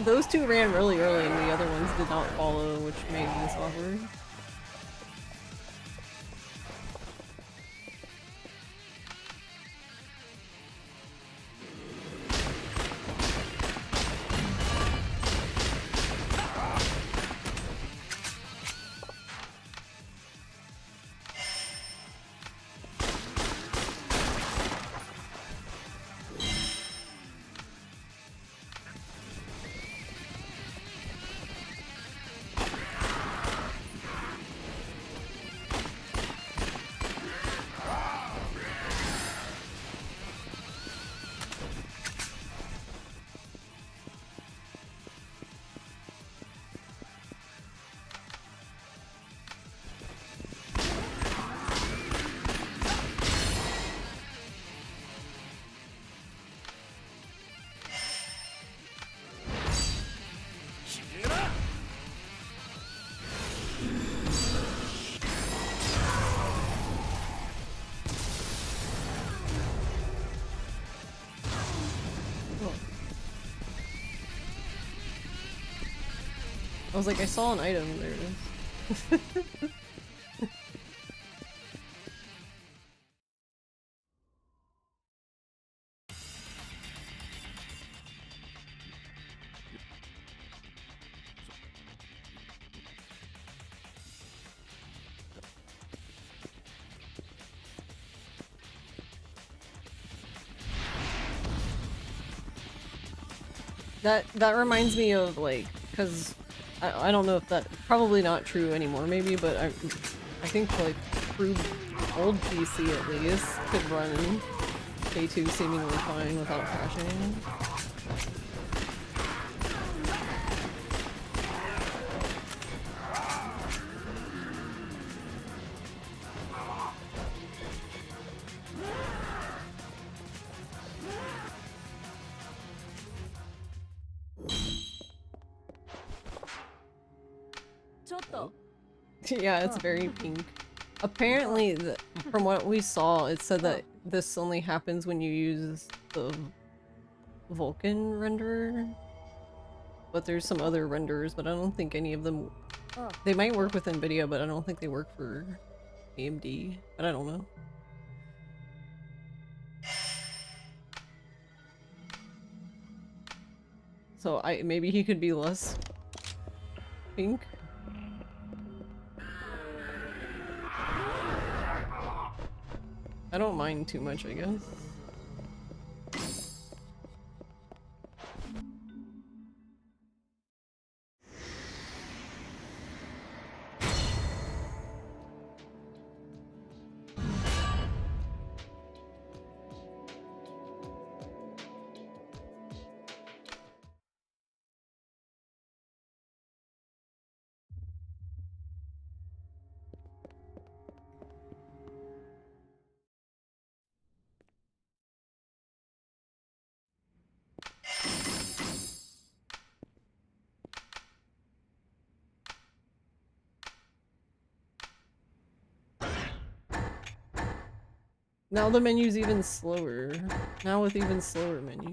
Those two ran really early and the other ones did not follow, which made this awkward. I was like, I saw an item, there it is. That reminds me of like, because I don't know if that probably not true anymore maybe, but I think like through old PC at least could run K2 seemingly fine without crashing. Yeah, it's very pink. Apparently, from what we saw, it said that this only happens when you use the Vulkan renderer. But there's some other renderers, but I don't think any of them... They might work with NVIDIA, but I don't think they work for AMD. But I don't know. So maybe he could be less pink. I don't mind too much, I guess. Now the menu's even slower. Now with even slower menu.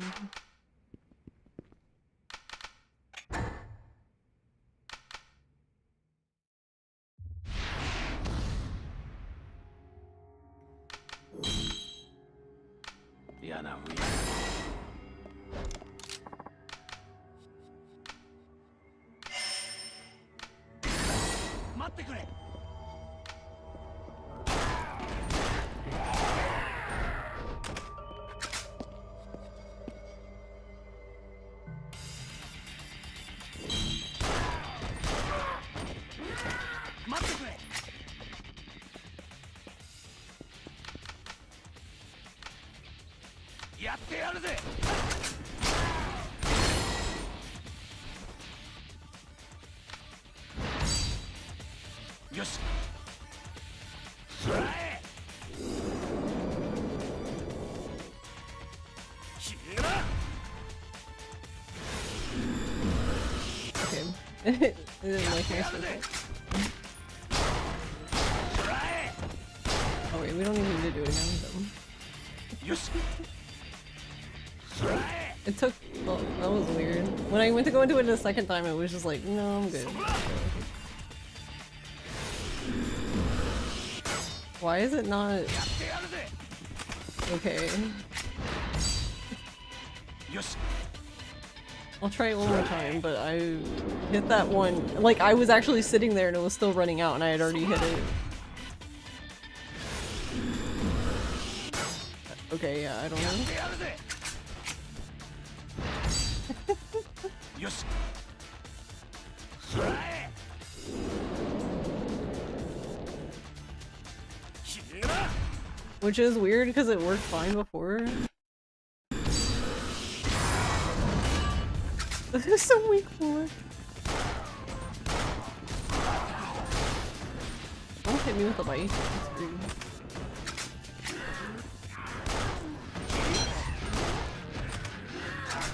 It didn't like my circle. Oh wait, we don't even need to do it again. It took. Oh, that was weird. When I went to go into it the second time, it was just like, no, I'm good. Why is it not? Okay. I'll try it one more time, but I hit that one. Like, I was actually sitting there and it was still running out and I had already hit it. Okay, yeah, I don't know. Which is weird because it worked fine before. This is so weak for. Don't hit me with a bite. That's rude.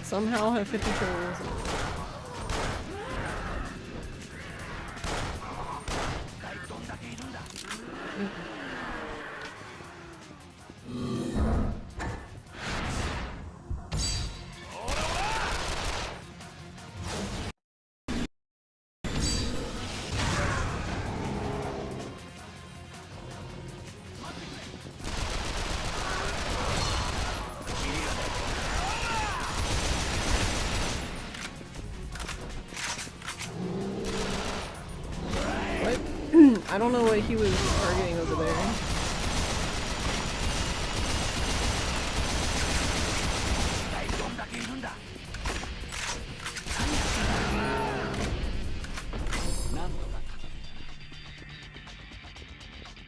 Somehow have 50 kills. I don't know what he was targeting over there.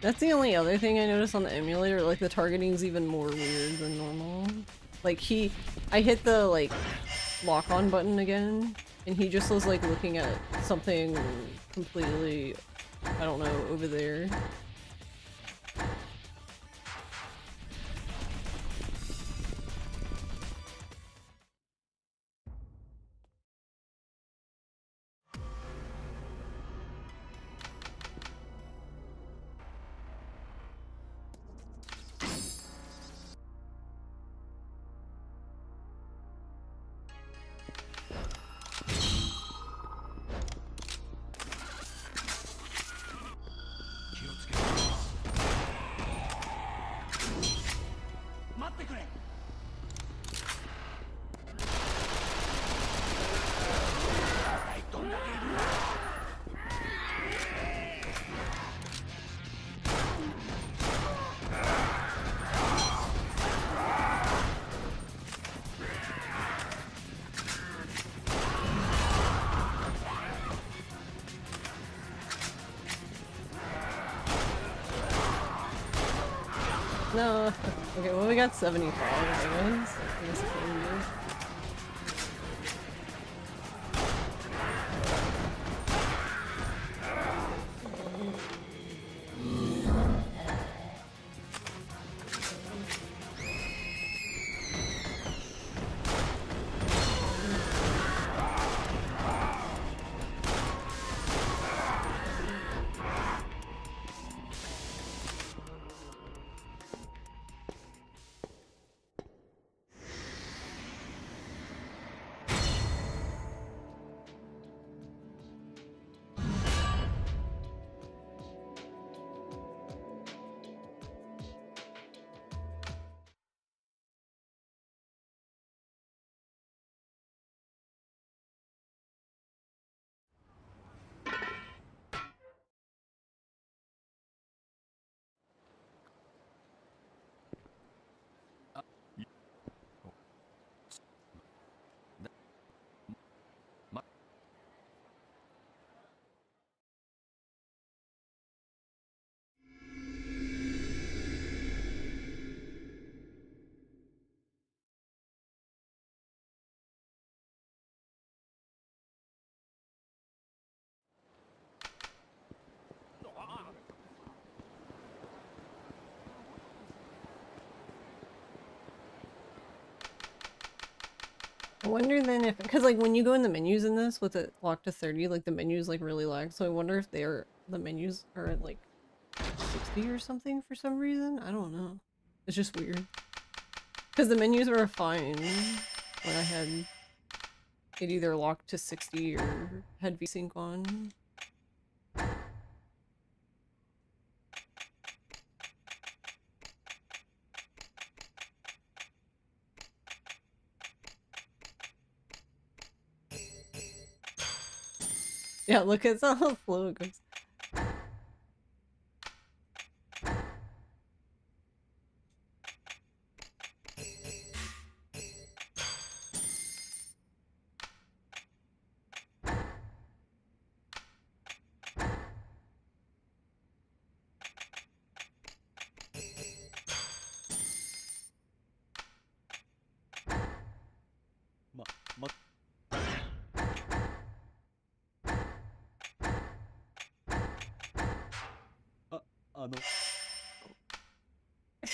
That's the only other thing I noticed on the emulator, like the targeting's even more weird than normal. Like I hit the like lock on button again, and he just was like looking at something completely, I don't know, over there. No. Okay, well we got 75, I guess. I guess it's what it is. I wonder then if, because like when you go in the menus in this with it locked to 30, like the menus like really lag, so I wonder if the menus are at like 60 or something for some reason. I don't know. It's just weird. Because the menus are fine. when I had it either locked to 60 or had VSync on. Yeah, look at how slow it goes.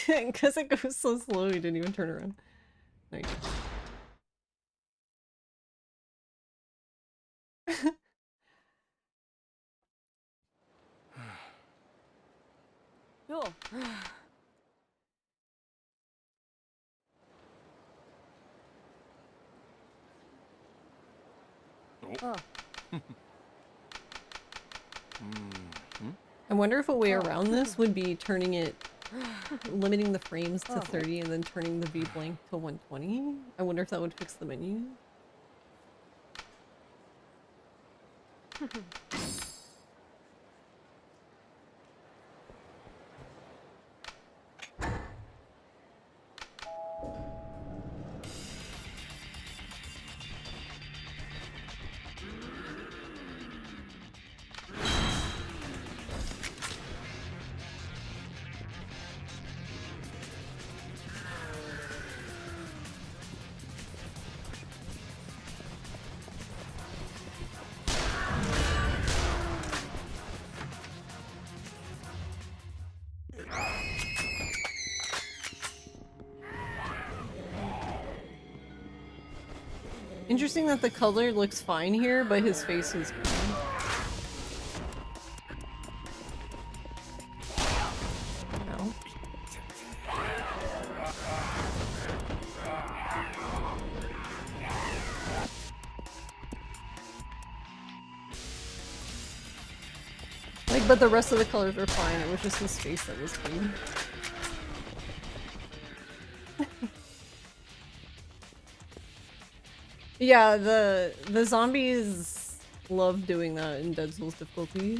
Because it goes so slow, he didn't even turn around. There you go. Yo. I wonder if a way around this would be turning it, limiting the frames to 30 and then turning the V blank to 120. I wonder if that would fix the menu. Interesting that the color looks fine here, but his face is green. No. Like, but the rest of the colors were fine, it was just his face that was green. Yeah, the zombies love doing that in Dead Souls difficulty.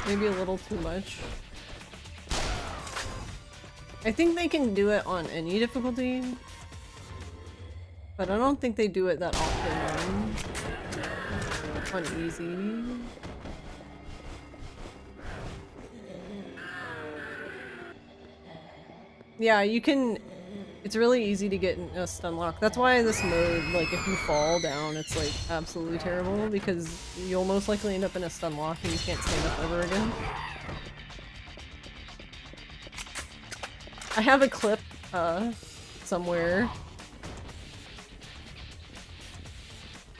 Maybe a little too much. I think they can do it on any difficulty, but I don't think they do it that often on easy. Yeah, you can. It's really easy to get a stun lock. That's why this mode, like, if you fall down, it's like absolutely terrible because you'll most likely end up in a stun lock and you can't stand up ever again. I have a clip, somewhere.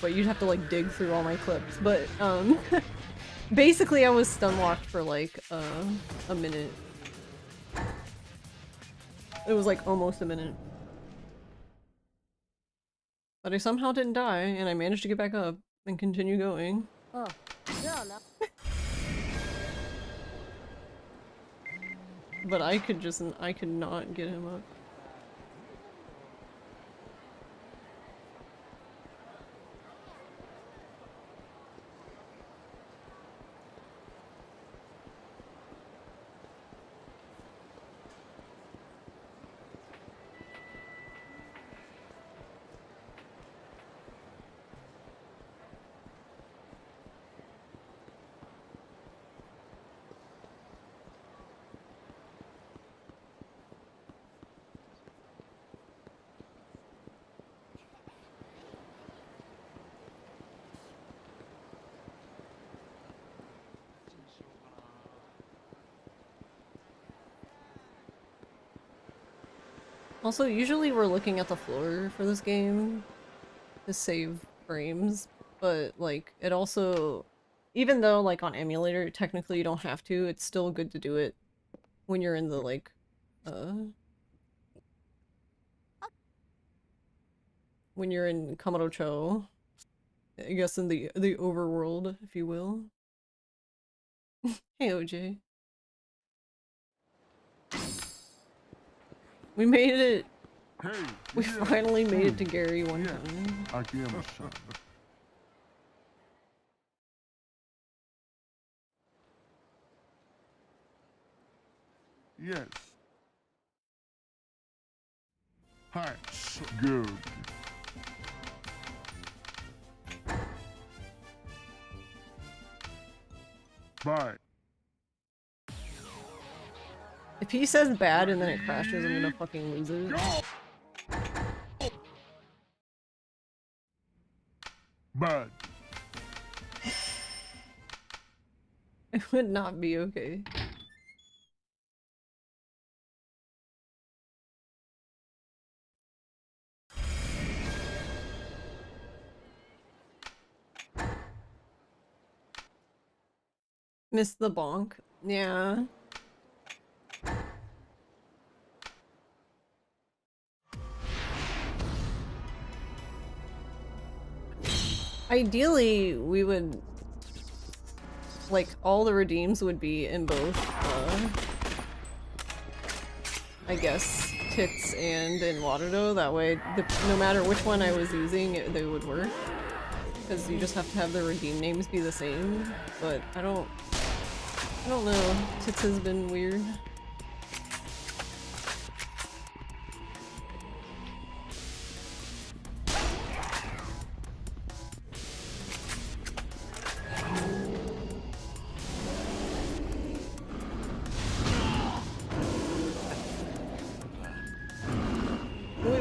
But you'd have to, like, dig through all my clips. But, basically I was stun locked for, like, a minute. It was like almost a minute. But I somehow didn't die, and I managed to get back up and continue going. Oh. Yeah, no. But I could not get him up. Also, usually we're looking at the floor for this game to save frames, but like it also, even though like on emulator technically you don't have to, it's still good to do it when you're in the like when you're in Kamurocho. I guess in the overworld, if you will. Hey, OJ. We made it. Hey, We yeah. finally made it to Gary one Yeah. time. Akiyama-san. Yes. Hi. Good. Bye. If he says bad and then it crashes, I'm gonna fucking lose it. Bad. It would not be okay. Miss the bonk. Yeah. Ideally, we would... like, all the redeems would be in both, I guess, Tits and in Waterdo. That way, no matter which one I was using, they would work. Because you just have to have the redeem names be the same. But I don't know. Tits has been weird.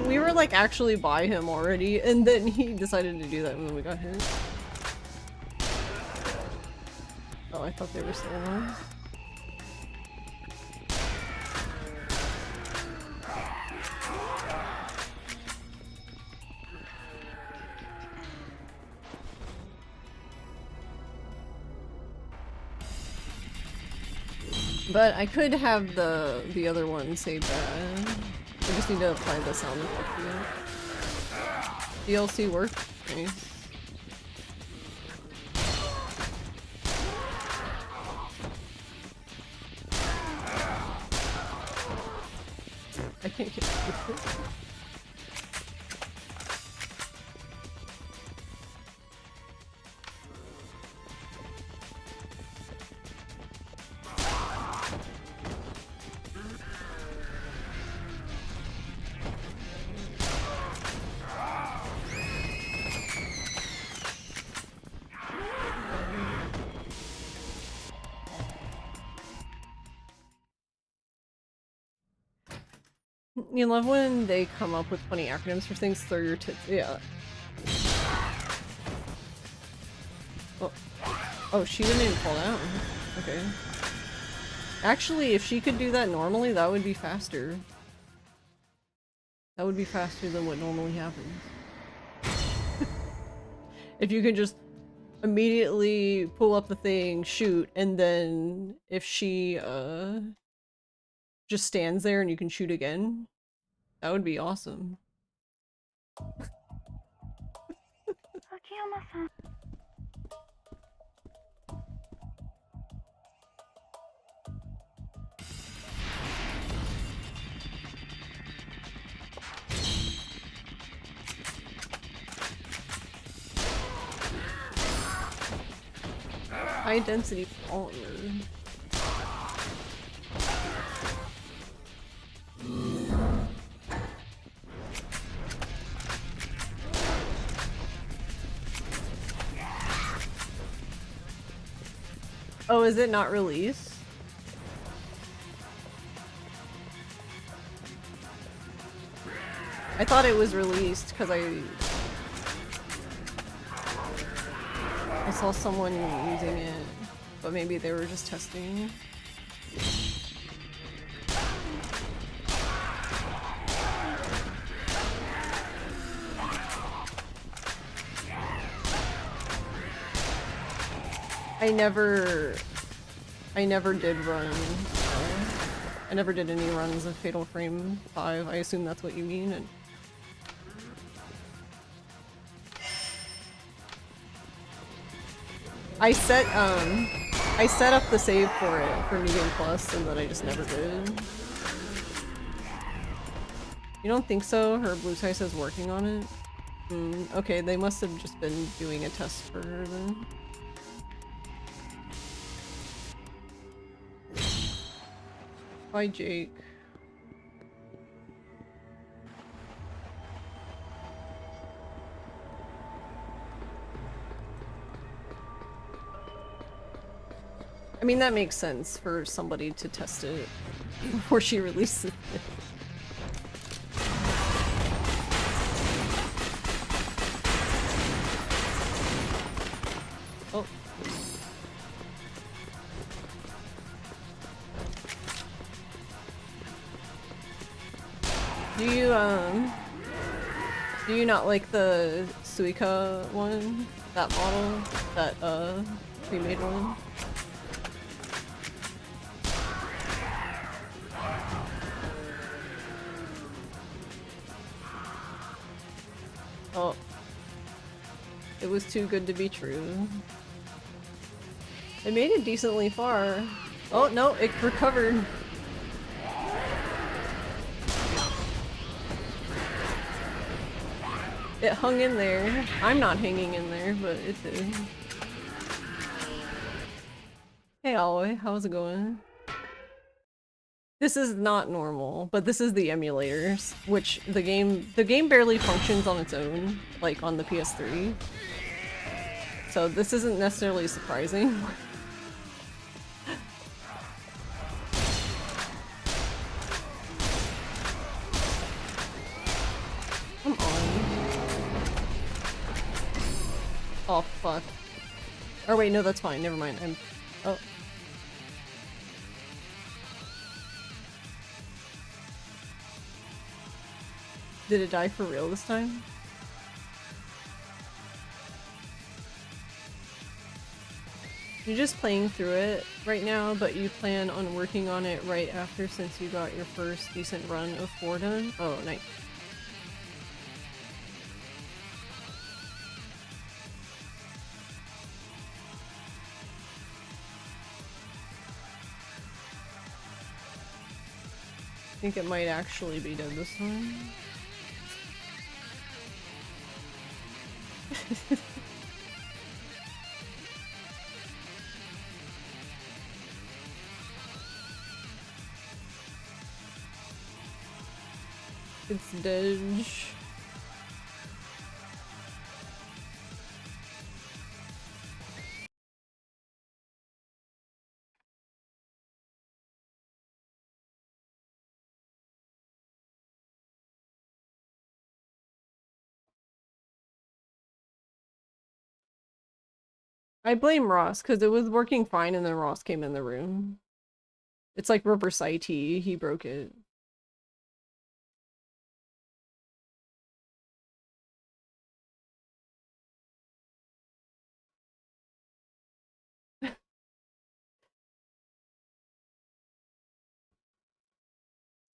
We were like actually by him already, and then he decided to do that when we got hit. Oh, I thought they were still on. But I could have the other one say bad. I just need to apply the sound effect again. DLC work? Nice. I can't get it. You love when they come up with funny acronyms for things, throw your tits. Yeah. Oh. Oh, she didn't even fall down. Okay. Actually, if she could do that normally, that would be faster. That would be faster than what normally happens. If you could just immediately pull up the thing, shoot, and then if she, just stands there and you can shoot again, that would be awesome. Akiyama-san. High density polymer. Oh, is it not released? I thought it was released because I saw someone using it, but maybe they were just testing. I never did run. I never did any runs of Fatal Frame 5. I assume that's what you mean. And I set up the save for it for New Game Plus, and then I just never did. You don't think so? Her blue tie says working on it? Okay, they must have just been doing a test for her then. Bye, Jake. I mean, that makes sense for somebody to test it before she releases it. Oh. Do you not like the Suica one? That model? That, pre-made one? Oh. It was too good to be true. It made it decently far. Oh, no, it recovered. It hung in there. I'm not hanging in there, but it did. Hey, Alloy, how's it going? This is not normal, but this is the emulators, which the game barely functions on its own, like on the PS3. So this isn't necessarily surprising. Come on. Oh fuck. Or wait, no, that's fine. Never mind. Oh. Did it die for real this time? You're just playing through it right now, but you plan on working on it right after since you got your first decent run of 4 done? Oh, nice. I think it might actually be done this time. It's dead. I blame Ross, because it was working fine and then Ross came in the room. It's like reverse IT, he broke it.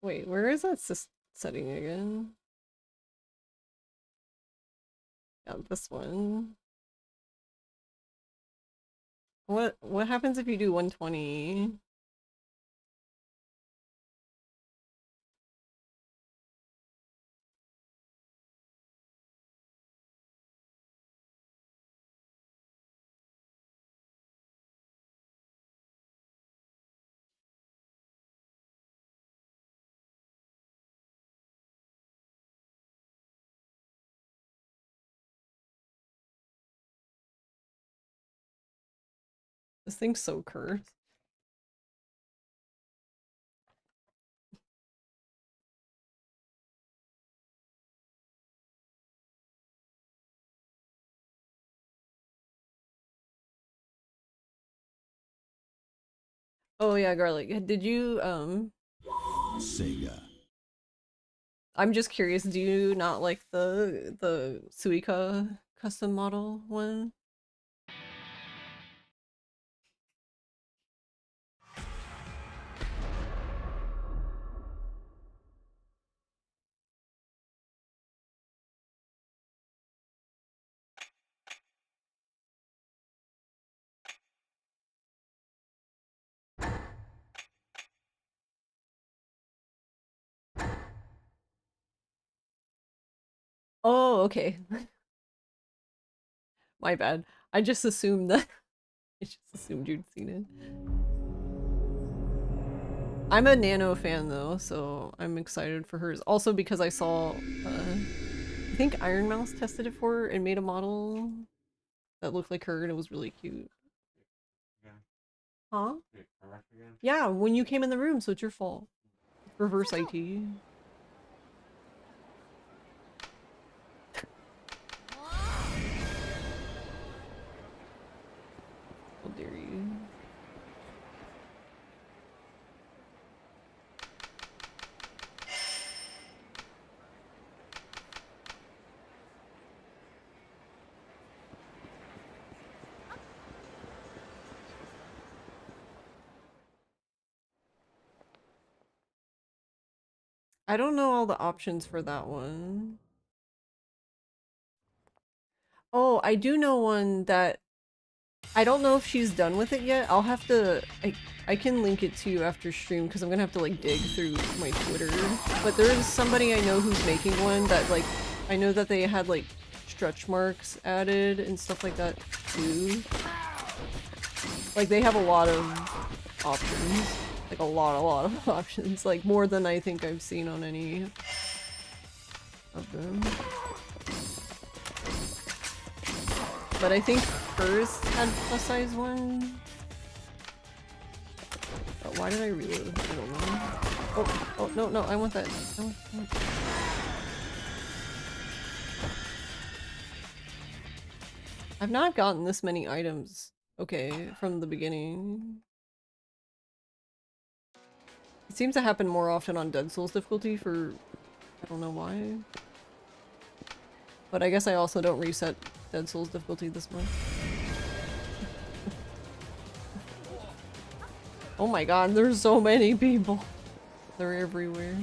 Wait, where is that setting again? Yeah, this one. What happens if you do 120? This thing's so cursed. Oh yeah, Garlic. Did you Sega. I'm just curious, do you not like the Suica custom model one? Oh, okay. My bad. I just assumed that. I just assumed you'd seen it. I'm a Nano fan though, so I'm excited for hers. Also because I saw, I think Iron Mouse tested it for her and made a model that looked like her and it was really cute. Huh? Yeah, when you came in the room, so it's your fault. Reverse IT. How dare you? I don't know all the options for that one. Oh, I do know one that I don't know if she's done with it yet. I'll have to I can link it to you after stream because I'm gonna have to like dig through my Twitter. But there is somebody I know who's making one that like I know that they had like stretch marks added and stuff like that too. Like they have a lot of options. Like a lot of options. Like more than I think I've seen on any of them. But I think hers had plus size one. But why did I reload? I don't know. Oh, no, I want that. I want. I've not gotten this many items, okay, from the beginning. It seems to happen more often on Dead Souls difficulty for... I don't know why. But I guess I also don't reset Dead Souls difficulty this month. Oh my god, there's so many people. They're everywhere.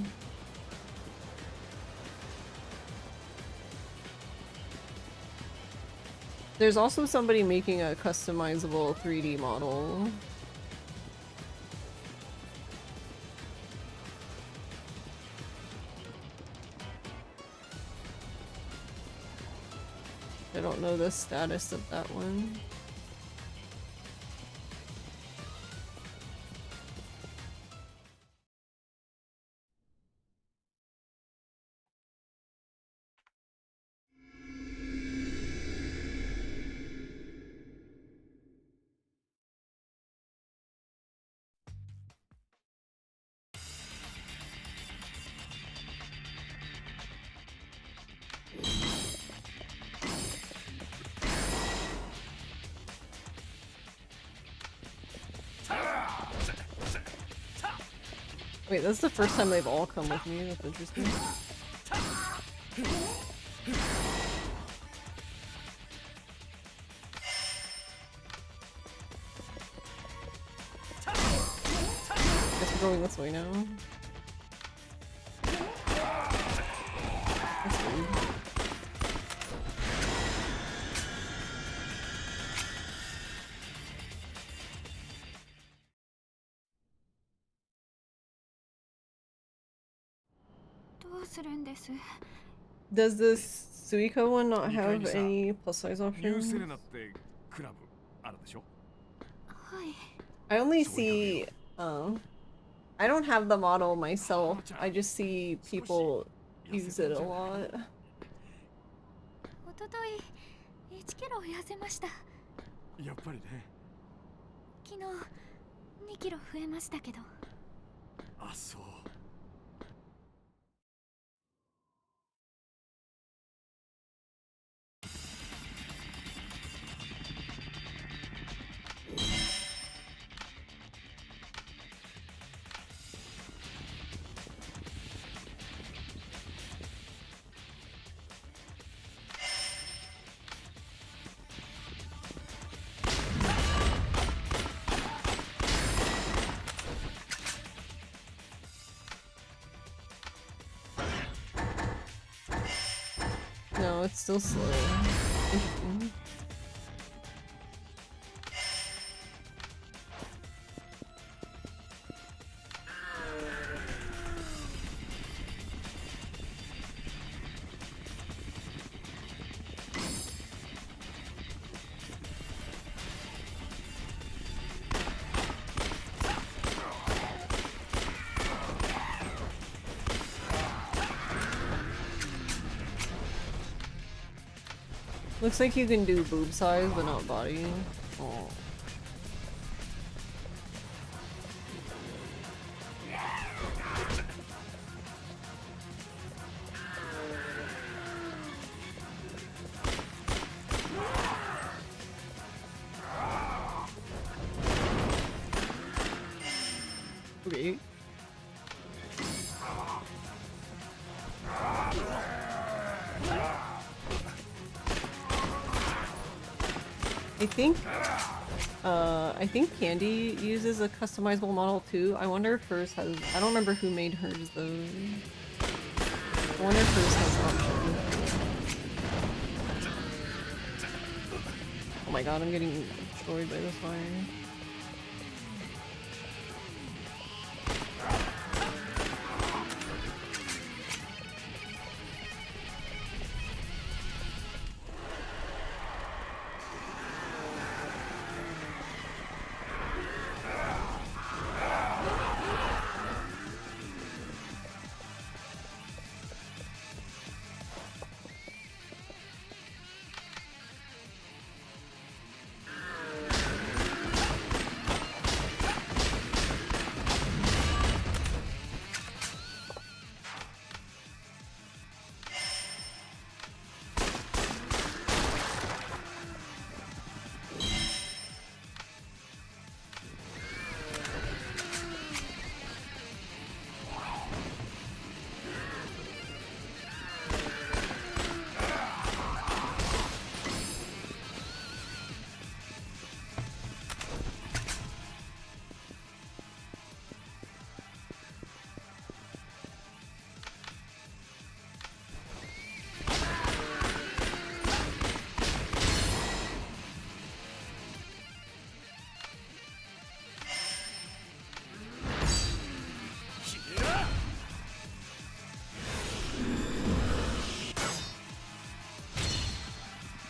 There's also somebody making a customizable 3D model. I don't know the status of that one. Wait, that's the first time they've all come with me. That's interesting. Guess we're going this way now. That's weird. Does this Suiko one not have any plus size options? I only see, I don't have the model myself. I just see people use it a lot. 一昨日1キロ痩せました。やっぱりね。昨日2キロ増えましたけど。あ、そう。No, it's still slow. Interesting. Looks like you can do boob size, but not body. Oh. Okay. I think Candy uses a customizable model too. I wonder if hers has. I don't remember who made hers though. I wonder if hers has options. Oh my god, I'm getting destroyed by this fire.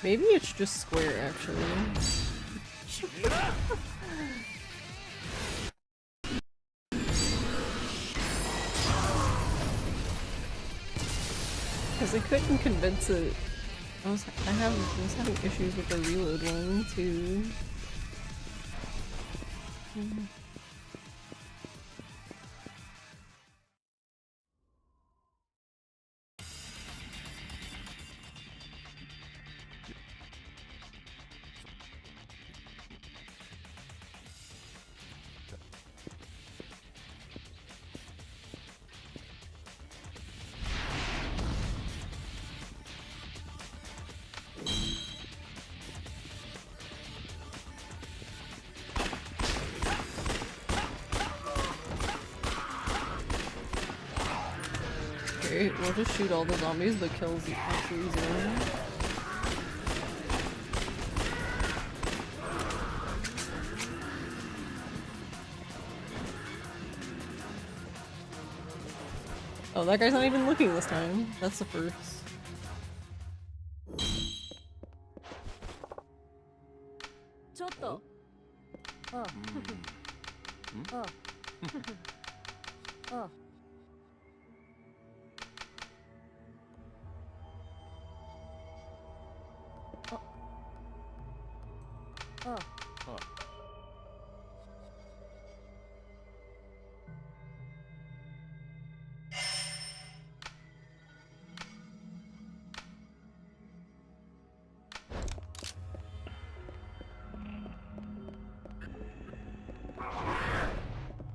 Maybe it's just square, actually. Because I couldn't convince it. I was having issues with the reload one too. Okay, we'll just shoot all the zombies, but kills actually zero. Oh, that guy's not even looking this time. That's the first.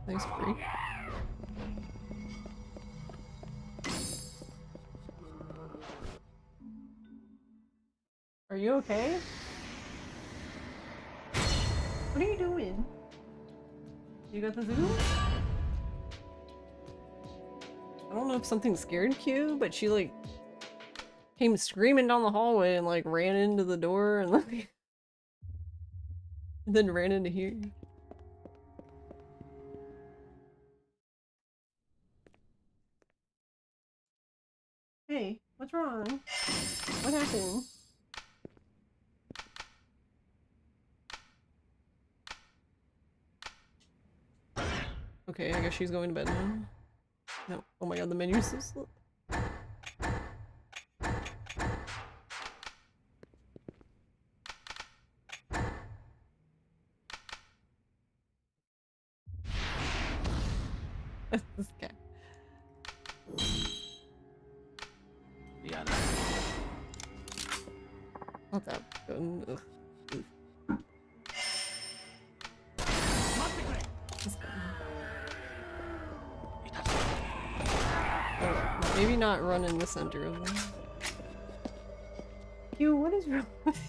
Nice break. Are you okay? What are you doing? You got the zoo? I don't know if something scared Q, but she like came screaming down the hallway and like ran into the door and like and then ran into here. Hey, what's wrong? What happened? Okay, I guess she's going to bed now. No. Oh my god, the menu's so slow. This guy. Not that good. Ugh. This guy. Oh, maybe not run in the center of them. You, what is wrong with you?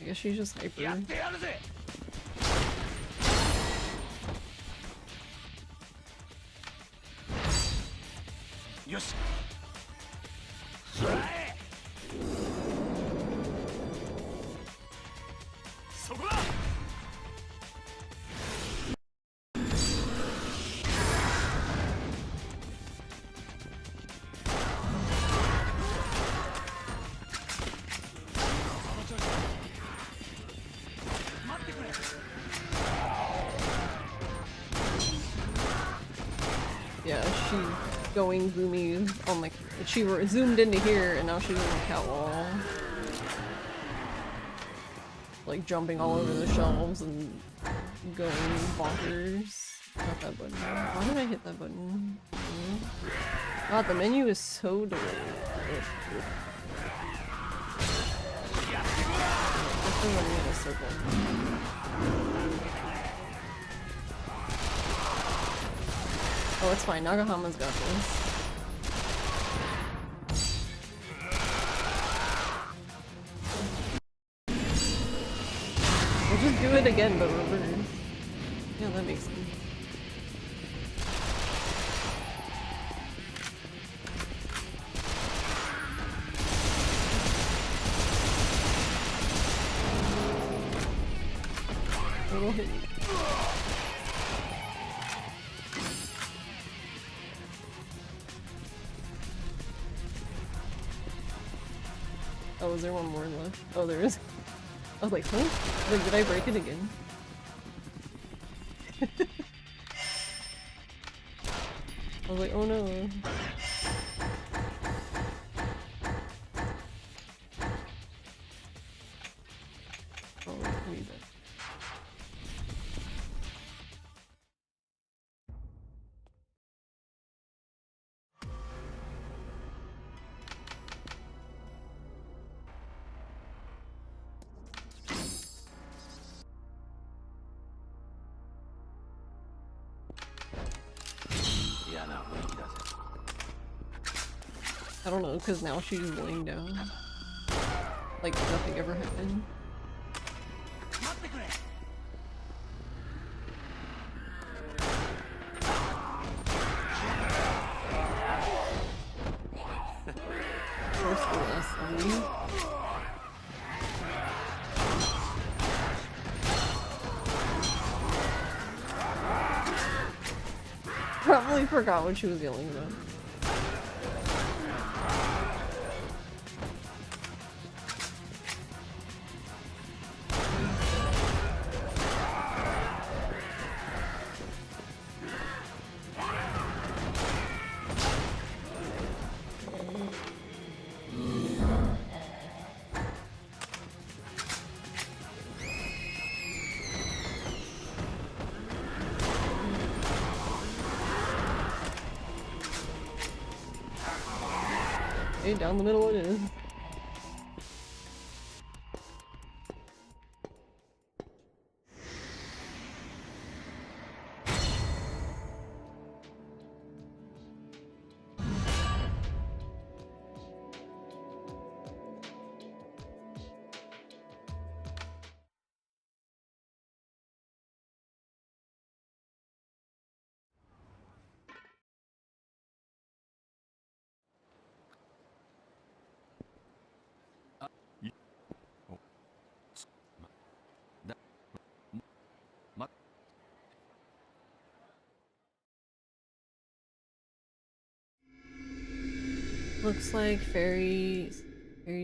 I guess she's just hyper. Yeah, she's going zoomy on like she zoomed into here and now she's on the cat wall. Like jumping all over the shelves and going bonkers. Not that button. Why did I hit that button? God, the menu is so delayed. I'm still running in a circle. Oh, it's fine. Nagahama's got this. We'll just do it again, but reverse. Yeah, that makes sense. It'll hit me. Oh, is there one more left? Oh, there is. I was like, huh? Like, did I break it again? I was like, oh no. Oh, I need that. I don't know, because now she's laying down. Like nothing ever happened. First the last one. Probably forgot what she was yelling about. Okay, down the middle it is. Looks like Fairy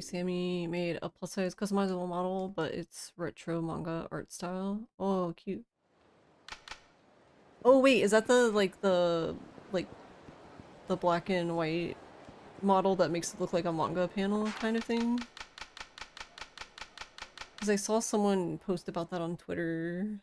Sammy made a plus-size customizable model, but it's retro manga art style. Oh, cute. Oh wait, is that the like the black and white model that makes it look like a manga panel kind of thing. Because I saw someone post about that on Twitter.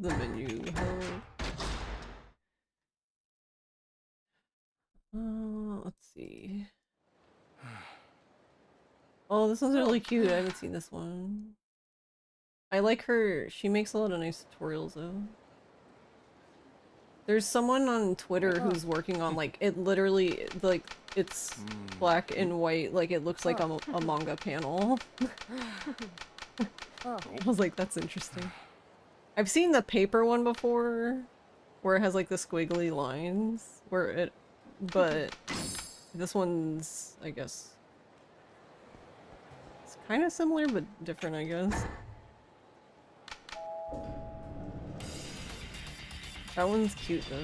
The menu help. Let's see. Oh, this one's really cute. I haven't seen this one. I like her. She makes a lot of nice tutorials though. There's someone on Twitter who's working on like it literally like it's black and white, like it looks like a manga panel. I was like, that's interesting. I've seen the paper one before where it has like the squiggly lines where it, but this one's, I guess, it's kind of similar but different, I guess. That one's cute though.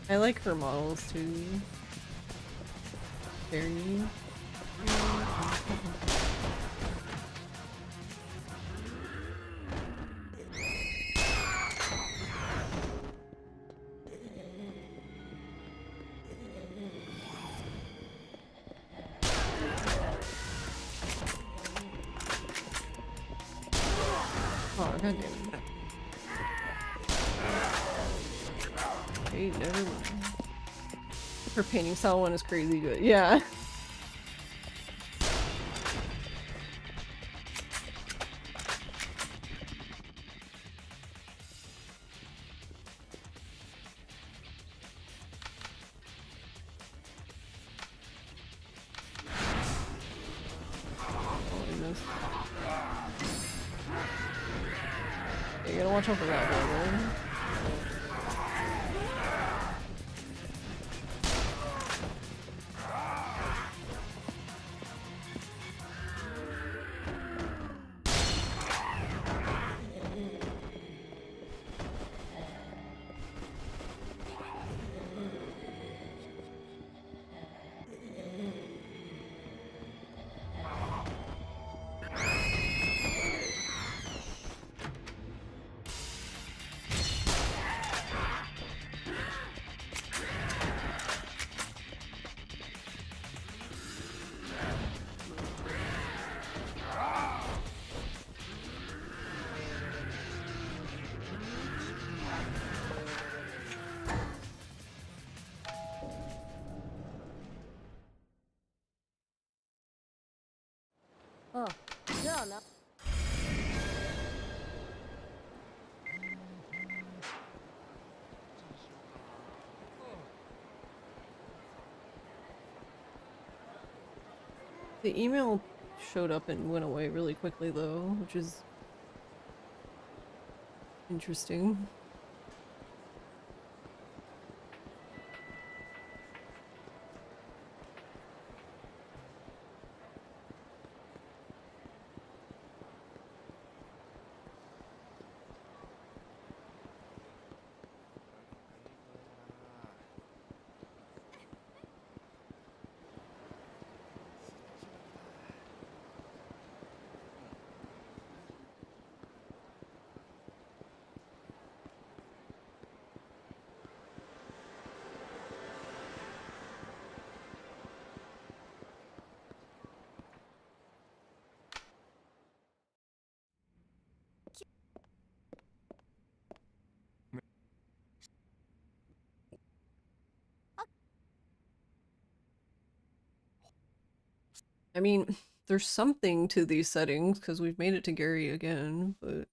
I like her models too. Very. Oh, goddamn. Okay, never mind. Her painting style one is crazy good. Yeah. You gotta watch out for that one. The email showed up and went away really quickly though, which is interesting. I mean, there's something to these settings because we've made it to Gary again, but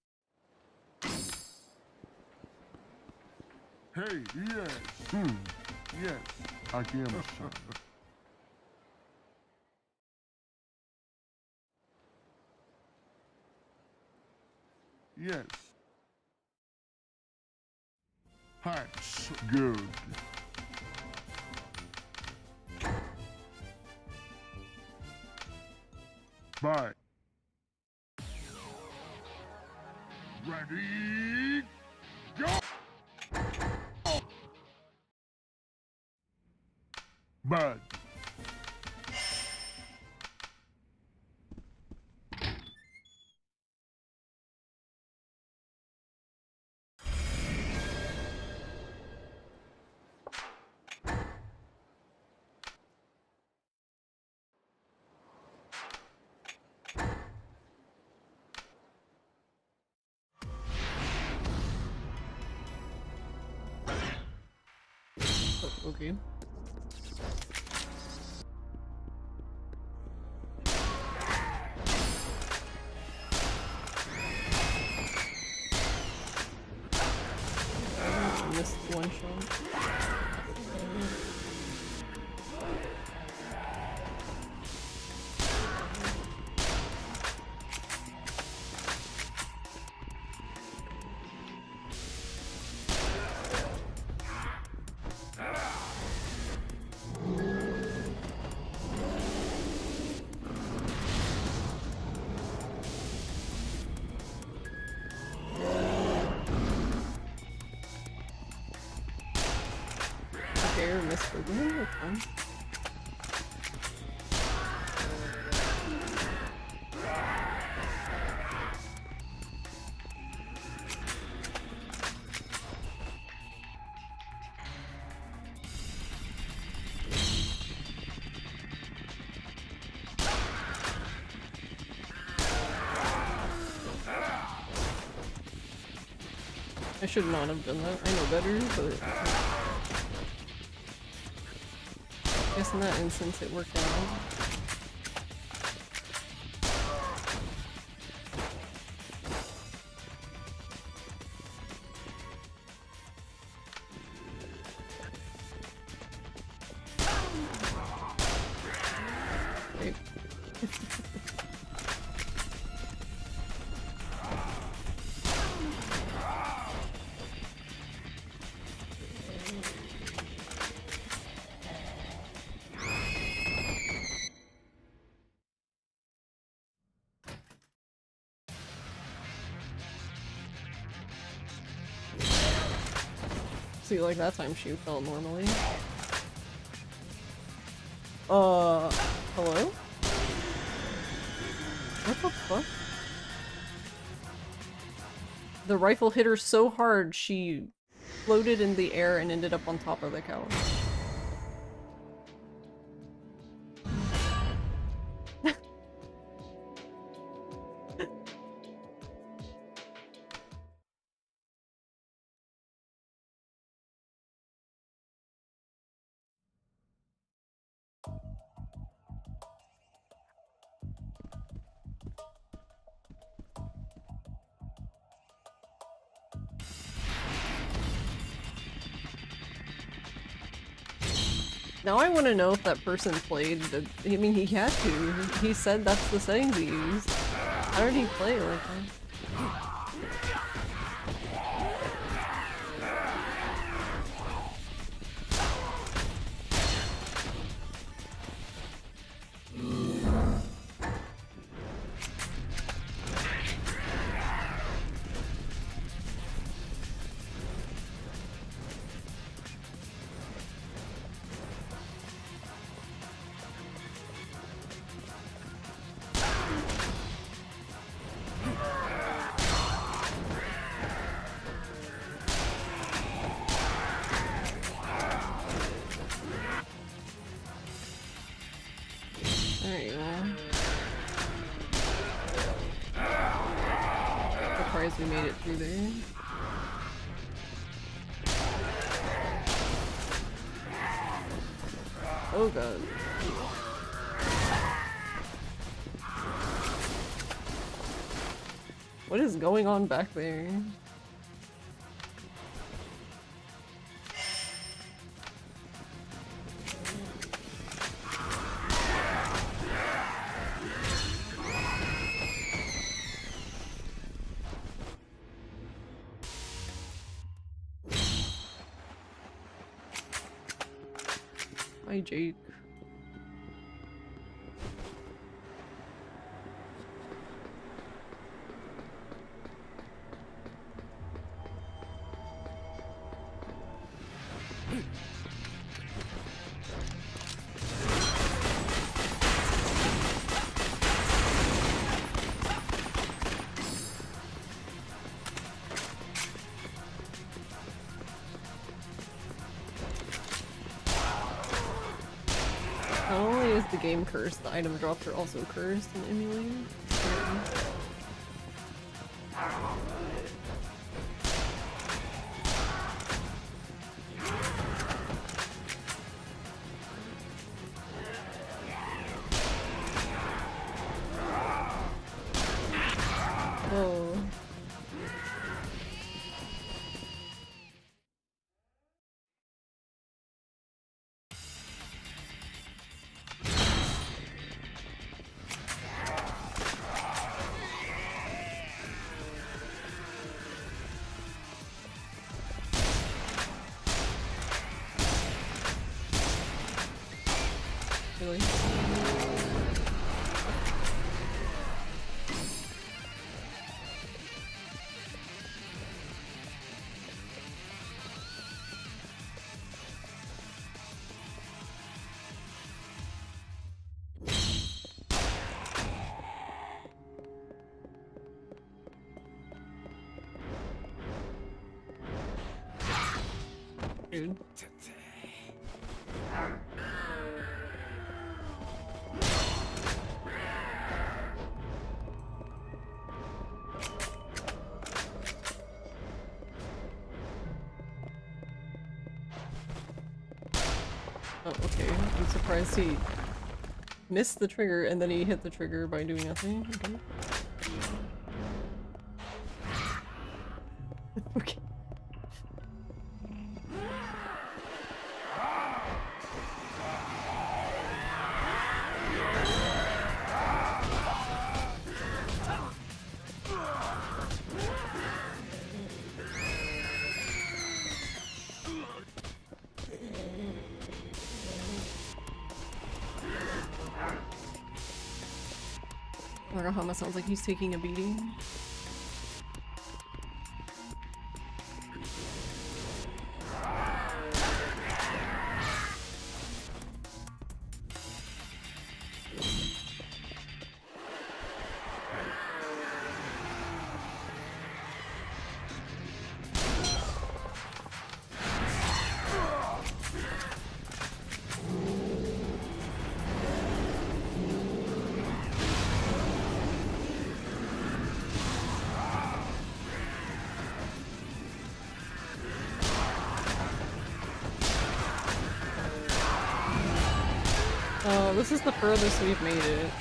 Hey, yes. Yes, I am son. Yes. That's good. Bye. Ready? Go! Bud. oh, okay. I missed one shot. Okay, or missed for them. Okay. I should not have done that. I know better, but I guess in that instance it worked out. Great. See, like that time she fell normally. Hello? What the fuck? The rifle hit her so hard she floated in the air and ended up on top of the couch. Now I want to know if that person played the- I mean, he had to. He said that's the settings he used. How did he play like that? There you go. Surprised we made it through there. Oh god. What is going on back there? Hi, Jake. Not only is the game cursed, the item drops are also cursed in emulator. Whoa. Really? Dude. Oh, okay. I'm surprised he missed the trigger and then he hit the trigger by doing nothing. Okay. Okay. Narahama sounds like he's taking a beating. Oh, this is the furthest we've made it.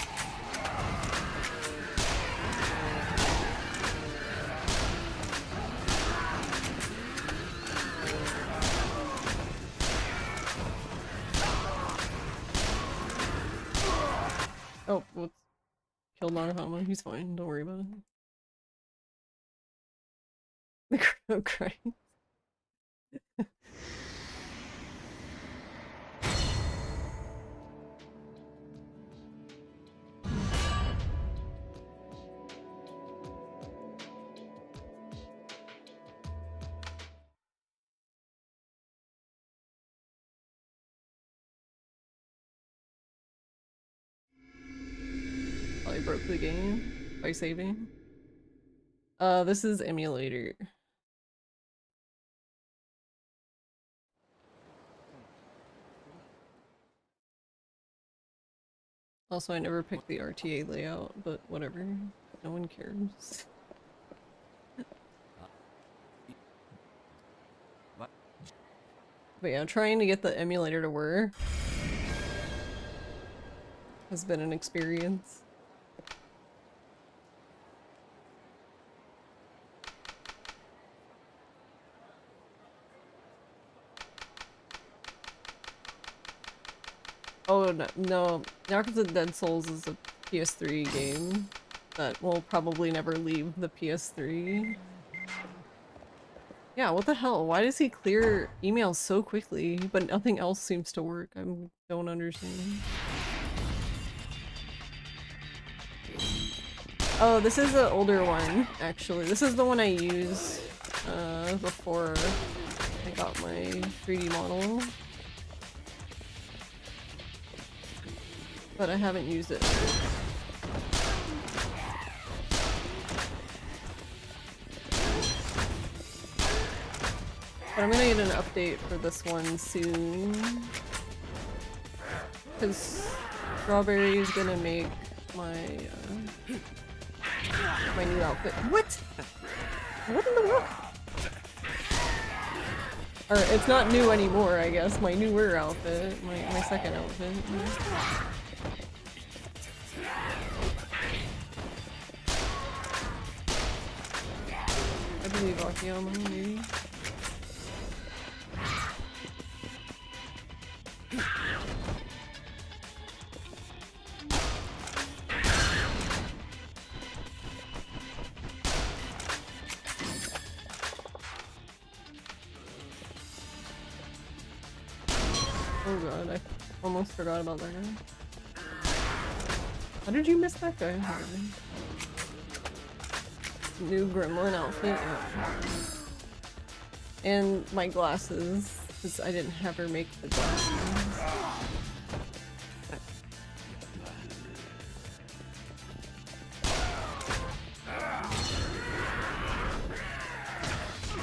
Oh, whoops. Killed Narahama. He's fine. Don't worry about it. The crowd crying. Probably broke the game by saving. This is emulator. Also, I never picked the RTA layout, but whatever. No one cares. But yeah, trying to get the emulator to work has been an experience. Oh no, Yakuza Dead Souls is a PS3 game that will probably never leave the PS3. Yeah, what the hell? Why does he clear emails so quickly, but nothing else seems to work? I don't understand. Oh, this is an older one, actually. This is the one I used before I got my 3D model. But I haven't used it. But I'm gonna get an update for this one soon. Because Strawberry is gonna make my my new outfit. What? What in the world? Or it's not new anymore, I guess. My newer outfit. My second outfit. I believe Akiyama, maybe. Oh god, I almost forgot about that guy. How did you miss that guy? New gremlin outfit. Yeah. And my glasses, because I didn't have her make the glasses.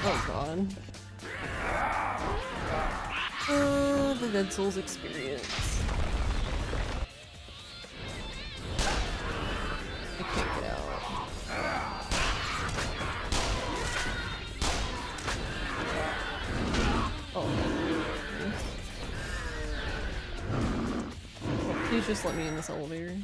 Oh god. The Dead Souls experience. I can't get out. Oh. Oh, please just let me in this elevator.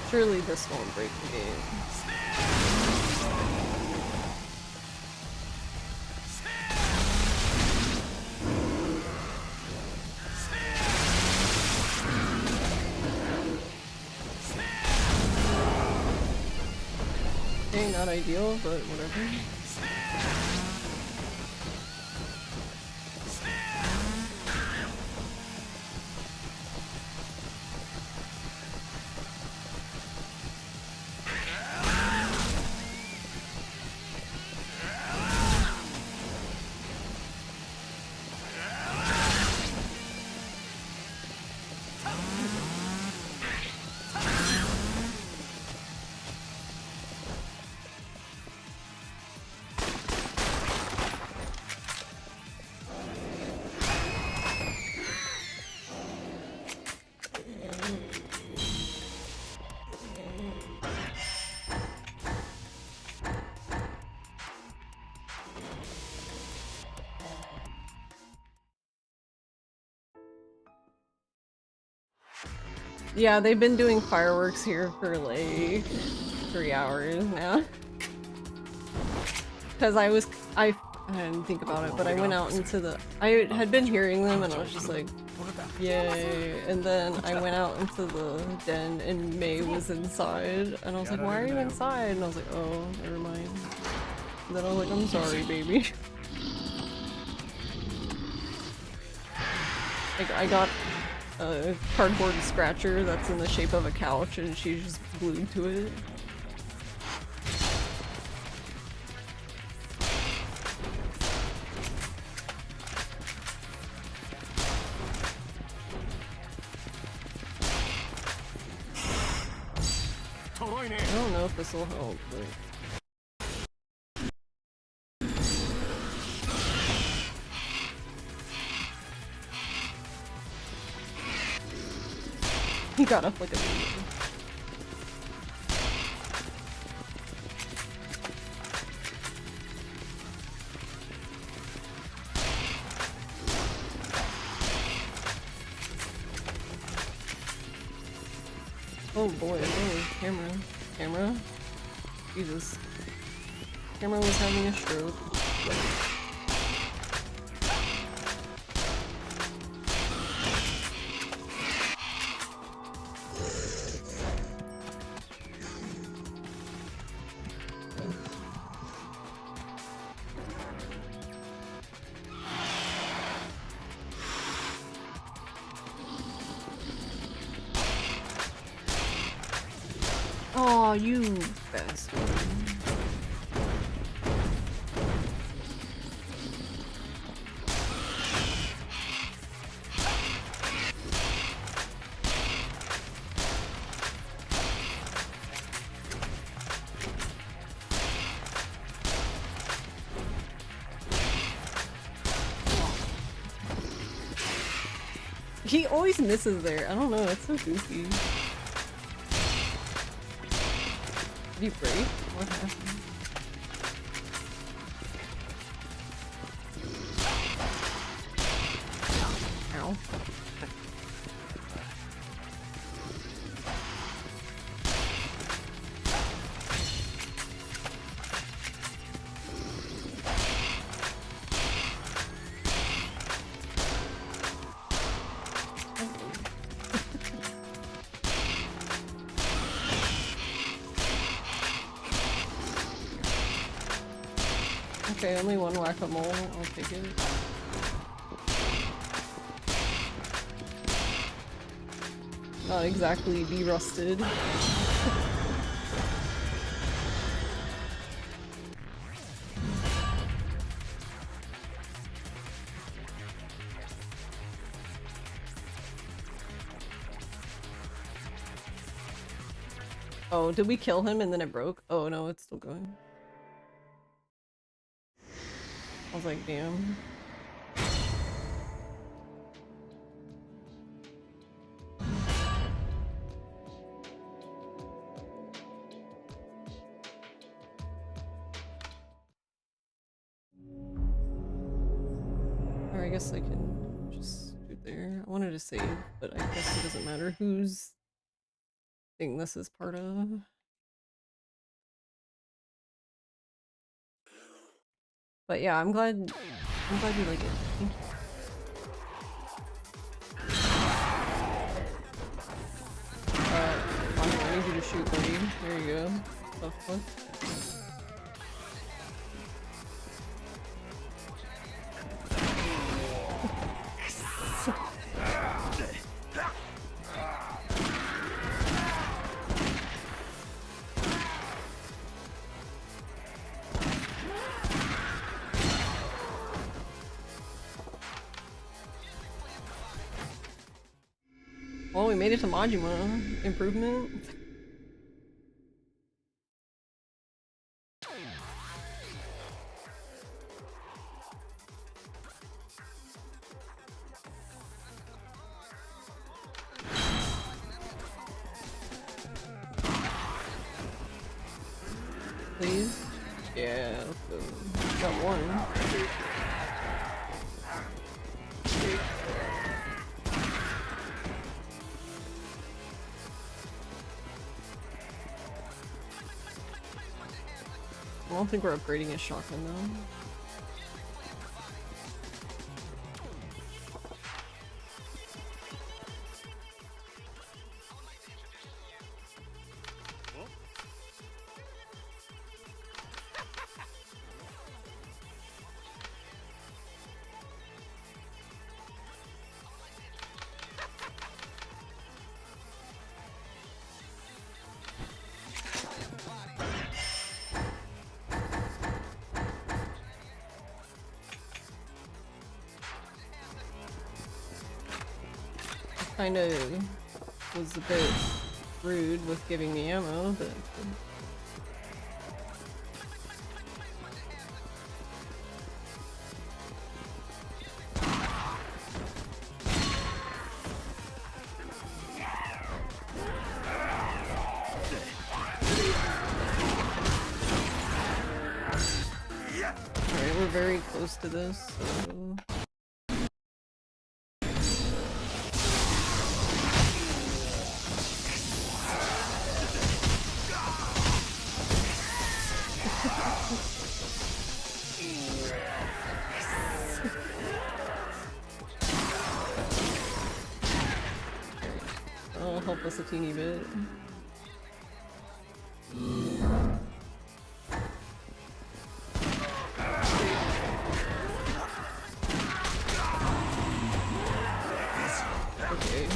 Surely this won't break the game. Okay, not ideal, but whatever. Yeah, they've been doing fireworks here for like 3 hours now. Because I didn't think about it, but I went out into the, I had been hearing them and I was just like, yay. And then I went out into the den and May was inside and I was like, why are you inside? And I was like, oh, never mind. And then I was like, I'm sorry, baby. Like, I got a cardboard scratcher that's in the shape of a couch and she's just glued to it. I don't know if this will help, but... He got up like a baby. Oh boy, oh, camera. Camera? Jesus. Camera was having a stroke. Oh, you bastard. He always misses there. I don't know, it's so goofy. Did he break? What happened? Ow. Okay, only one whack-a-mole. I'll take it. Not exactly de-rusted. Oh, did we kill him and then it broke? Oh no, it's still going. I was like, damn. Or I guess I can just do it there. I wanted to save, but I guess it doesn't matter whose thing this is part of. But yeah, I'm glad you like it. Thank you. I need you to shoot, buddy. There you go. The fuck? Well, we made it to Majima. Improvement. Please? Yeah, let's go. Got one. I don't think we're upgrading his shotgun though. Kinda was a bit rude with giving me ammo, but Alright, we're very close to this, so... That'll help us a teeny bit. Okay.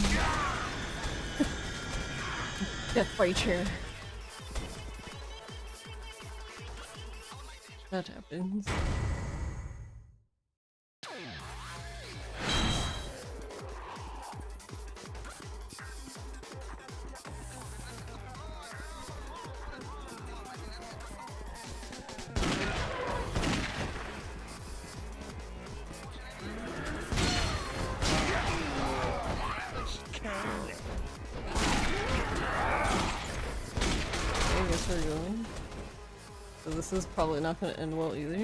Death by chair. That happens. I guess we're going. So this is probably not going to end well either.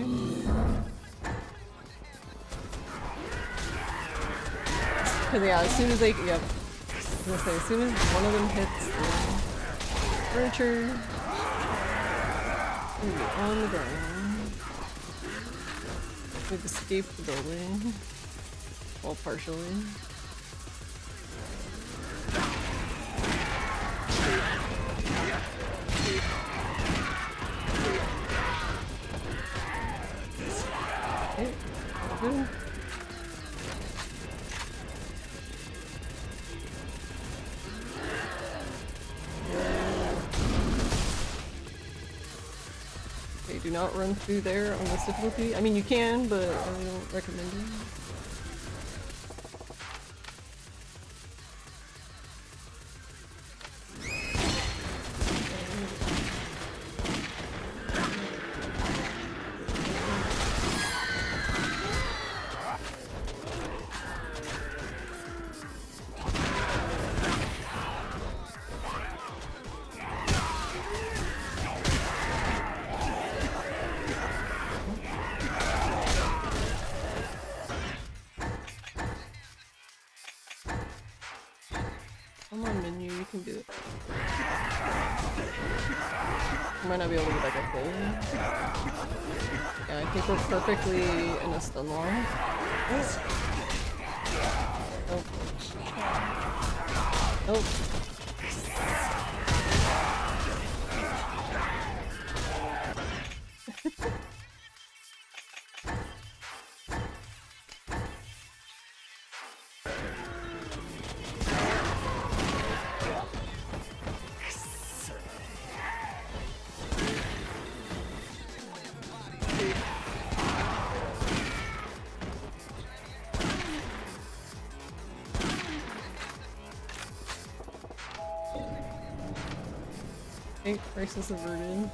Cause yeah, as soon as they, yep. I was gonna say, as soon as one of them hits the furniture, we'll be on the ground. We've escaped the building. Well, partially. Okay. Good. Okay, do not run through there on this difficulty. I mean, you can, but I don't recommend it. Come on, menu, you can do it. I might not be able to get back up there. Yeah, I think we're perfectly in a stun line. Oh. Oh. Okay, crisis averted.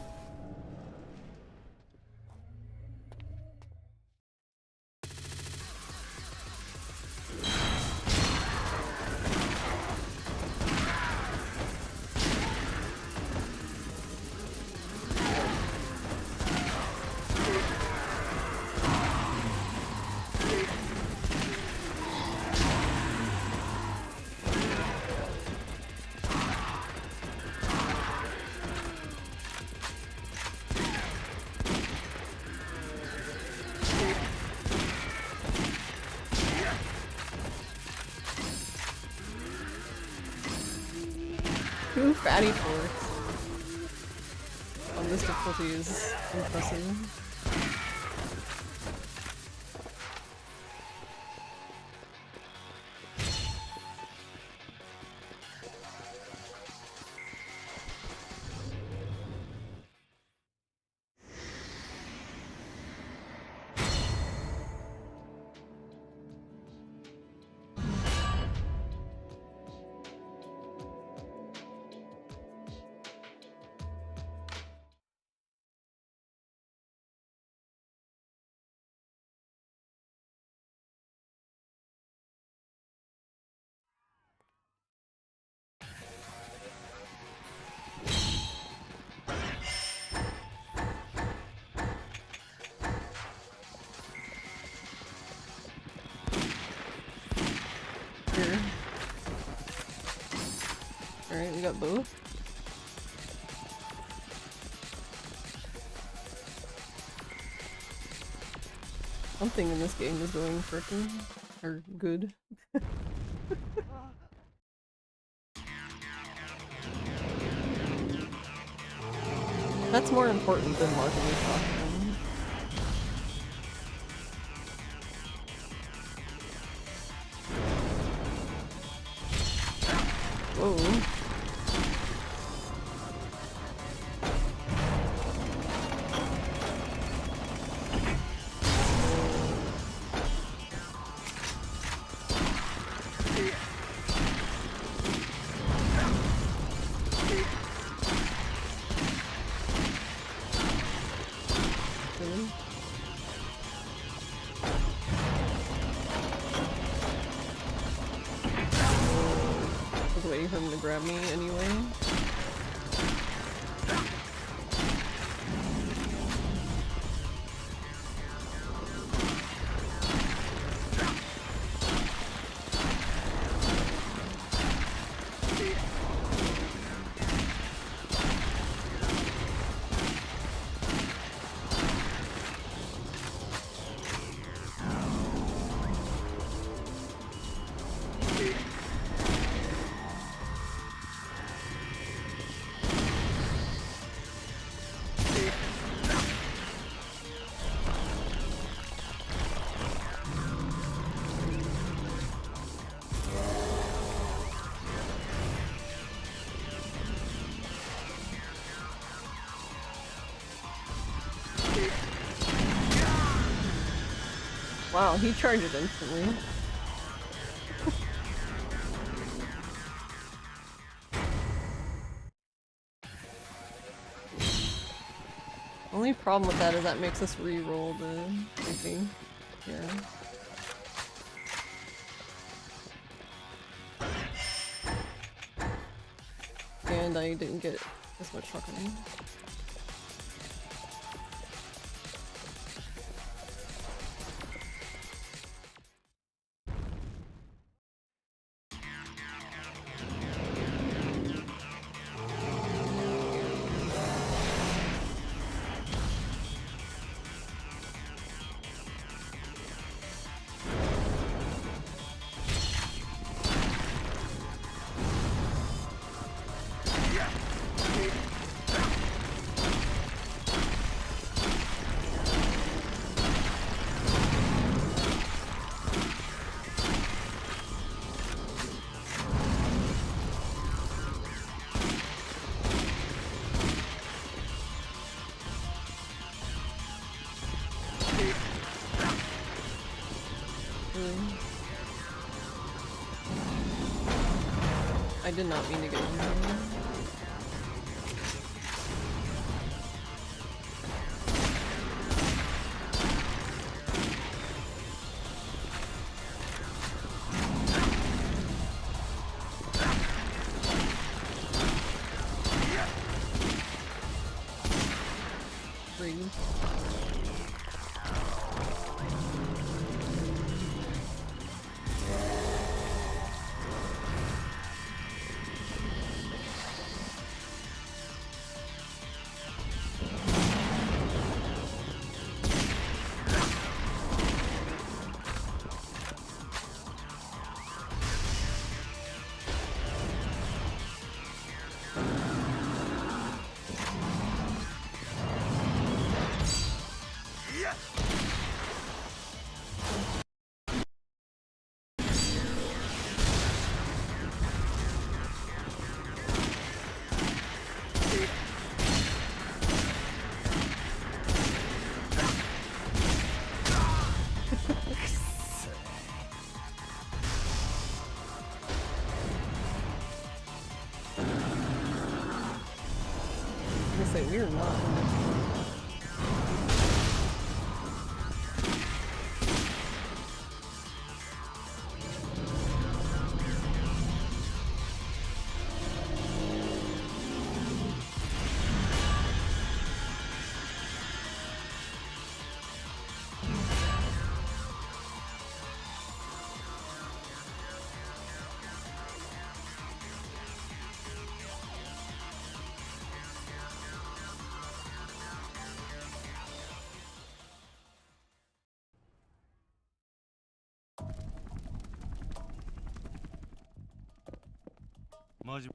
Two fatty forks on this difficulty is impressive. got both? Something in this game is going frickin' or good. That's more important than logging a shotgun. Whoa. Waiting for him to grab me anyway. Wow, he charged it instantly. Only problem with that is that makes us re-roll the thing. Yeah. And I didn't get as much fucking. I did not mean to get in there. Rude. Say we're not. マジ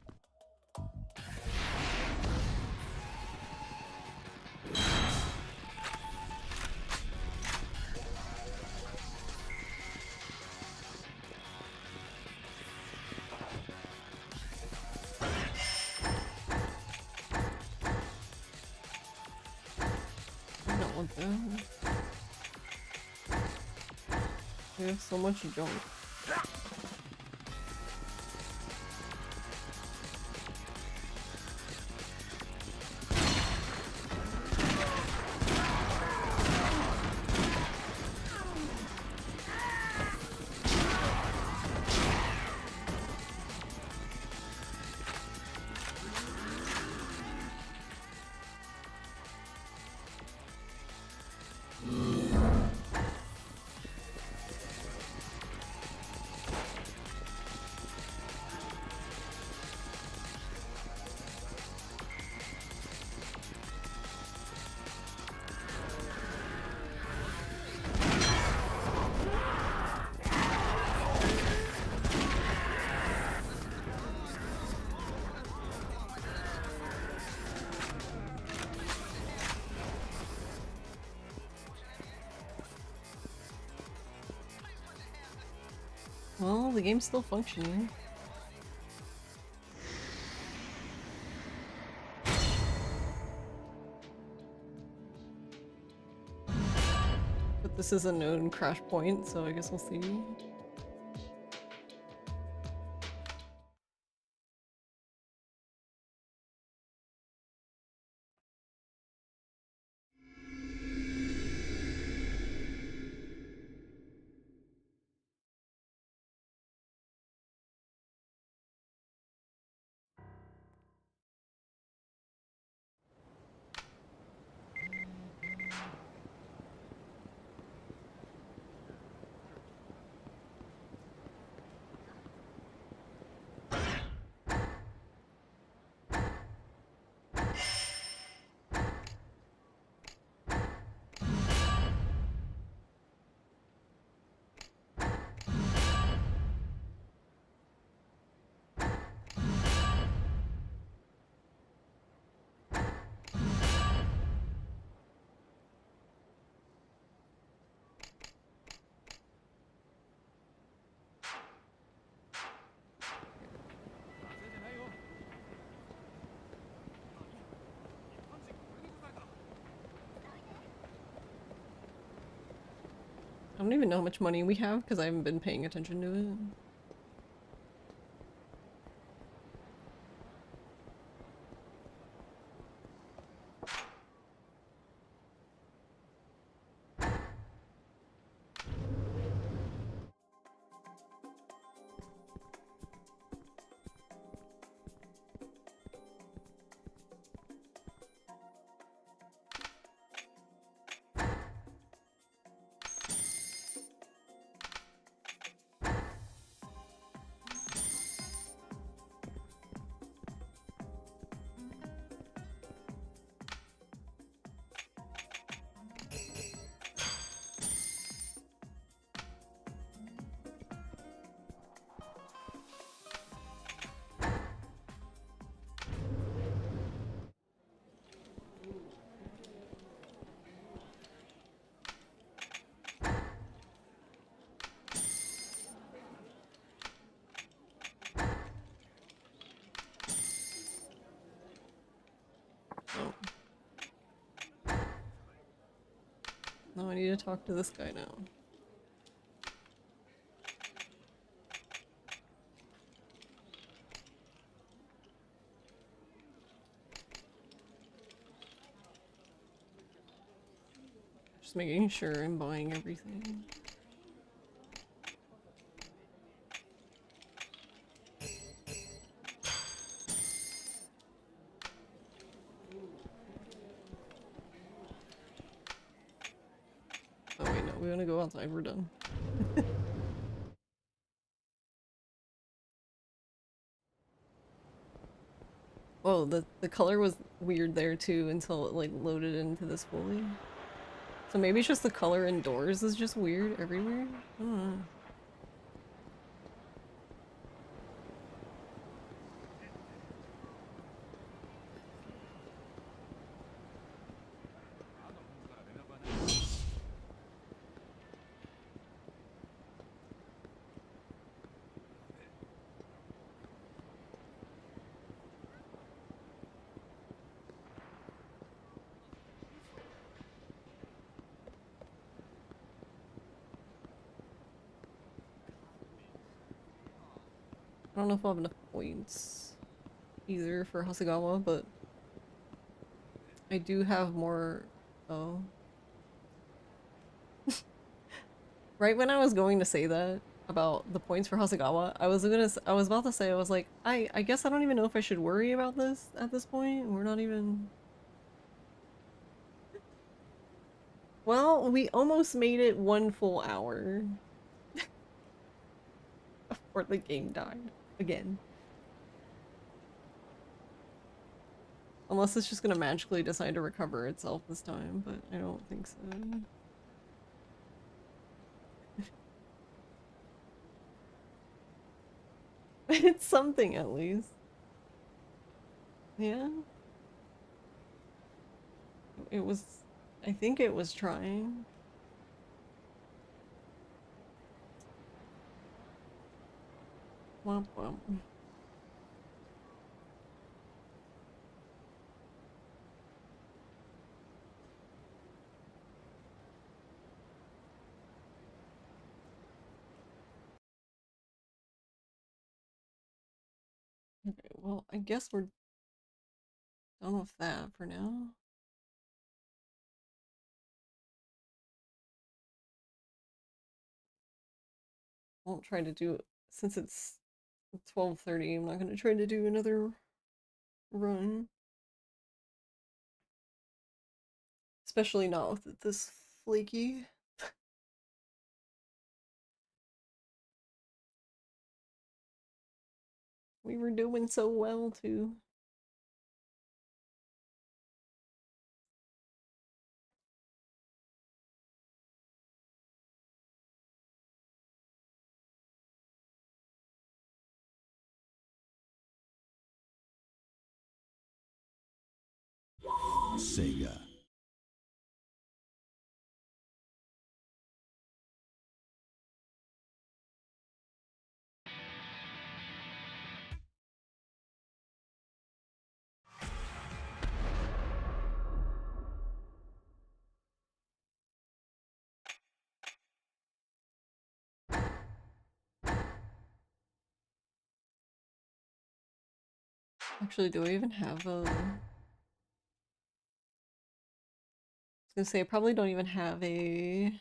I don't want that. We have so much junk. Well, the game's still functioning. But this is a known crash point, so I guess we'll see. I don't even know how much money we have because I haven't been paying attention to it. Now I need to talk to this guy now. Just making sure I'm buying everything. Oh wait, no, we want to go outside, we're done. Whoa, the color was weird there too until it like loaded into this fully. So maybe it's just the color indoors is just weird everywhere? I don't know. I don't know if I'll have enough points either for Hasegawa, but I do have more. Oh. Right when I was going to say that about the points for Hasegawa, I was about to say, I was like, I guess I don't even know if I should worry about this at this point. We're not even. Well, we almost made it 1 full hour before the game died again. Unless it's just gonna magically decide to recover itself this time, but I don't think so. It's something at least. Yeah. It was, I think it was trying. Womp womp. Okay, well, I guess we're done with that for now. Won't try to do it since it's 12:30. I'm not gonna try to do another run, especially not with it this flaky. We were doing so well too. Sega. Actually, do I even have a... I was gonna say, I probably don't even have a...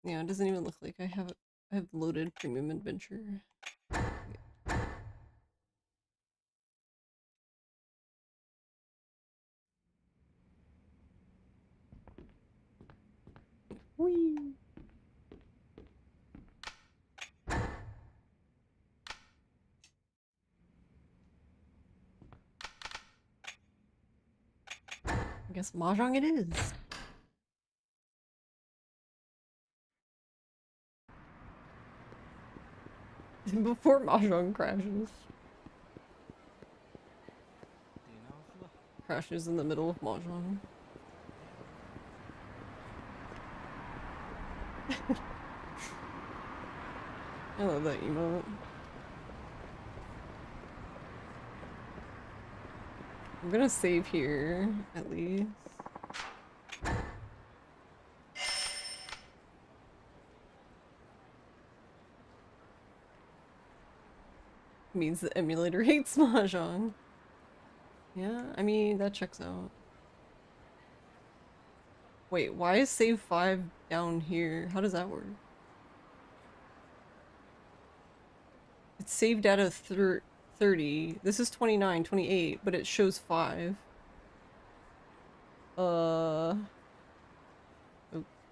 Yeah, it doesn't even look like I have loaded Premium Adventure. Whee! I guess Mahjong it is. Before Mahjong crashes. Crashes in the middle of Mahjong. I love that emote. I'm gonna save here, at least. Means the emulator hates Mahjong. Yeah, I mean, that checks out. Wait, why is save 5 down here? How does that work? It's saved data 30. This is 29, 28, but it shows 5.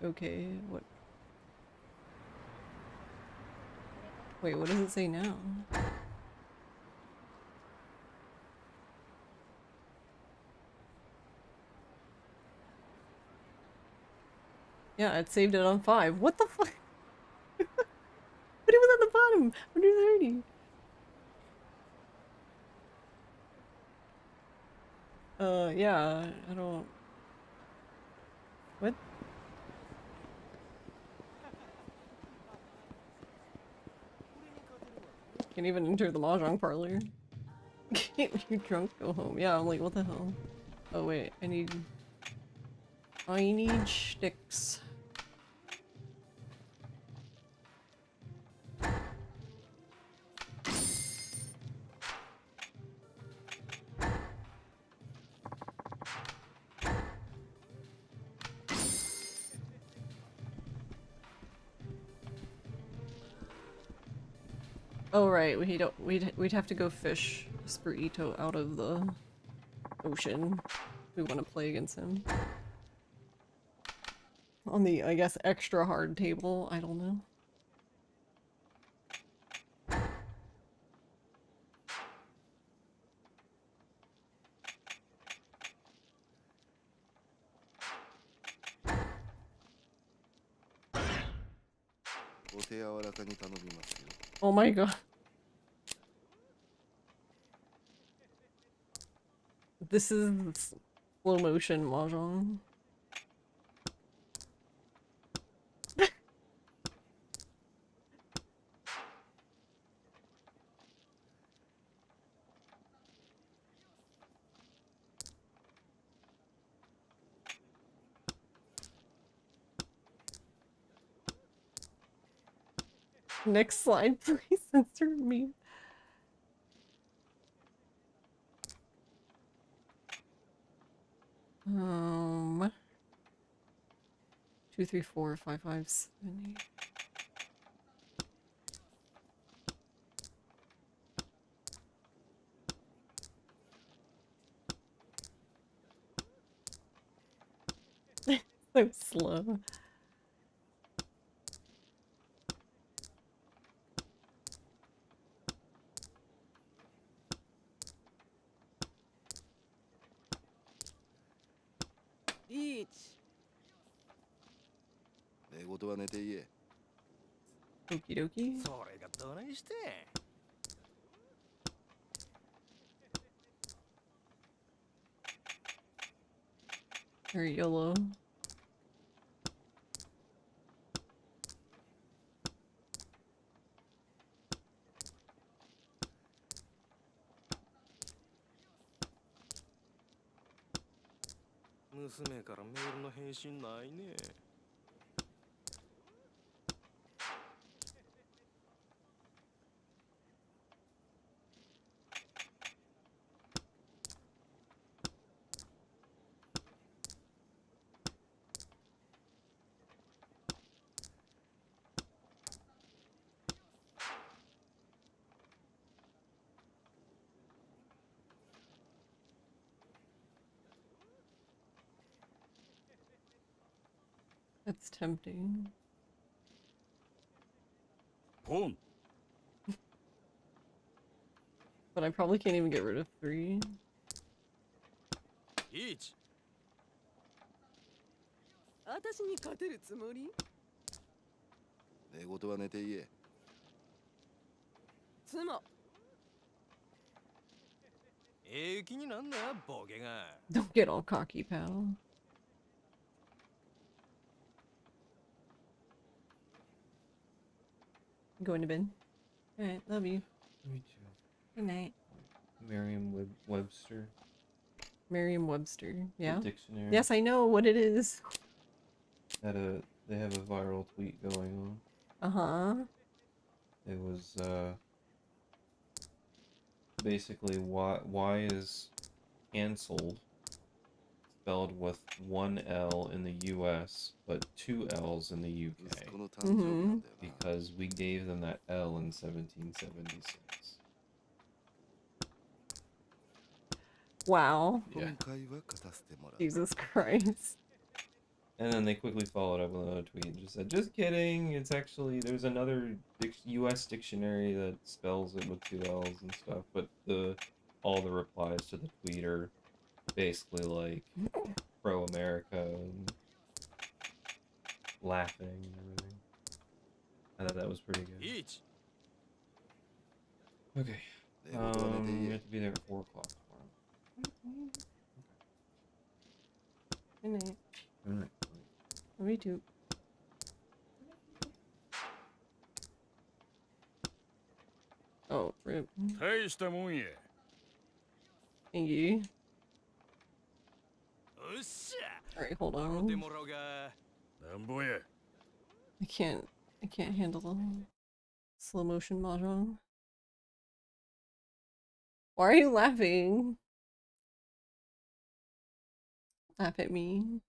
Okay, what? Wait, what does it say now? Yeah, it saved it on 5. What the fuck? But it was at the bottom! Under 30! Yeah, I don't... What? Can't even enter the mahjong parlor. You're drunk, go home. Yeah, I'm like, what the hell? Oh wait, I need sticks. Oh right, we'd have to go fish Sprito out of the ocean. We want to play against him. On the, I guess, extra hard table, I don't know. Oh my god. This is slow motion mahjong. Next slide, please. Censor me. Um, 2, 3, 4, 5, 5, 7, 8. So slow. Okie dokie. Or YOLO. That's tempting. Pon. But I probably can't even get rid of 3. 1. 私に勝てるつもり？寝言は寝て言え。妻。気になんなボケが。 Don't get all cocky, pal. Going to bed. Alright, love you. Me too. Good night. Merriam-Webster. Merriam-Webster. Yeah? Dictionary. Yes, I know what it is. They have a viral tweet going on. Uh-huh. It was basically why is canceled spelled with 1 L in the US but 2 L's in the UK. Because we gave them that L in 1776. Wow. Yeah. Jesus Christ. And then they quickly followed up with another tweet and just said, just kidding, it's actually, there's another US dictionary that spells it with 2 L's and stuff, but all the replies to the tweet are basically like pro-America and laughing and everything. I thought that was pretty good. 1. Okay. We have to be there at 4 o'clock tomorrow. Good night. Good night. Me too. Oh, Rip. 大したもんや。 Thank you. おっしゃ。 Alright, hold 笑って on. もらうが。なんぼや。 I can't handle slow motion mahjong. Why are you laughing? Laugh at me.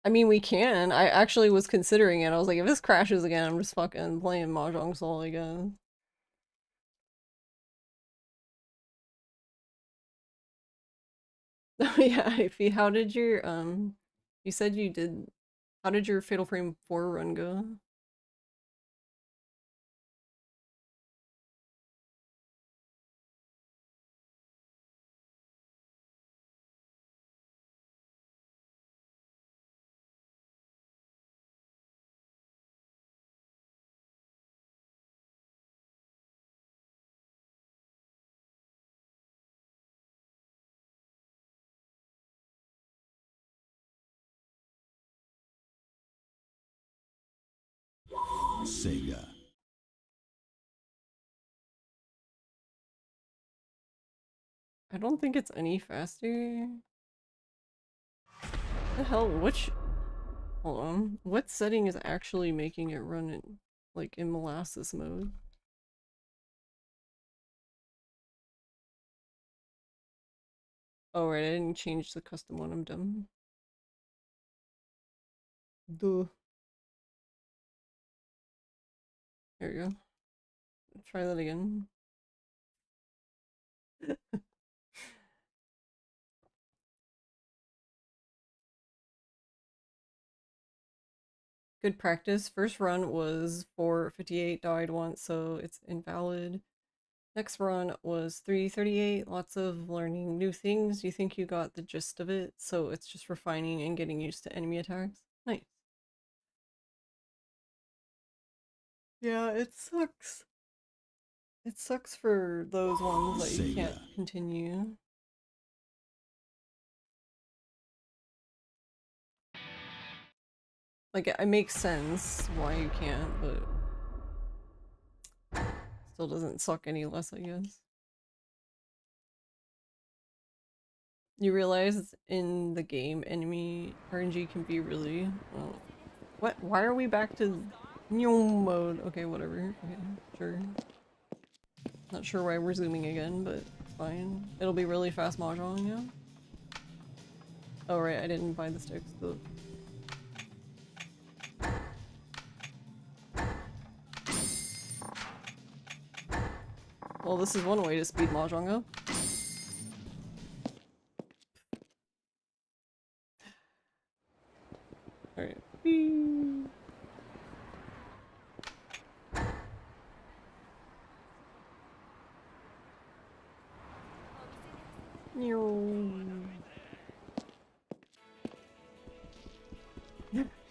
I mean, we can. I actually was considering it. I was like, if this crashes again, I'm just fucking playing Mahjong Soul again. Oh yeah, Ify, how did your you said you did how did your Fatal Frame 4 run go? Sega. I don't think it's any faster. The hell, which hold on. What setting is actually making it run in like in molasses mode? Oh right, I didn't change the custom one, I'm dumb. Duh. There we go. Try that again. Good practice. First run was 458, died once, so it's invalid. Next run was 338, lots of learning new things. You think you got the gist of it, so it's just refining and getting used to enemy attacks. Nice. Yeah, it sucks. It sucks for those ones that you can't continue. Like, it makes sense why you can't, but still doesn't suck any less, I guess. You realize in the game, enemy RNG can be really... Well, what? Why are we back to mode? Okay, whatever. Okay, sure. Not sure why we're zooming again, but fine. It'll be really fast mahjong, yeah? Oh right, I didn't buy the sticks, but... Well, this is one way to speed mahjong up. Alright.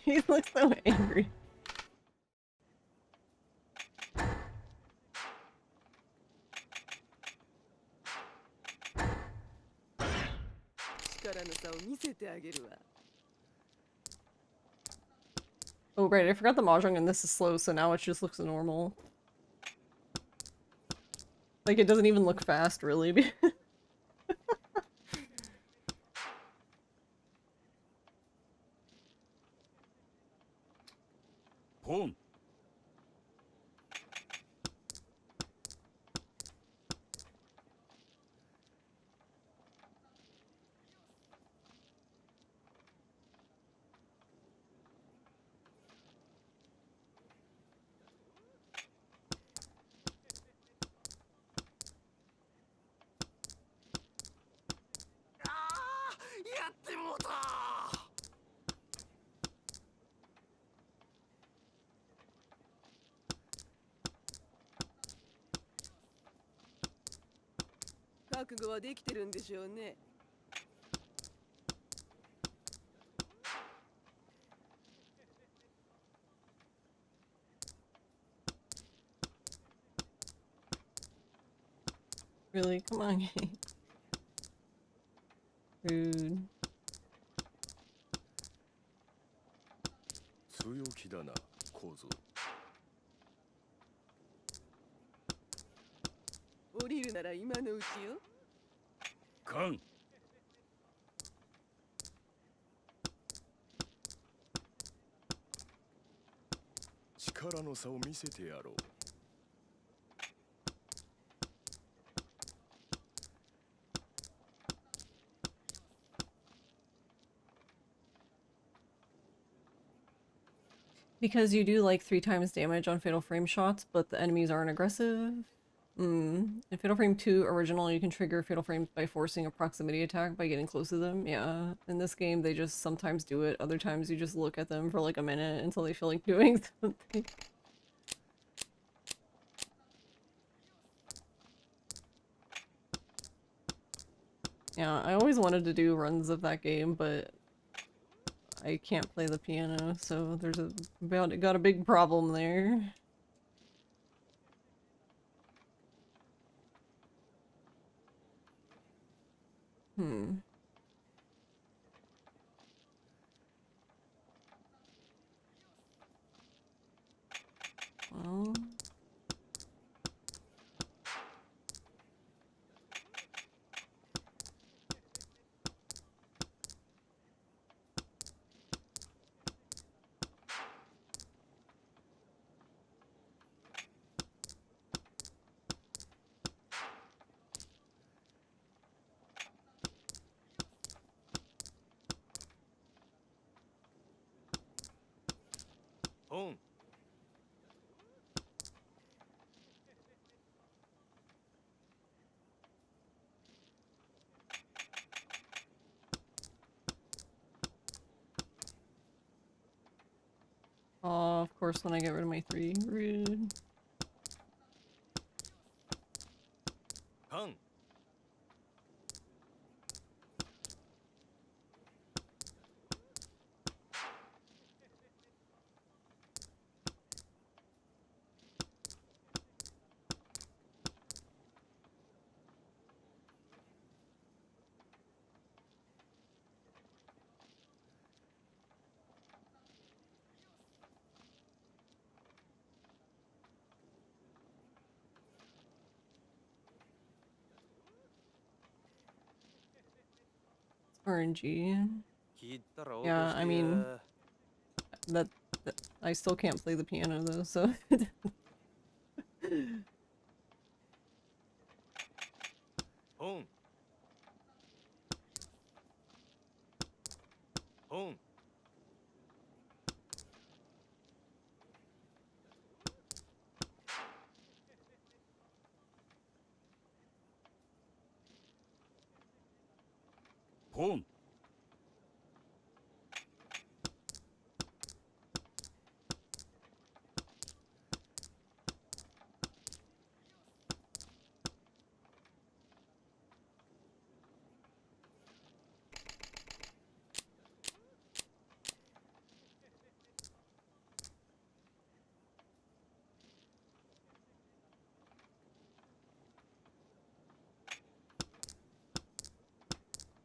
He looks so angry. Oh right, I forgot the mahjong and this is slow, so now it just looks normal. Like, it doesn't even look fast, really. Pon. Really? Come on. Rude. 強気だな、構造。降りるなら今のうちよ。カン。力の差を見せてやろう。Because you do like 3 times damage on Fatal Frame shots, but the enemies aren't aggressive. In Fatal Frame 2 original, you can trigger Fatal Frames by forcing a proximity attack by getting close to them. Yeah, in this game they just sometimes do it, other times you just look at them for like a minute until they feel like doing something. Yeah, I always wanted to do runs of that game, but I can't play the piano, so there's got a big problem there. Hmm. Well... On. Oh, of course when I get rid of my 3. Rude. Kaun. RNG. Yeah, I mean, that I still can't play the piano though, so... On. On. On.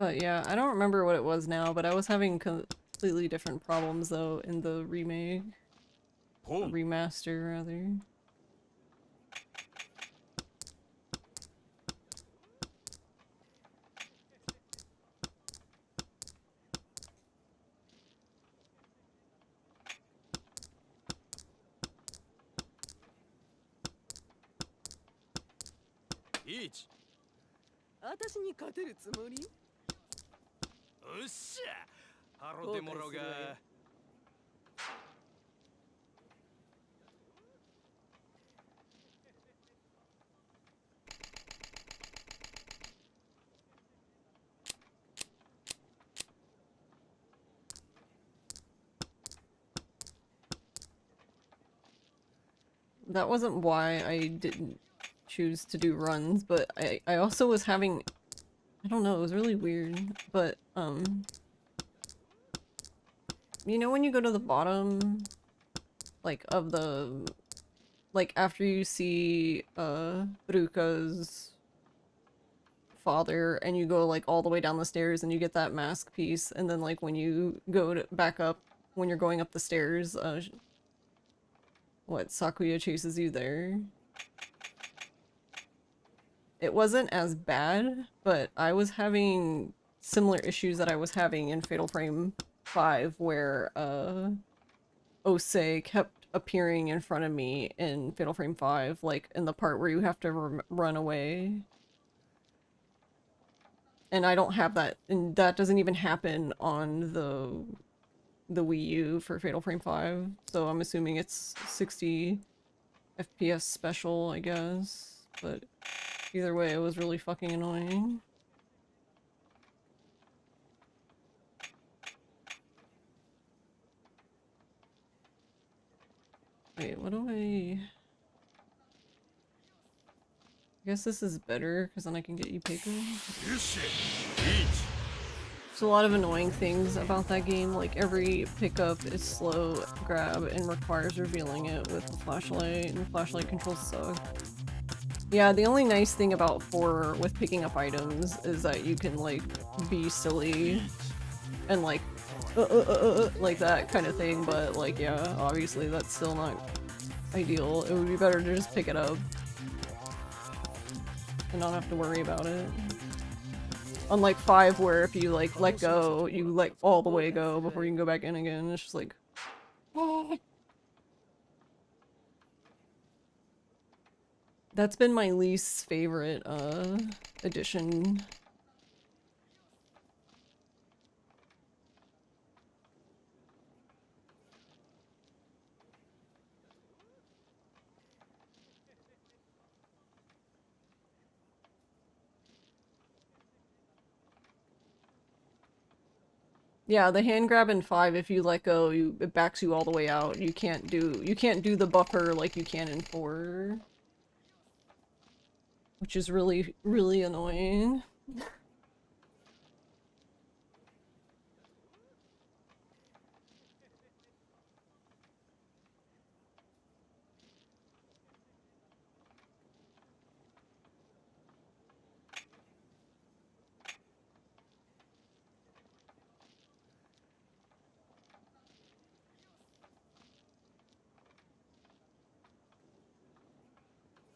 But yeah, I don't remember what it was now, but I was having completely different problems though in the remake. On. Remaster, rather. Each. 私に勝てるつもり？おっしゃ。ハロデモロが。That wasn't why I didn't choose to do runs, but I also was having... I don't know, it was really weird, but, you know when you go to the bottom, like, of the... Like, after you see, Ruka's father, and you go like all the way down the stairs and you get that mask piece, and then like when you go back up, when you're going up the stairs, Sakuya chases you there. It wasn't as bad, but I was having similar issues that I was having in Fatal Frame 5, where Osei kept appearing in front of me in Fatal Frame 5, like in the part where you have to run away. And I don't have that, and that doesn't even happen on the Wii U for Fatal Frame 5, so I'm assuming it's 60 FPS special, I guess, but either way, it was really fucking annoying. Wait, what do I guess this is better, because then I can get Ipeco. There's a lot of annoying things about that game, like every pickup is slow grab and requires revealing it with the flashlight, and the flashlight controls suck. Yeah, the only nice thing about 4 with picking up items is that you can like be silly and like that kind of thing, but like yeah, obviously that's still not ideal. It would be better to just pick it up and not have to worry about it. Unlike 5, where if you like let go, you like all the way go before you can go back in again. It's just like that's been my least favorite addition. Yeah, the hand grab in 5, if you let go, it backs you all the way out. You can't do the buffer like you can in 4. Which is really, really annoying.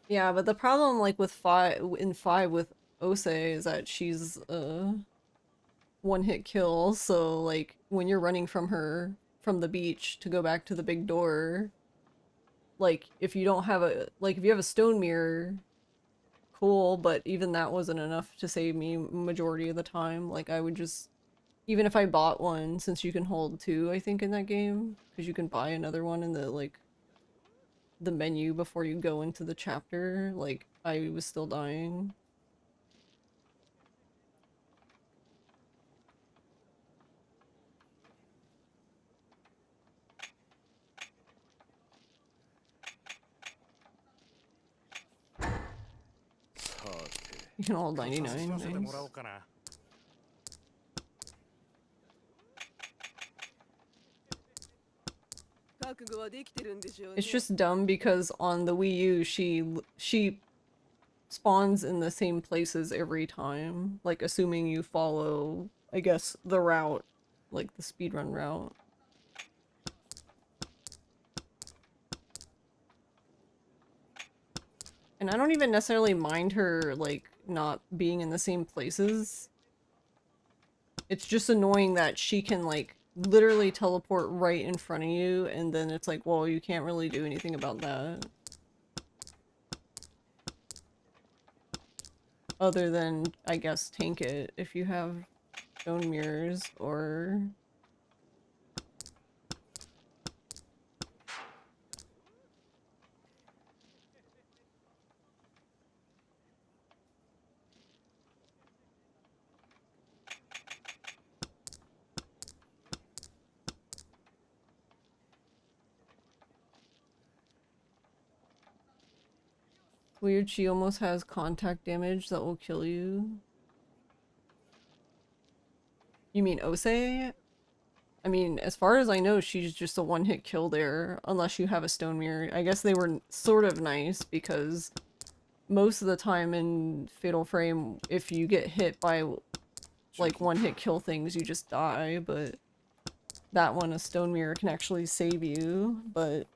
Yeah, but the problem like with 5 with Osei is that she's one-hit kill, so like when you're running from her from the beach to go back to the big door, like if you don't have if you have a stone mirror, cool, but even that wasn't enough to save me majority of the time. Like I would just, even if I bought one, since you can hold 2, I think in that game, because you can buy another one in the menu before you go into the chapter, like I was still dying. You can hold 99. Nice. 覚悟はできてるんでしょうね。 It's just dumb because on the Wii U, she spawns in the same places every time, like assuming you follow, I guess, the route, like the speedrun route. And I don't even necessarily mind her, like, not being in the same places. It's just annoying that she can, like, literally teleport right in front of you, and then it's like, well, you can't really do anything about that. Other than, I guess, tank it if you have stone mirrors, or... Weird, she almost has contact damage that will kill you. You mean Osei? I mean, as far as I know, she's just a one-hit kill there, unless you have a stone mirror. I guess they were sort of nice, because most of the time in Fatal Frame, if you get hit by like one hit kill things, you just die, but that one, a stone mirror can actually save you, but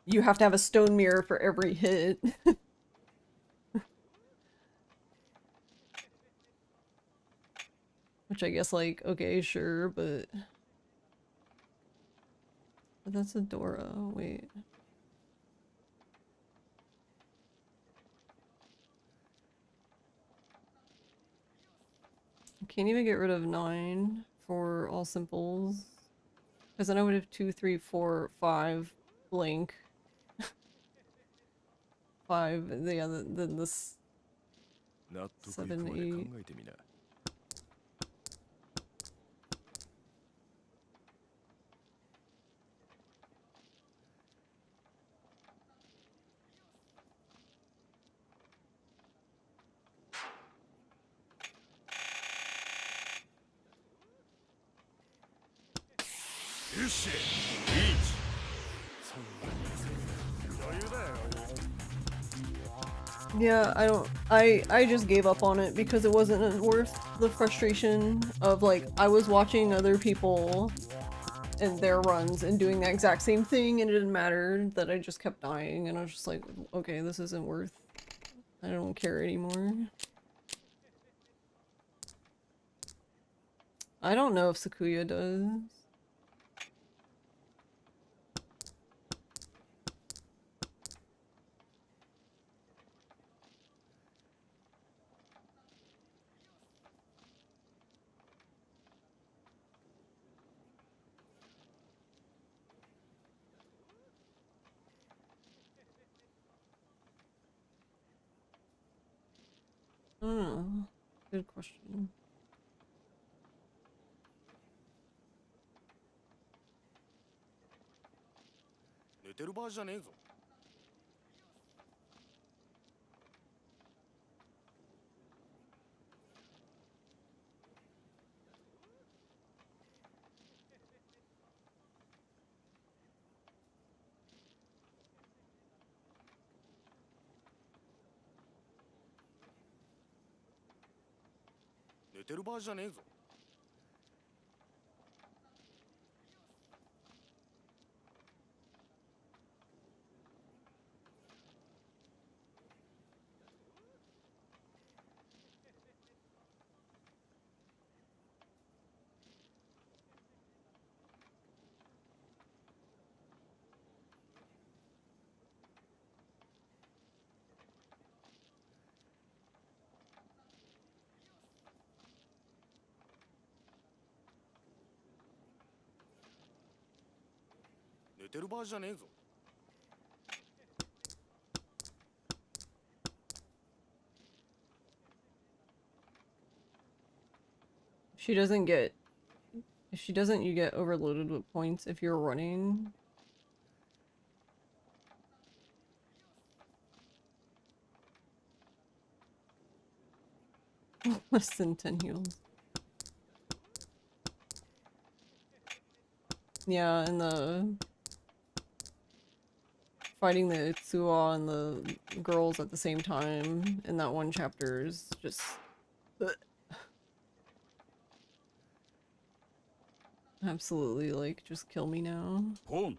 you have to have a stone mirror for every hit. Which I guess, like, okay, sure, but that's a Dora. Wait. I can't even get rid of 9 for all simples. Because then I would have 2, 3, 4, 5 blink. 5, yeah, then this 納得いくまで考えてみな。よし、リーチ。そんなに焦るな。余裕だよ。 Yeah, I just gave up on it because it wasn't worth the frustration of, like, I was watching other people and their runs and doing the exact same thing, and it didn't matter that I just kept dying, and I was just like, okay, this isn't worth, I don't care anymore. I don't know if Sakuya does. Oh, good question. 寝てる場合じゃねえぞ。寝てる場合じゃねえぞ。 寝てる場合じゃねえぞ。 She doesn't get, if she doesn't, you get overloaded with points if you're running. Less than 10 heals. Yeah, and the fighting the Itsuwa and the girls at the same time in that one chapter is just... absolutely, like, just kill me now. ポン。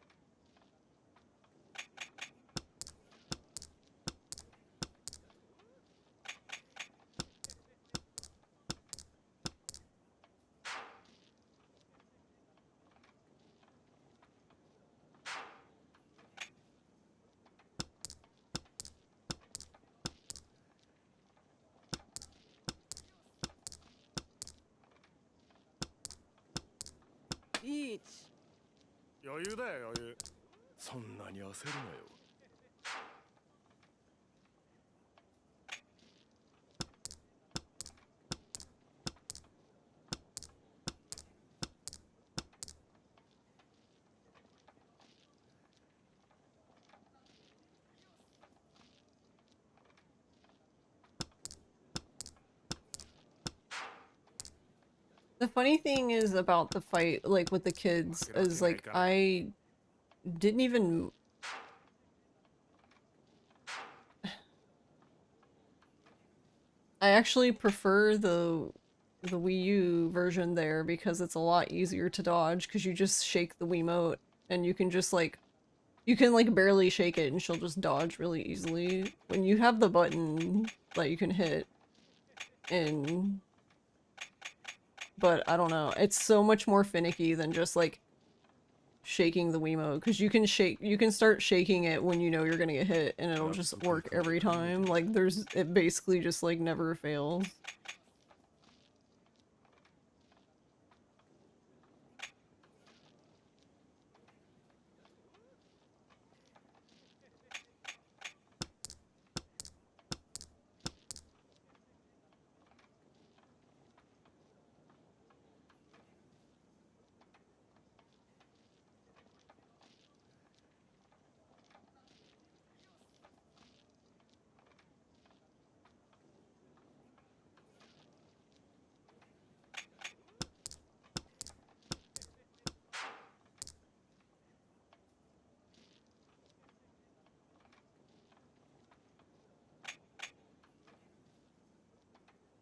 リーチ。余裕だよ余裕。そんなに焦るなよ。 The funny thing is about the fight, like, with the kids, is, like, I didn't even... I actually prefer the Wii U version there because it's a lot easier to dodge because you just shake the Wiimote and you can just like you can like barely shake it and she'll just dodge really easily. When you have the button that you can hit in, but I don't know, it's so much more finicky than just like shaking the Wiimote because you can start shaking it when you know you're gonna get hit and it'll just work every time. Like it basically just like never fails.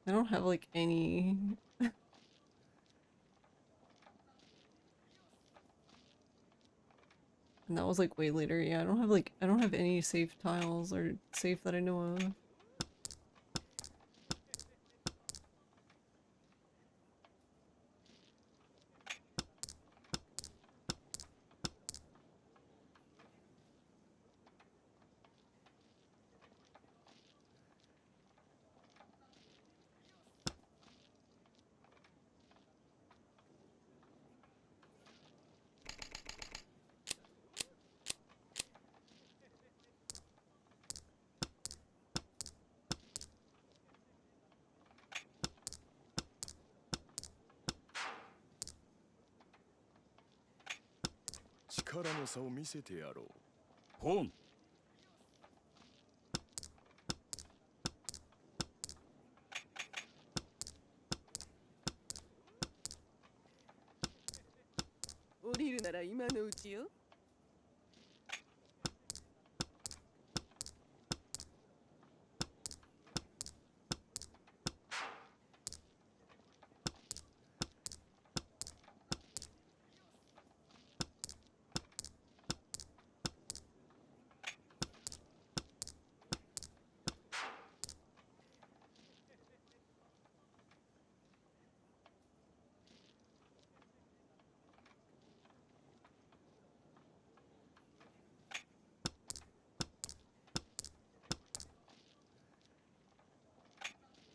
I don't have like any and that was like way later. Yeah, I don't have any safe tiles or safe that I know of. Home. 降りるなら今のうちよ。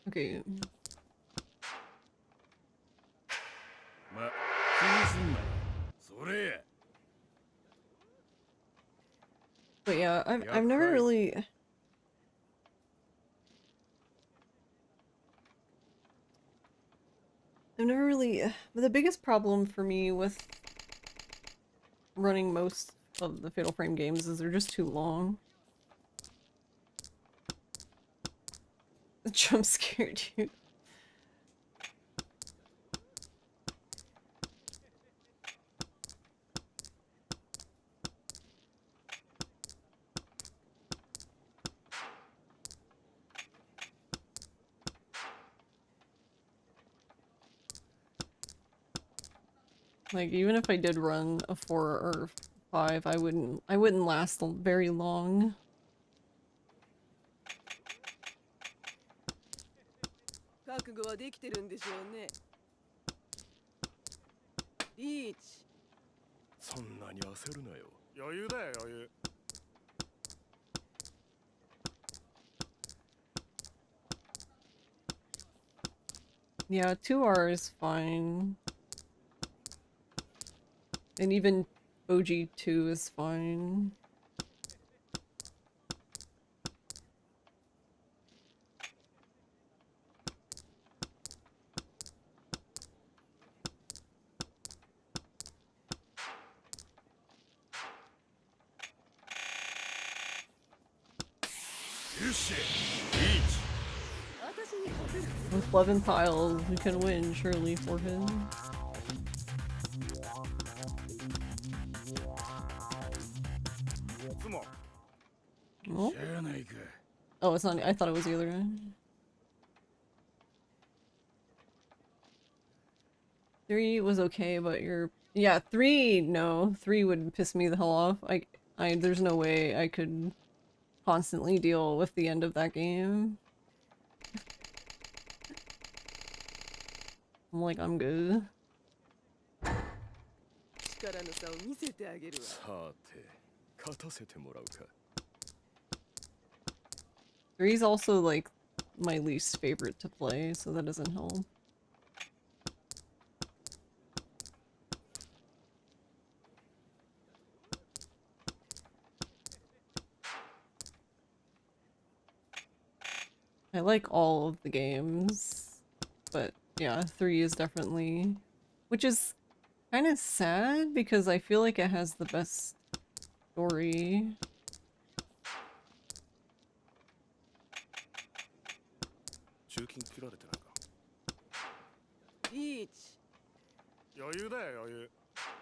Okay. ま、気にすんなよ。それ。 But yeah, Yeah, I've never right. really but the biggest problem for me with running most of the Fatal Frame games is they're just too long. The jump scared you. Like even if I did run a 4 or 5, I wouldn't last very long. 覚悟はできてるんでしょうね。リーチ。そんなに焦るなよ。余裕だよ、余裕。Yeah, 2R is fine. And even OG2 is fine. With 11 tiles, we can win, surely, for him. Oh? Oh, it's not. I thought it was the other guy. 3 was okay, but yeah, 3 no. 3 would piss me the hell off. There's no way I could constantly deal with the end of that game. I'm like, I'm good. 力の差を見せてあげるわ。さて勝たせてもらうか。 3's also like my least favorite to play, so that doesn't help. I like all of the games, but yeah, 3 is definitely, which is kind of sad because I feel like it has the best story. 中金切られてないか。リーチ。余裕だよ余裕。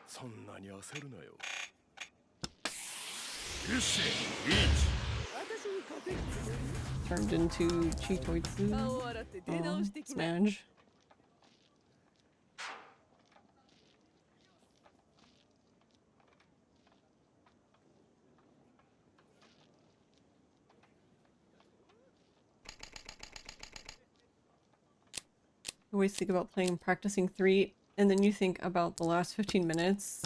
そんなに焦るなよ。よし、リーチ。私に勝てるつもり？ Turned into Chitoitsu. 顔を洗って出直してきな。 Smash. I always think about practicing 3, and then you think about the last 15 minutes.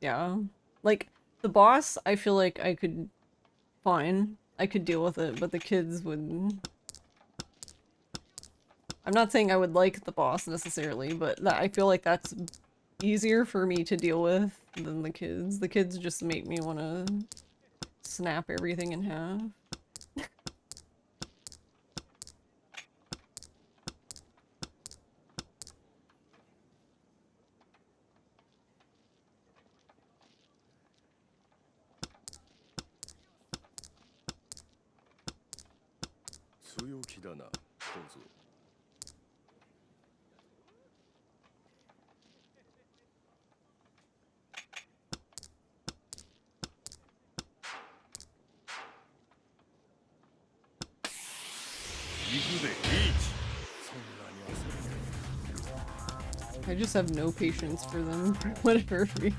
Yeah. Like, the boss, I feel like I could... Fine. I could deal with it, but the kids would... I'm not saying I would like the boss necessarily, but I feel like that's easier for me to deal with than the kids. The kids just make me want to snap everything in half. 強気だな、小僧。行くぜ、リーチ。そんなに焦る。 I just have no patience for them, for whatever reason.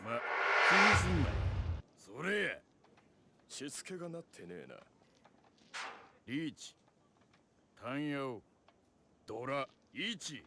ま、気にすんなよ。それや。しつけがなってねえな。リーチ、タンヤオ、ドラ、イチ。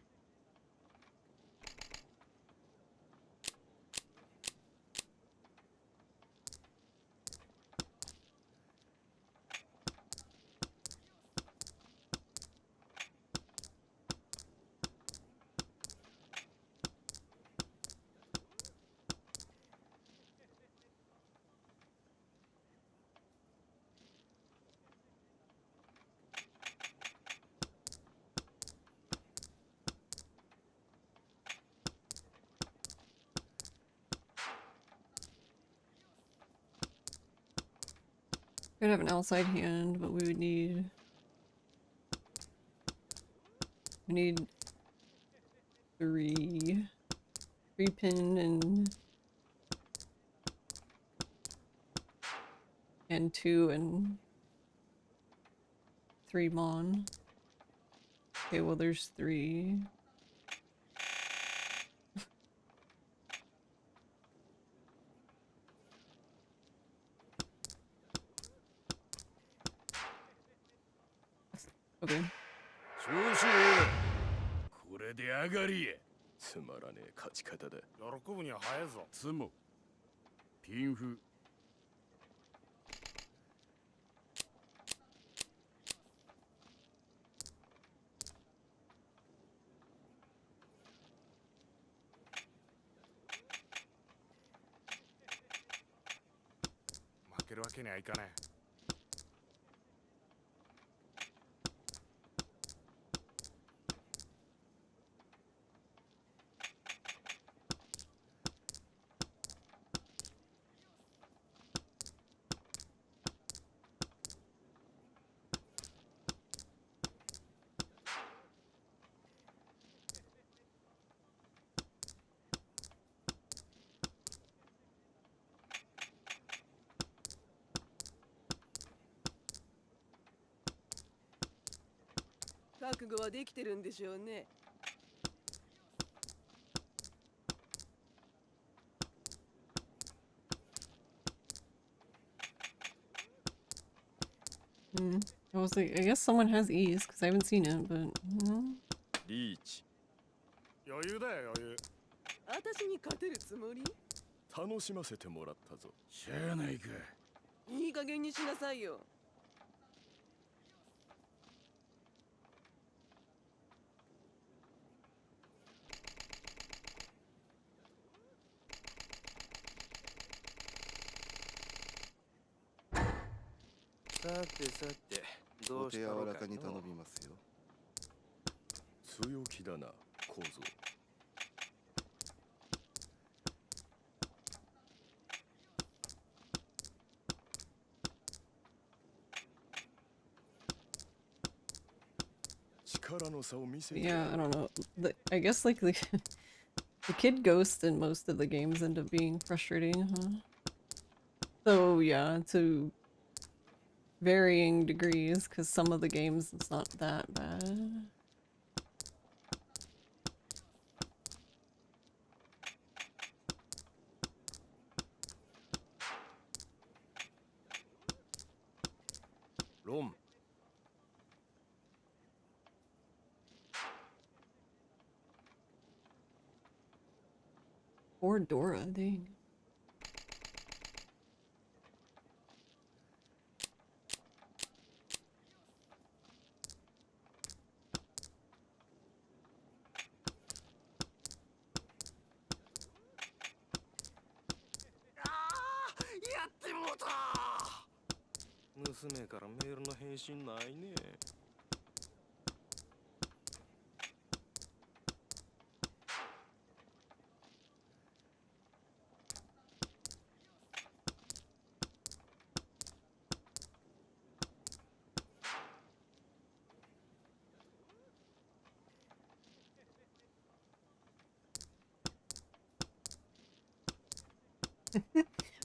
Could have an outside hand, but we would need... We need 3 pin and 2 and 3 mon. Okay, well there's 3. Okay. 調子いい。これで上がりや。つまらねえ勝ち方だ。喜ぶには早いぞ。つも。ピンフ。負けるわけにはいかない。 覚悟はできてるんでしょうね。I was like, I guess someone has ease because I haven't seen it, but リーチ余裕だよ余裕私に勝てるつもり？楽しませてもらったぞしゃあないかいい加減にしなさいよ。さてさて、どうしたろうかに頼みますよ。強気だな構造力の差を見せて yeah, I don't know. I guess like the the kid ghost in most of the games end up being frustrating, huh? So yeah, to varying degrees, because some of the games it's not that bad. Rom. Or Dora, dang. Ah, やってもうた娘からメールの返信ないね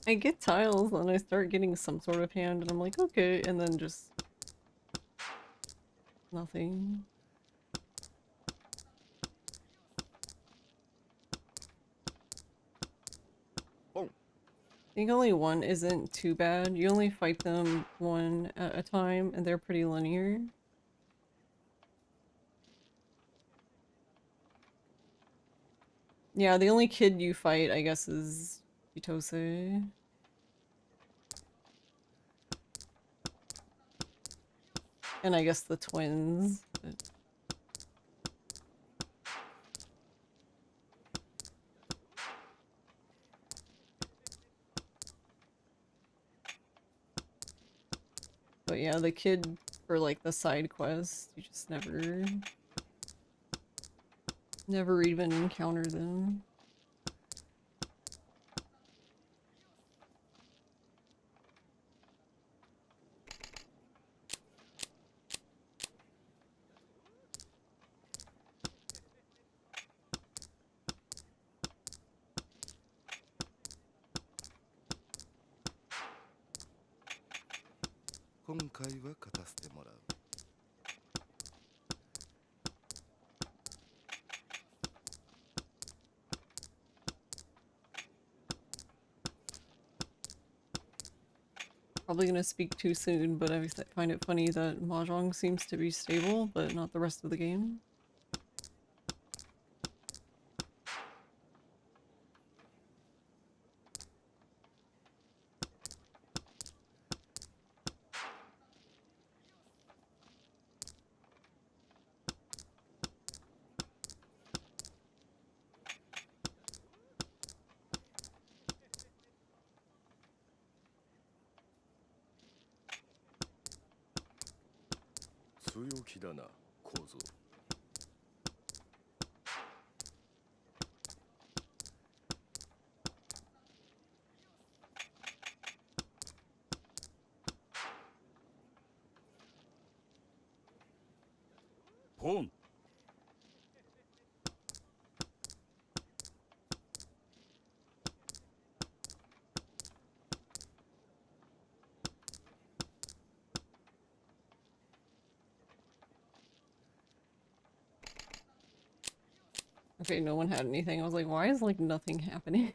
I get tiles and I start getting some sort of hand and I'm like, okay, and then just nothing. Boom. I think only one isn't too bad. You only fight them one at a time and they're pretty linear. Yeah, the only kid you fight, I guess, is Chitose. And I guess the twins. But yeah, the kid for like the side quest, you just never even encounter them. Probably gonna speak too soon, but I find it funny that Mahjong seems to be stable, but not the rest of the game.強気だな構造ポン Okay, no one had anything. I was like, why is like nothing happening?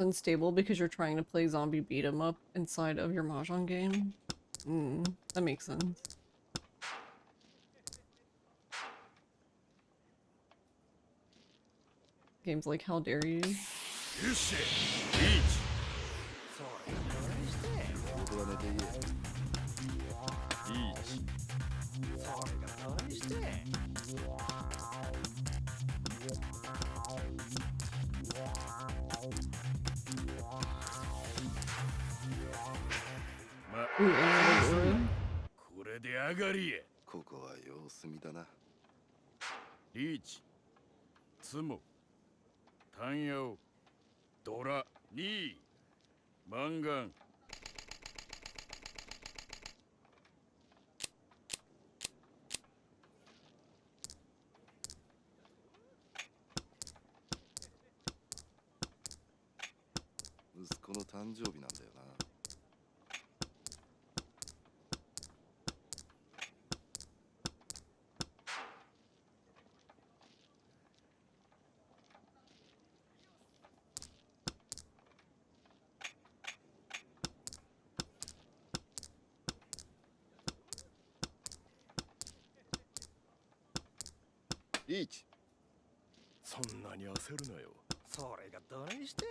Unstable because you're trying to play zombie beat 'em up inside of your Mahjong game. That makes sense. Games like How Dare You? ことは寝て言え。Ooh, another Aurora. これで上がりや。ここは様子見だな。リーチ、ツモ、タンヤオ、ドラ、ニー、マンガン。息子の誕生日なんだよな。リーチ。そんなに焦るなよ。それがどないして。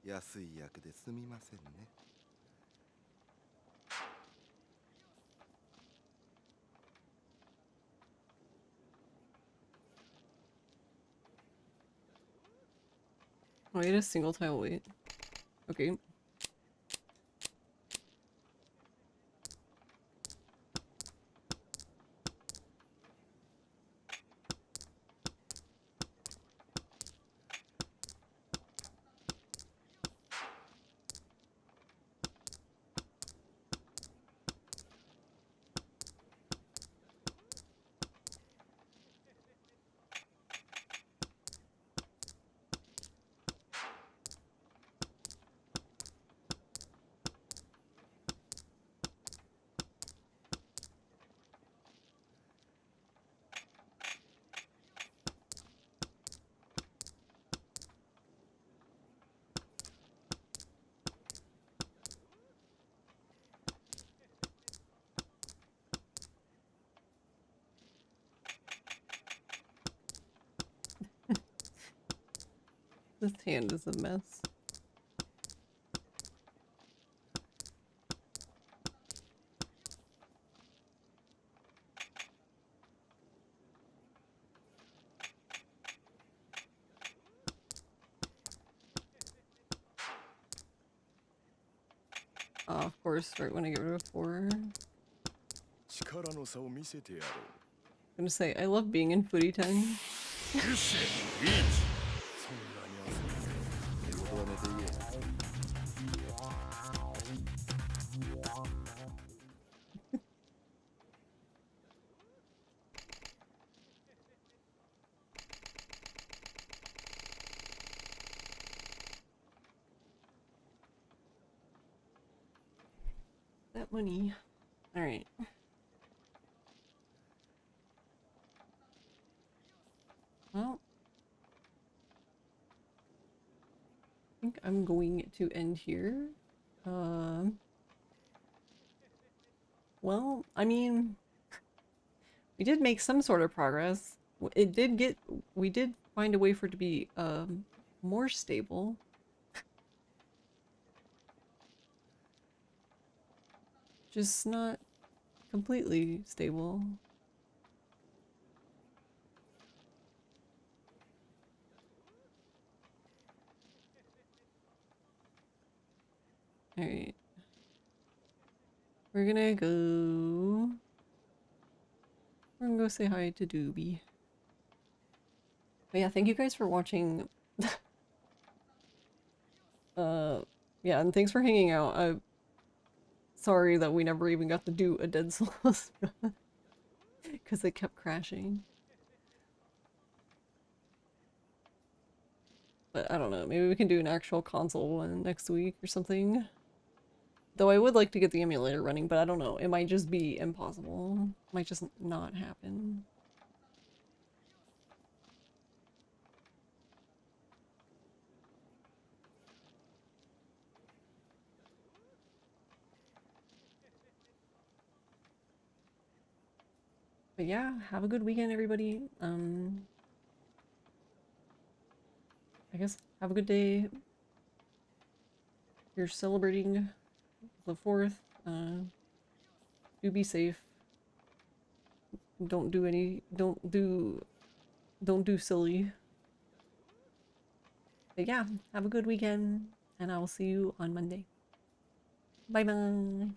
安い役ですみませんね。Oh, I had a single tile weight. Okay. This hand is a mess. Of course, right when I get rid of 4. I'm 力の差を見せてやろう。 gonna say, I love being in Footy 10. よっしゃ、リーチ。そんなに焦る。ことは寝て言え。That money. Alright. Well, I think I'm going to end here. Well, I mean, we did make some sort of progress. We did find a way for it to be, more stable. Just not completely stable. Alright. We're gonna go say hi to Doobie. But yeah, thank you guys for watching Yeah, and thanks for hanging out. I'm sorry that we never even got to do a Dead Souls because it kept crashing. But I don't know, maybe we can do an actual console one next week or something. Though I would like to get the emulator running, but I don't know. It might just be impossible. It might just not happen. But yeah, have a good weekend, everybody. I guess have a good day. You're celebrating the 4th. Do be safe. Don't do silly. But yeah, have a good weekend, and I will see you on Monday. Bye bye.